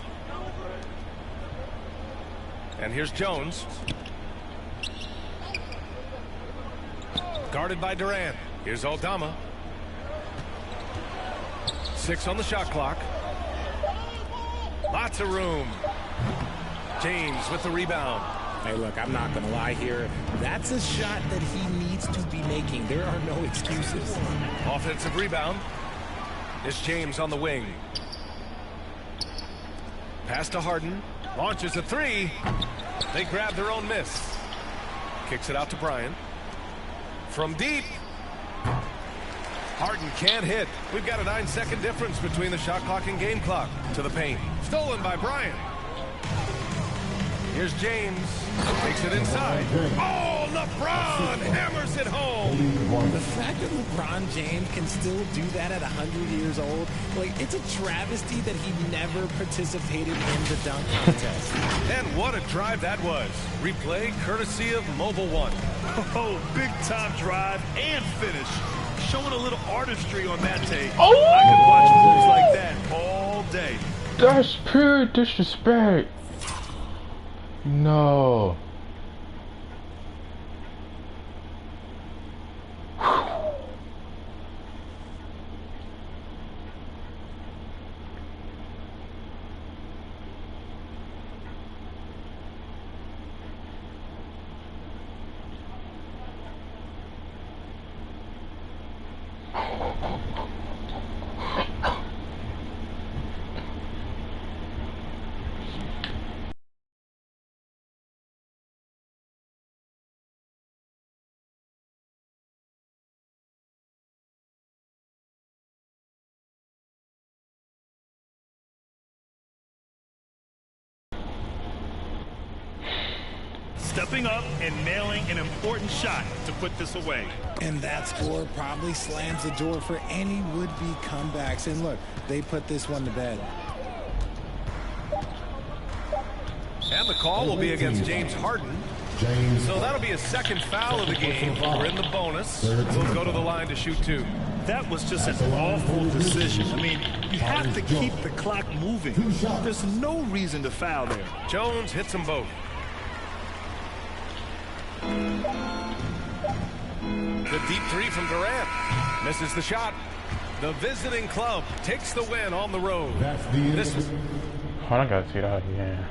And here's Jones. Guarded by Durant. Here's Aldama. 6 on the shot clock. Lots of room. James with the rebound. Hey, look, I'm not going to lie here. That's a shot that he needs to be making. There are no excuses. Offensive rebound. It's James on the wing. Pass to Harden. Launches a 3. They grab their own miss. Kicks it out to Bryant. From deep. Harden can't hit. We've got a 9-second difference between the shot clock and game clock. To the paint. Stolen by Bryant. Here's James. Takes it inside. Oh, LeBron hammers it home. The fact that LeBron James can still do that at 100 years old, like, it's a travesty that he never participated in the dunk contest. And what a drive that was. Replay courtesy of Mobile One. Oh, big time drive and finish. Showing a little artistry on that tape. Oh! I could watch moves like that all day. That's pure disrespect. No. Stepping up and nailing an important shot to put this away. And that score probably slams the door for any would-be comebacks. And look, they put this one to bed. And the call will be against James Harden. So that'll be a second foul of the game. We're in the bonus. We'll go to the line to shoot 2. That was just an awful decision. I mean, you have to keep the clock moving. There's no reason to foul there. Jones hits them both. The deep 3 from Durant. Misses the shot. The visiting club takes the win on the road. This was... Oh, I gotta see that again.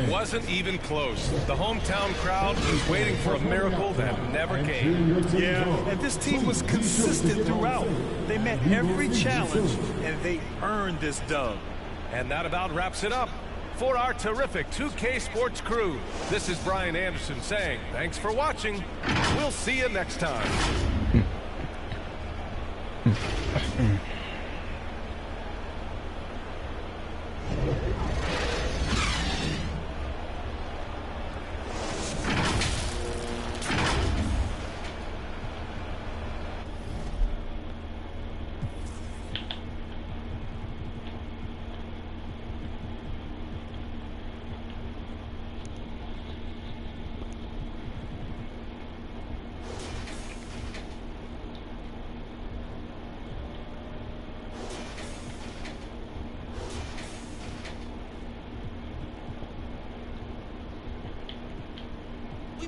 Wasn't even close. The hometown crowd was waiting for a miracle that never came. Yeah, and this team was consistent throughout. They met every challenge, and they earned this dub. And that about wraps it up. For our terrific 2K Sports crew, this is Brian Anderson saying thanks for watching. We'll see you next time.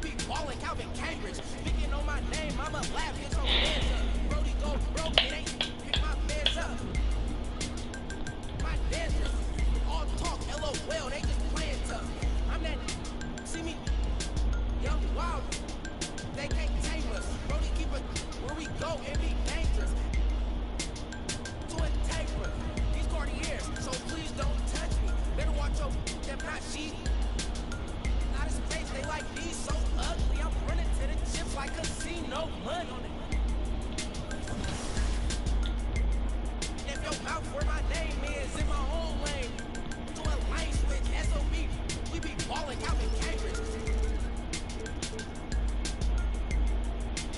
We be balling Calvin Cambridge. Speaking on my name, I'ma laugh. Get your hands up. Brody go broke, it ain't pick my fans up. My dancers, all talk, LOL, they just playing tough. I'm that, see me, young wild. They can't tame us. Brody keep it where we go and be dangerous. To a taper, these Cartiers, so please don't touch me. Better watch your them not sheet. Out of space, they like these so ugly. I'm running to the chips like casino mud on it. If your mouth where my name is in my own lane, do a lane switch, SOB. We be balling Calvin Cambridge.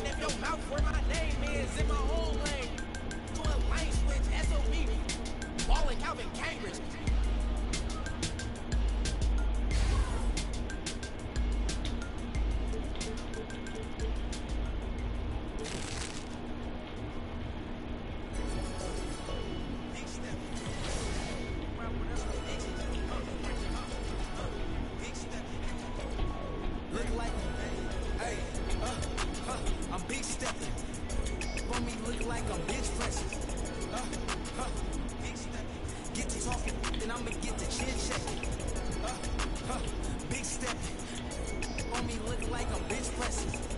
If your mouth where my name is in my own lane, do a lane switch, SOB. Balling Calvin Cambridge. I'm big stepping. For me, look like I'm bitch pressing. Big stepping. Get to talking, then I'ma get to chin checking. Big stepping. For me, look like I'm bitch pressing.